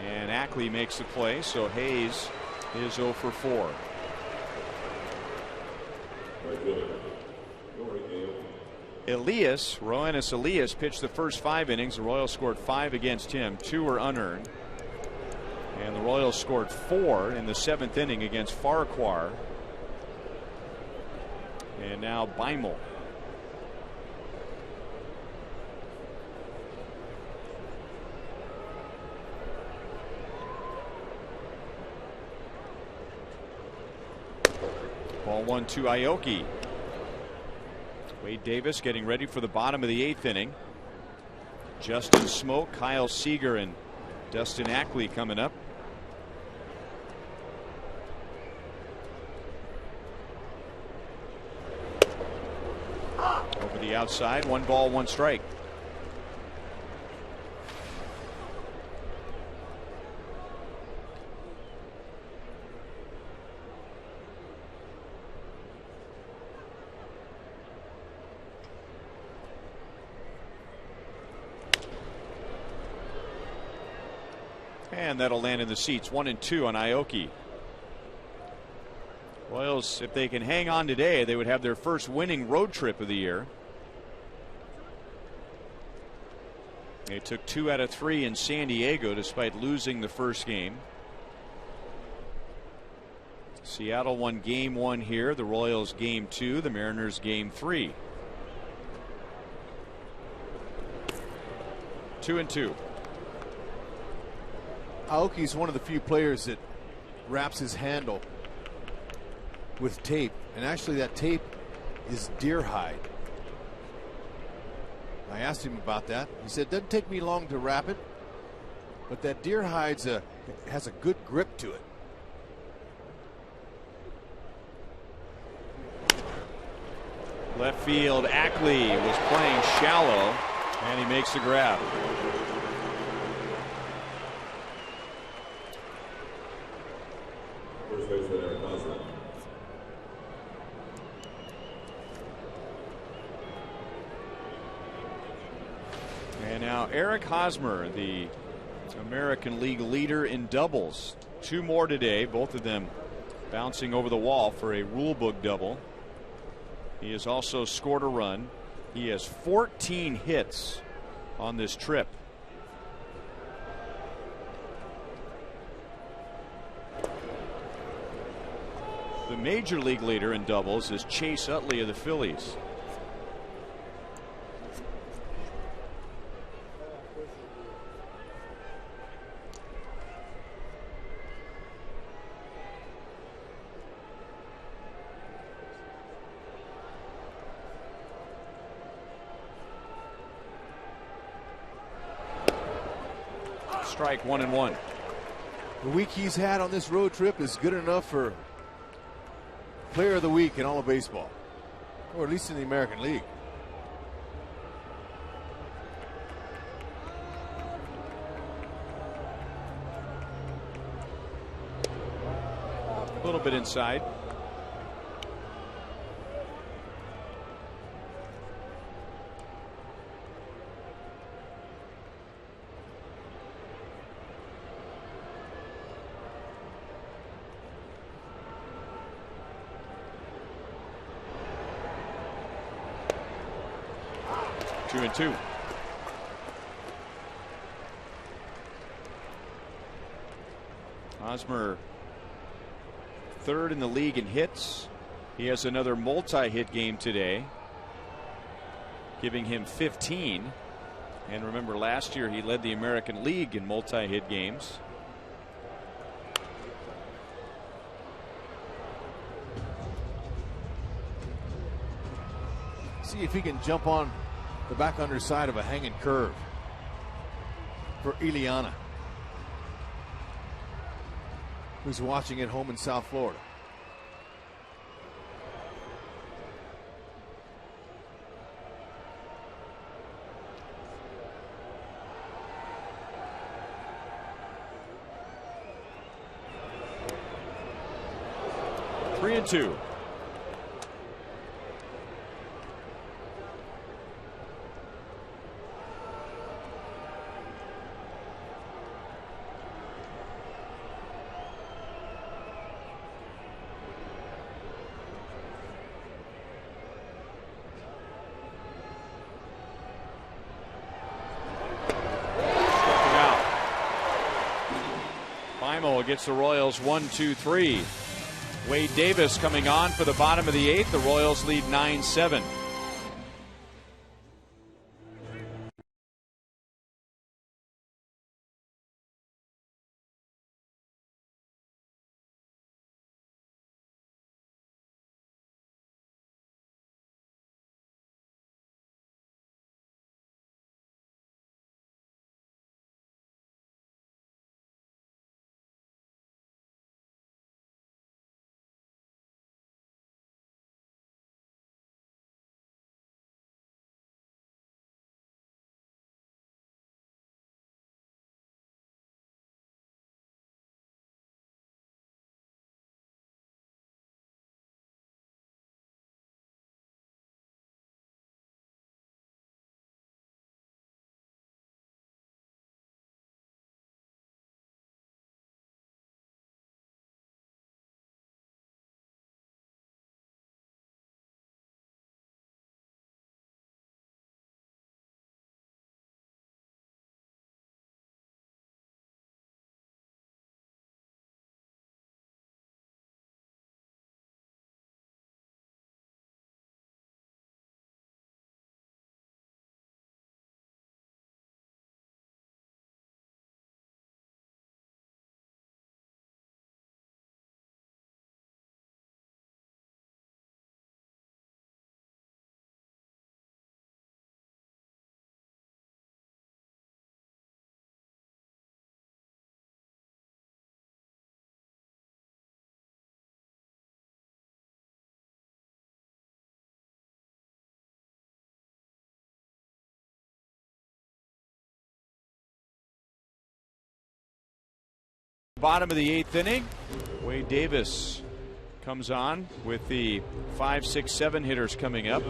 And Ackley makes the play, so Hayes is 0 for 4. Roenis Elias pitched the first 5 innings. The Royals scored 5 against him. 2 were unearned. And the Royals scored 4 in the 7th inning against Farquhar. And now Beimel. Ball 1 to Aoki. Wade Davis getting ready for the bottom of the 8th inning. Justin Smoke, Kyle Seager, and Dustin Ackley coming up. Over the outside, 1 ball, 1 strike. And that'll land in the seats. 1 and 2 on Aoki. Royals, if they can hang on today, they would have their first winning road trip of the year. They took 2 out of 3 in San Diego despite losing the first game. Seattle won game 1 here. The Royals game 2. The Mariners game 3. 2 and 2. Aoki's one of the few players that wraps his handle with tape, and actually that tape is deer hide. I asked him about that. He said it doesn't take me long to wrap it, but that deer hide has a good grip to it. Left field, Ackley was playing shallow, and he makes the grab. And now Eric Hosmer, the American League leader in doubles. 2 more today, both of them bouncing over the wall for a rule book double. He has also scored a run. He has 14 hits on this trip. The major league leader in doubles is Chase Utley of the Phillies. strike, 1-1. The week he's had on this road trip is good enough for player of the week in all of baseball, or at least in the American League. A little bit inside. Two and two. Hosmer, third in the league in hits. He has another multi-hit game today, giving him 15. And remember, last year he led the American League in multi-hit games. See if he can jump on the back underside of a hanging curve for Ileana, who's watching at home in South Florida. Three and two. Gets the Royals 1-2-3. Wade Davis coming on for the bottom of the eighth. The Royals lead 9-7. Bottom of the eighth inning. Wade Davis comes on with the 5, 6, 7 hitters coming up.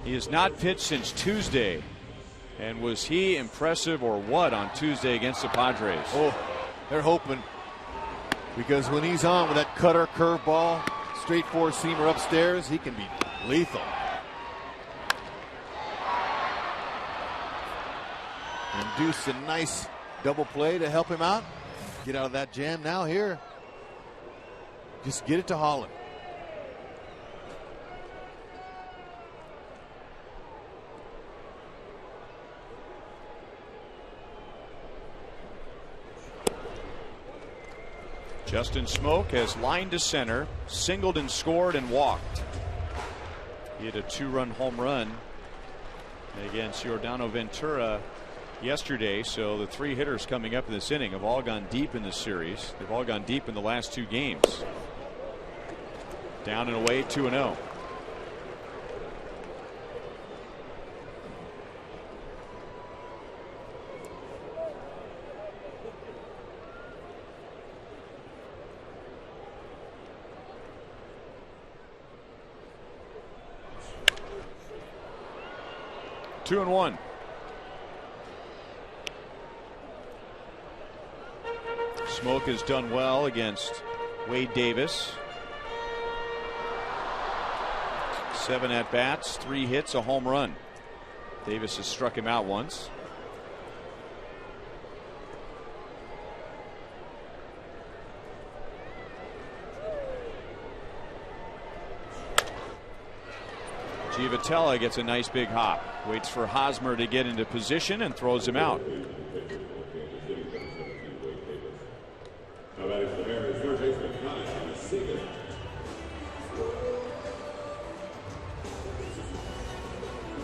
He has not pitched since Tuesday. And was he impressive or what on Tuesday against the Padres? Oh, they're hoping, because when he's on with that cutter, curveball, straight four-seamer upstairs, he can be lethal. Induce a nice double play to help him out. Get out of that jam now here. Just get it to Holland. Justin Smoak has lined to center, singled and scored and walked. He had a 2-run home run against Giordano Ventura yesterday. So the 3 hitters coming up in this inning have all gone deep in this series. They've all gone deep in the last 2 games. Down and away, 2-0. Two and one. Smoke has done well against Wade Davis. 7 at bats, 3 hits, a home run. Davis has struck him out once. Giavotella gets a nice big hop. Waits for Hosmer to get into position and throws him out.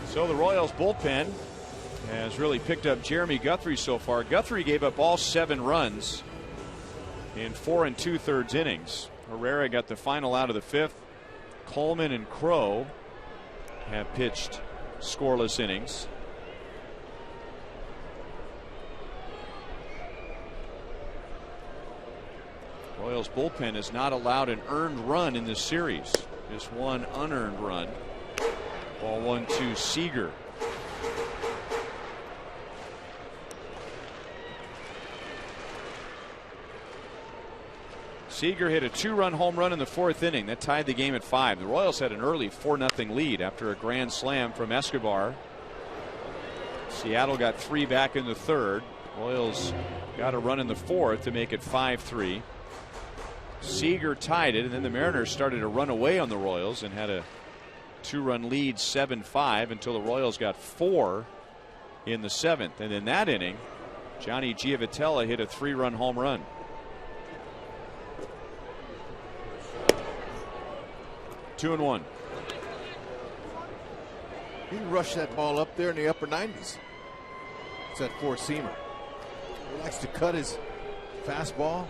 So the Royals bullpen has really picked up Jeremy Guthrie so far. Guthrie gave up all 7 runs in 4 2/3 innings. Herrera got the final out of the 5th. Coleman and Crow have pitched scoreless innings. Royals bullpen has not allowed an earned run in this series. Just 1 unearned run. Ball 1-2 Seager. Seager hit a 2-run home run in the 4th inning that tied the game at 5. The Royals had an early 4-0 lead after a grand slam from Escobar. Seattle got 3 back in the 3rd. Royals got a run in the 4th to make it 5-3. Seager tied it, and then the Mariners started to run away on the Royals and had a 2-run lead 7-5 until the Royals got 4 in the 7th. And in that inning, Johnny Giavotella hit a 3-run home run. Two and one. He can rush that ball up there in the upper 90s. It's that 4-seamer. He likes to cut his fastball.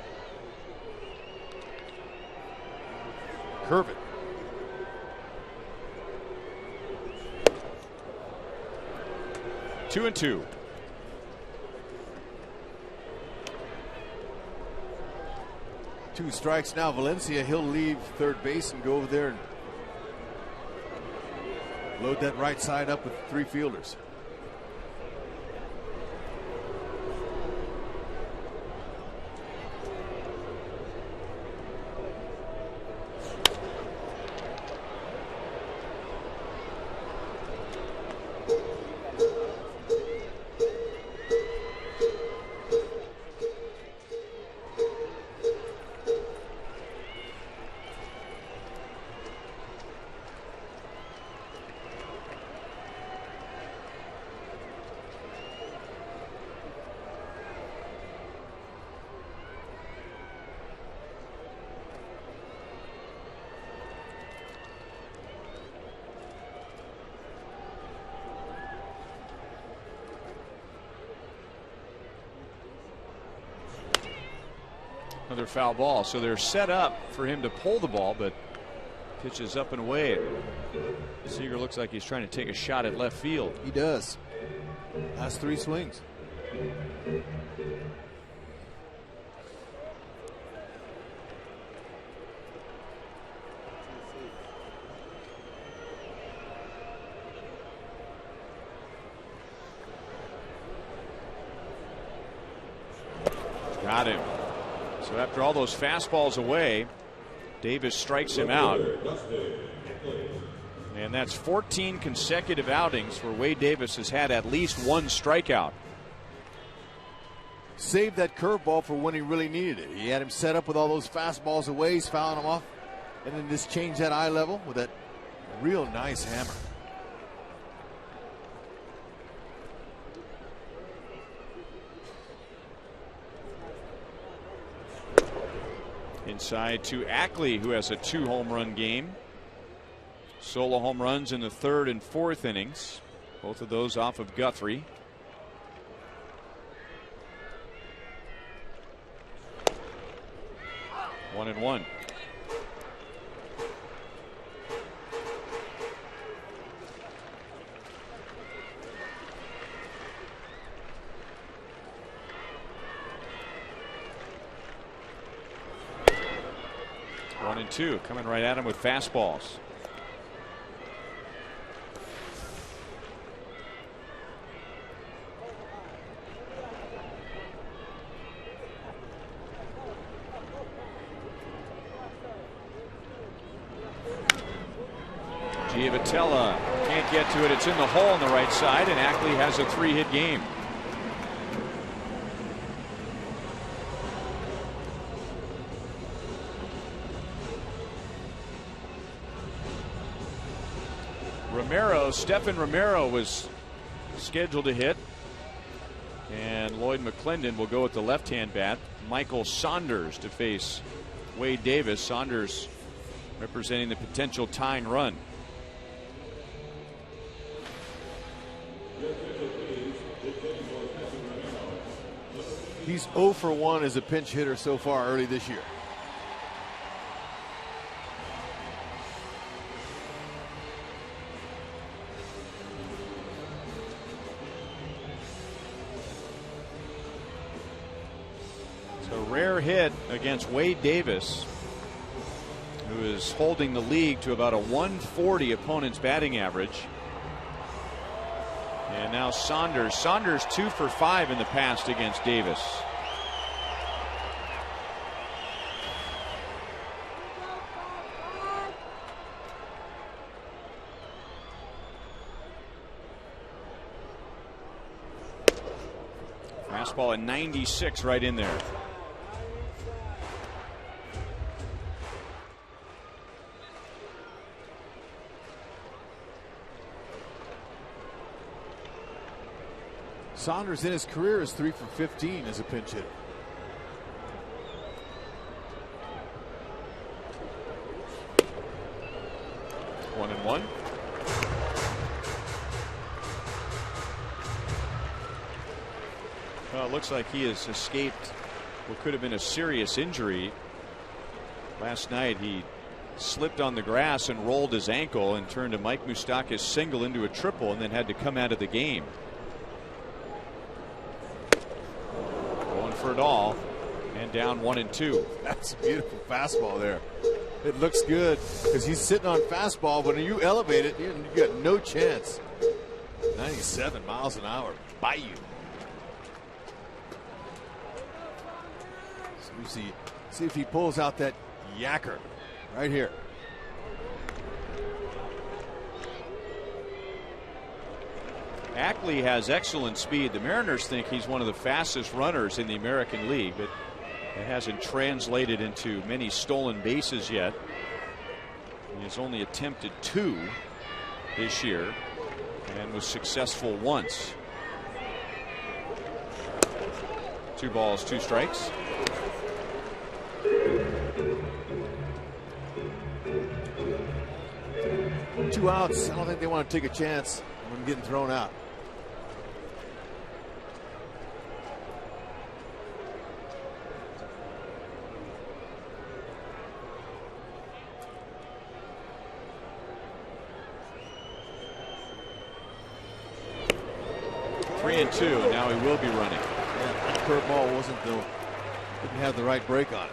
Curve it. Two and two. Two strikes now. Valencia, he'll leave third base and go over there and load that right side up with 3 fielders. Another foul ball. So they're set up for him to pull the ball, but pitches up and away. Seager looks like he's trying to take a shot at left field. He does. Last 3 swings. Got him. So after all those fastballs away, Davis strikes him out. And that's 14 consecutive outings where Wade Davis has had at least 1 strikeout. Saved that curveball for when he really needed it. He had him set up with all those fastballs away. He's fouling them off. And then just change that eye level with that real nice hammer. Inside to Ackley, who has a 2-home-run game. Solo home runs in the 3rd and 4th innings. Both of those off of Guthrie. 1-1. One and two, coming right at him with fastballs. Giavotella can't get to it. It's in the hole on the right side, and Ackley has a 3-hit game. Stephen Romero was scheduled to hit, and Lloyd McClendon will go with the left-hand bat. Michael Saunders to face Wade Davis. Saunders representing the potential tying run. He's 0 for 1 as a pinch hitter so far early this year. Hit against Wade Davis, who is holding the league to about a 140 opponent's batting average. And now Saunders 2 for 5 in the past against Davis. Fastball at 96 right in there. Saunders in his career is 3 for 15 as a pinch hitter. One and one. Well, it looks like he has escaped what could have been a serious injury. Last night he slipped on the grass and rolled his ankle and turned a Mike Moustakas single into a triple and then had to come out of the game. For it all, and down 1-2. That's a beautiful fastball there. It looks good because he's sitting on fastball, but when you elevate it, you got no chance. 97 miles an hour by you. So we see if he pulls out that yacker right here. Ackley has excellent speed. The Mariners think he's one of the fastest runners in the American League, but it hasn't translated into many stolen bases yet. He has only attempted 2 this year and was successful once. 2 balls, 2 strikes. Two outs. I don't think they want to take a chance on him getting thrown out. Three and 2, and now he will be running. Yeah, that curveball didn't have the right break on it.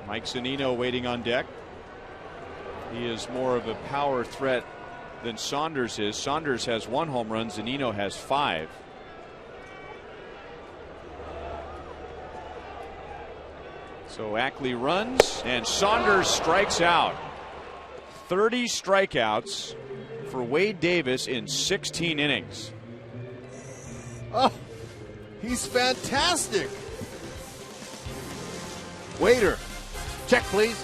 Mike Zunino waiting on deck. He is more of a power threat than Saunders is. Saunders has 1 home run. Zunino has 5. So Ackley runs and Saunders strikes out. 30 strikeouts for Wade Davis in 16 innings. Oh, he's fantastic. Waiter, check please.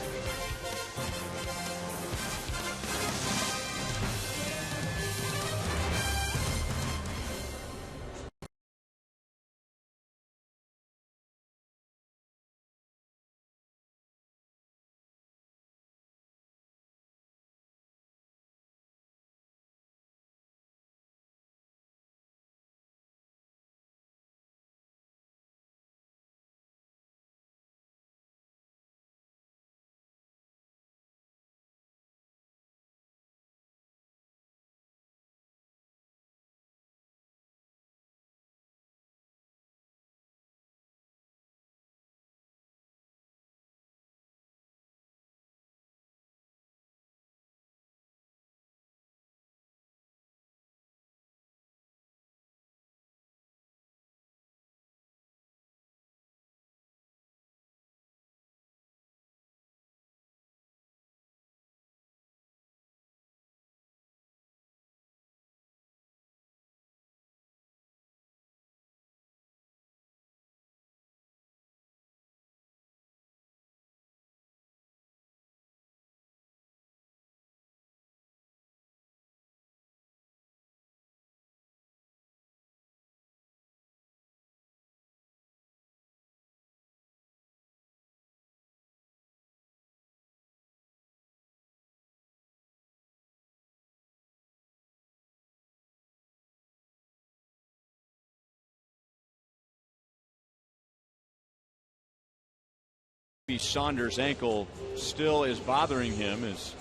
Saunders' ankle still is bothering him as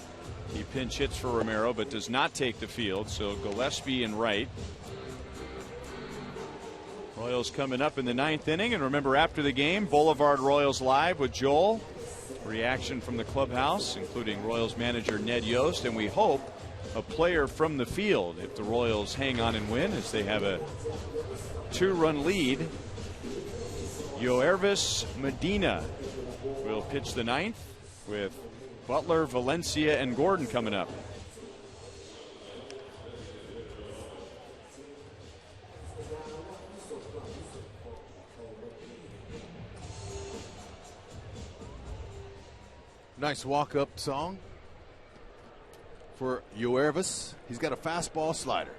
he pinch hits for Romero, but does not take the field. So Gillespie in right. Royals coming up in the 9th inning. And remember, after the game, Boulevard Royals Live with Joel. Reaction from the clubhouse, including Royals manager Ned Yost, and we hope a player from the field if the Royals hang on and win, as they have a 2-run lead. Yoervis Medina will pitch the 9th with Butler, Valencia, and Gordon coming up. Nice walk-up song for Yoervis. He's got a fastball slider.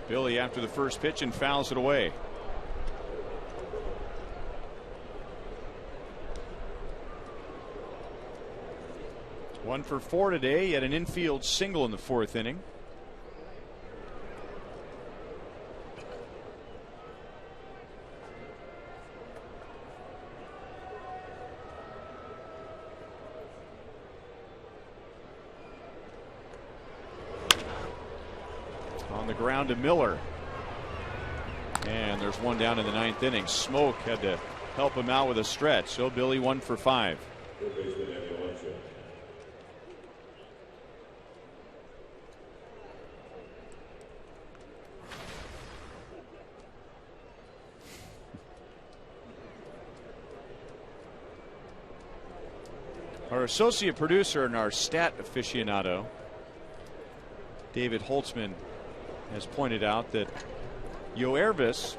Billy after the first pitch and fouls it away. One for 4 today. He had an infield single in the 4th inning. On the ground to Miller. And there's one down in the 9th inning. Smoke had to help him out with a stretch. So Billy 1 for 5. Our associate producer and our stat aficionado, David Holtzman, has pointed out that Yoervis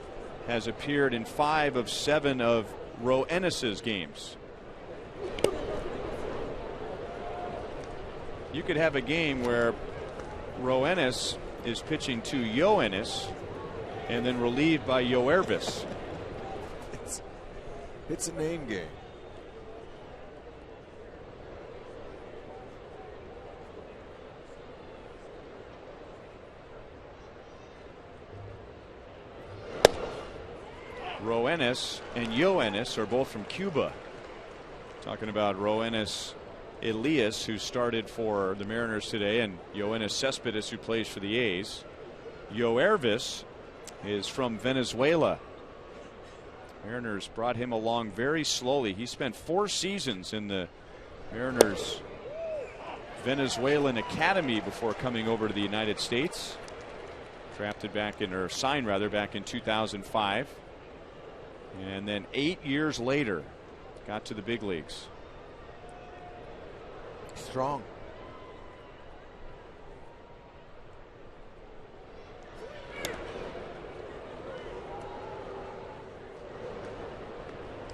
has appeared in 5 of 7 of Roenis's games. You could have a game where Roenis is pitching to Yoenis and then relieved by Yoervis. It's a name game. Roenis and Yoenis are both from Cuba. Talking about Roenis Elias, who started for the Mariners today, and Yoenis Cespedes, who plays for the A's. Yoervis is from Venezuela. Mariners brought him along very slowly. He spent 4 seasons in the Mariners Venezuelan academy before coming over to the United States. Drafted back in, or signed rather, back in 2005. And then 8 years later got to the big leagues. Strong.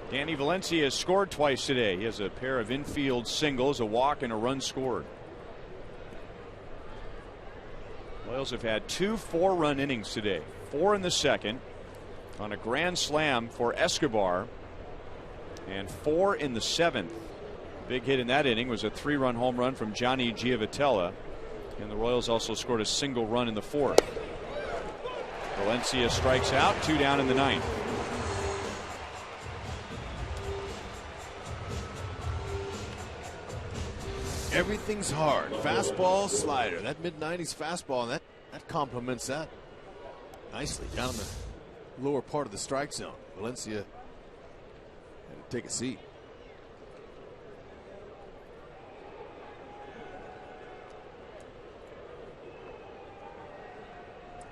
Danny Valencia has scored twice today. He has a pair of infield singles, a walk, and a run scored. Royals have had 2 4-run innings today. 4 in the 2nd on a grand slam for Escobar, and 4 in the 7th. Big hit in that inning was a 3-run home run from Johnny Giavotella, and the Royals also scored a single run in the 4th. Valencia strikes out, 2 down in the 9th. Everything's hard. Fastball, slider. That mid-90s fastball, and that complements that nicely down the lower part of the strike zone. Valencia had to take a seat.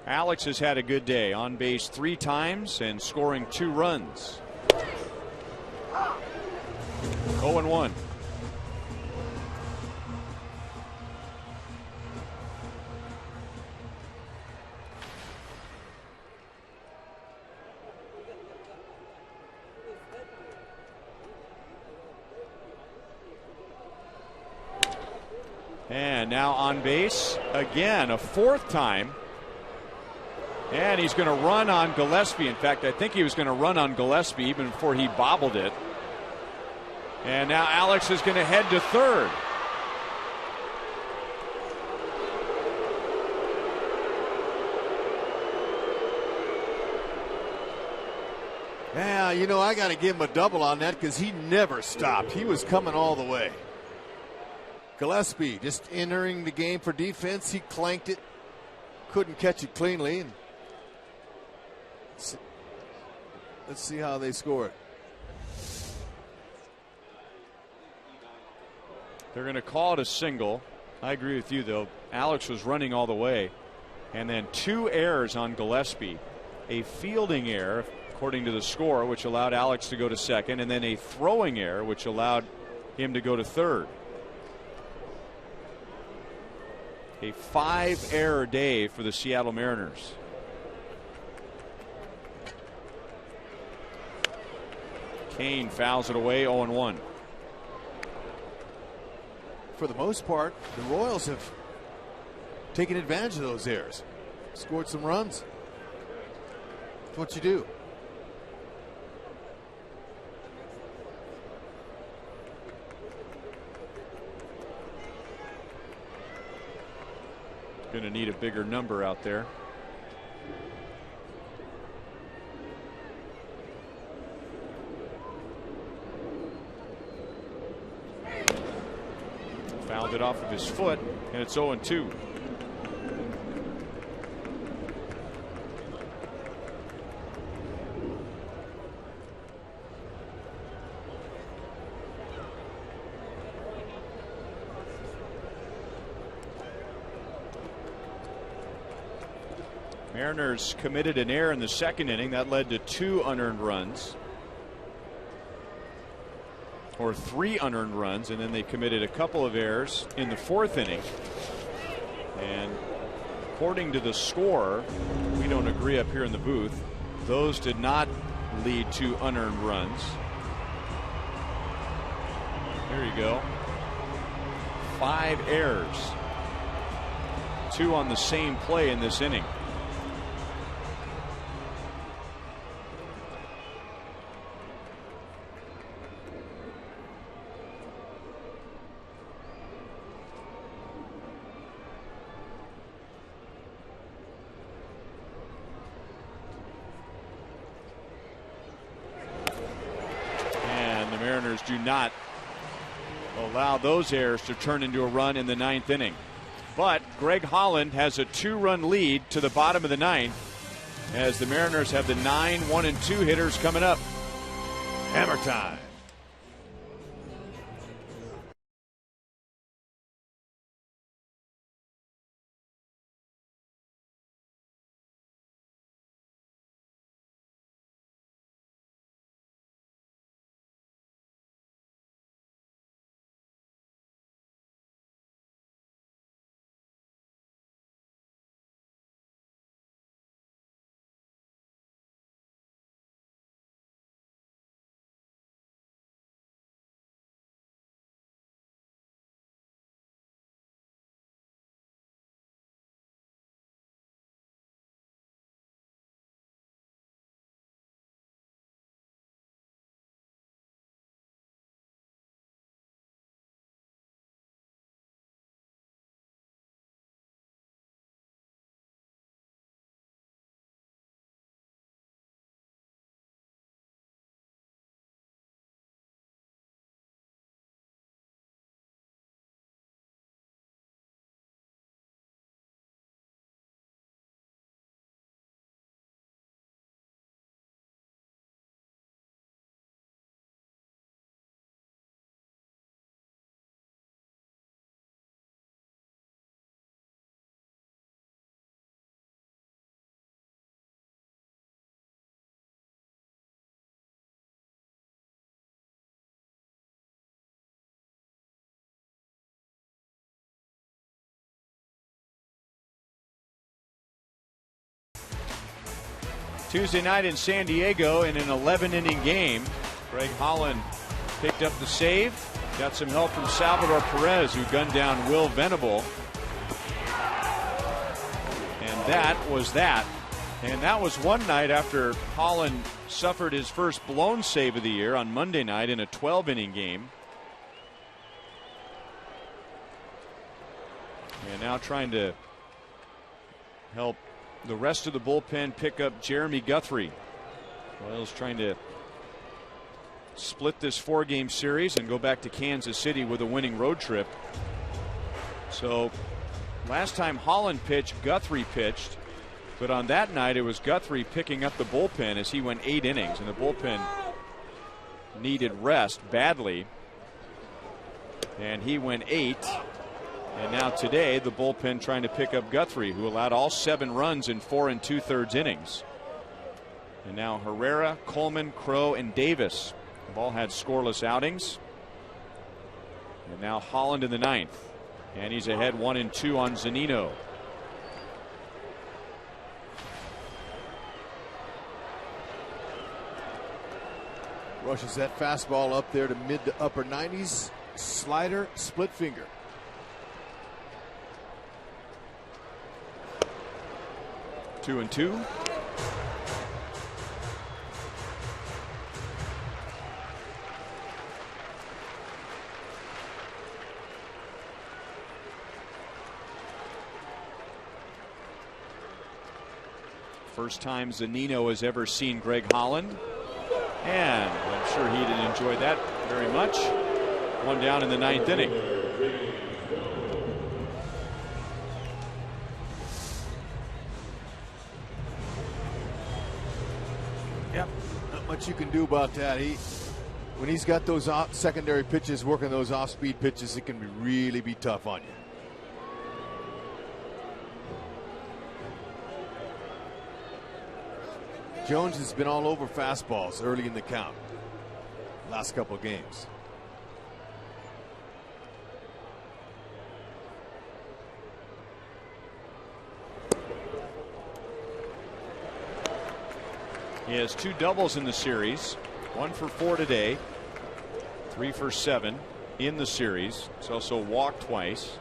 Alex has had a good day, on base 3 times and scoring 2 runs. 0-1. And now on base again, a 4th time. And he's going to run on Gillespie. In fact, I think he was going to run on Gillespie even before he bobbled it. And now Alex is going to head to third. Yeah, you know, I got to give him a double on that because he never stopped. He was coming all the way. Gillespie just entering the game for defense. He clanked it. Couldn't catch it cleanly. And let's see how they score it. They're going to call it a single. I agree with you, though. Alex was running all the way. And then 2 errors on Gillespie. A fielding error, according to the score, which allowed Alex to go to second, and then a throwing error, which allowed him to go to third. A 5-error day for the Seattle Mariners. Kane fouls it away, 0-1. For the most part, the Royals have taken advantage of those errors. Scored some runs. That's what you do. Going to need a bigger number out there. Fouled it off of his foot, and it's 0-2. Mariners committed an error in the second inning that led to 2 unearned runs, or 3 unearned runs, and then they committed a couple of errors in the 4th inning. And according to the score, we don't agree up here in the booth, those did not lead to unearned runs. There you go. 5 errors, 2 on the same play in this inning. Do not allow those errors to turn into a run in the 9th inning. But Greg Holland has a 2-run lead to the bottom of the 9th as the Mariners have the 9 1-2 hitters coming up. Hammer time. Tuesday night in San Diego in an 11-inning game. Greg Holland picked up the save. Got some help from Salvador Perez, who gunned down Will Venable. And that was that. And that was one night after Holland suffered his first blown save of the year on Monday night in a 12-inning game. And now trying to help the rest of the bullpen pick up Jeremy Guthrie. Royals trying to split this 4-game series and go back to Kansas City with a winning road trip. So last time Holland pitched, Guthrie pitched. But on that night, it was Guthrie picking up the bullpen as he went 8 innings, and the bullpen needed rest badly. And he went 8. And now today, the bullpen trying to pick up Guthrie, who allowed all 7 runs in 4 2/3 innings. And now Herrera, Coleman, Crow, and Davis have all had scoreless outings. And now Holland in the 9th. And he's ahead 1-2 on Zunino. Rushes that fastball up there to mid to upper 90s. Slider, split finger. 2-2. First time Zunino has ever seen Greg Holland. And I'm sure he didn't enjoy that very much. One down in the 9th inning. Yep, not much you can do about that. When he's got those secondary pitches, working those off-speed pitches, it can really be tough on you. Jones has been all over fastballs early in the count. Last couple of games. He has 2 doubles in the series. 1 for 4 today. 3 for 7 in the series. He's also walked twice.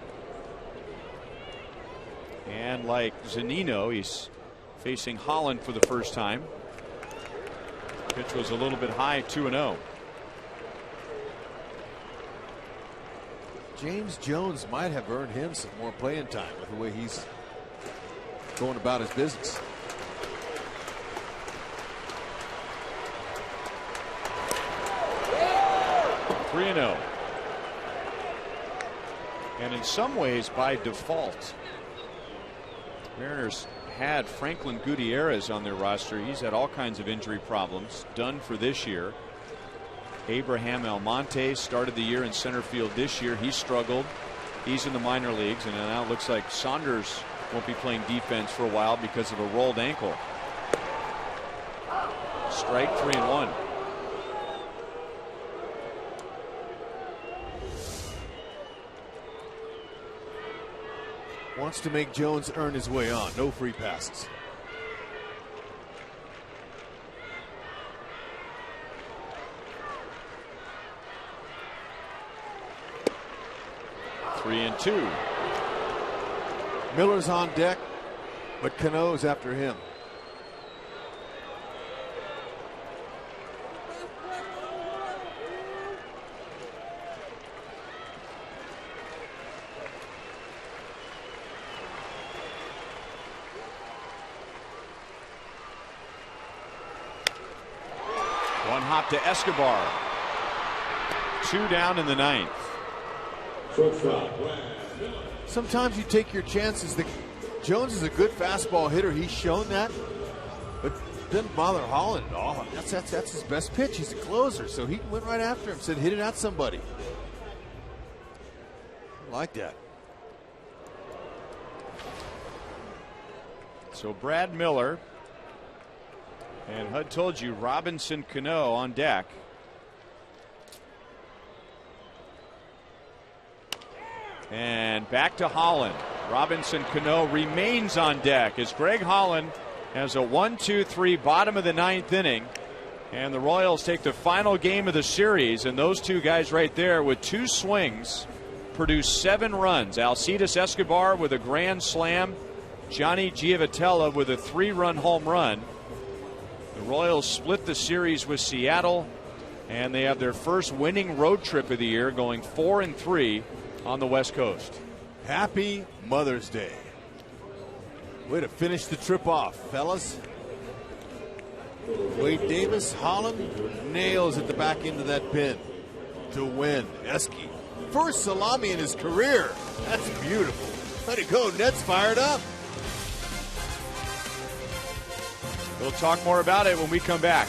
And like Zunino, he's facing Holland for the first time. Pitch was a little bit high, 2-0. James Jones might have earned him some more playing time with the way he's going about his business. (3-0). And in some ways by default, Mariners had Franklin Gutierrez on their roster. He's had all kinds of injury problems, done for this year. Abraham Almonte started the year in center field this year. He struggled. He's in the minor leagues, and now it looks like Saunders won't be playing defense for a while because of a rolled ankle. Strike 3-1. Wants to make Jones earn his way on. No free passes. Three and 2. Miller's on deck, but Cano's after him. Hop to Escobar. 2 down in the 9th. Sometimes you take your chances. Jones is a good fastball hitter. He's shown that, but didn't bother Holland at all. That's his best pitch. He's a closer, so he went right after him. Said, hit it at somebody. I like that. So Brad Miller. And HUD told you Robinson Cano on deck. And back to Holland. Robinson Cano remains on deck as Greg Holland has a 1-2-3 bottom of the 9th inning. And the Royals take the final game of the series. And those 2 guys right there with 2 swings produce 7 runs. Alcides Escobar with a grand slam Johnny Giavotella with a 3-run home run. The Royals split the series with Seattle, and they have their first winning road trip of the year, going 4-3 on the West Coast. Happy Mother's Day. Way to finish the trip off, fellas. Wade Davis, Holland, nails at the back end of that pin to win. Eske, first salami in his career. That's beautiful. Let it go. Ned's fired up. We'll talk more about it when we come back.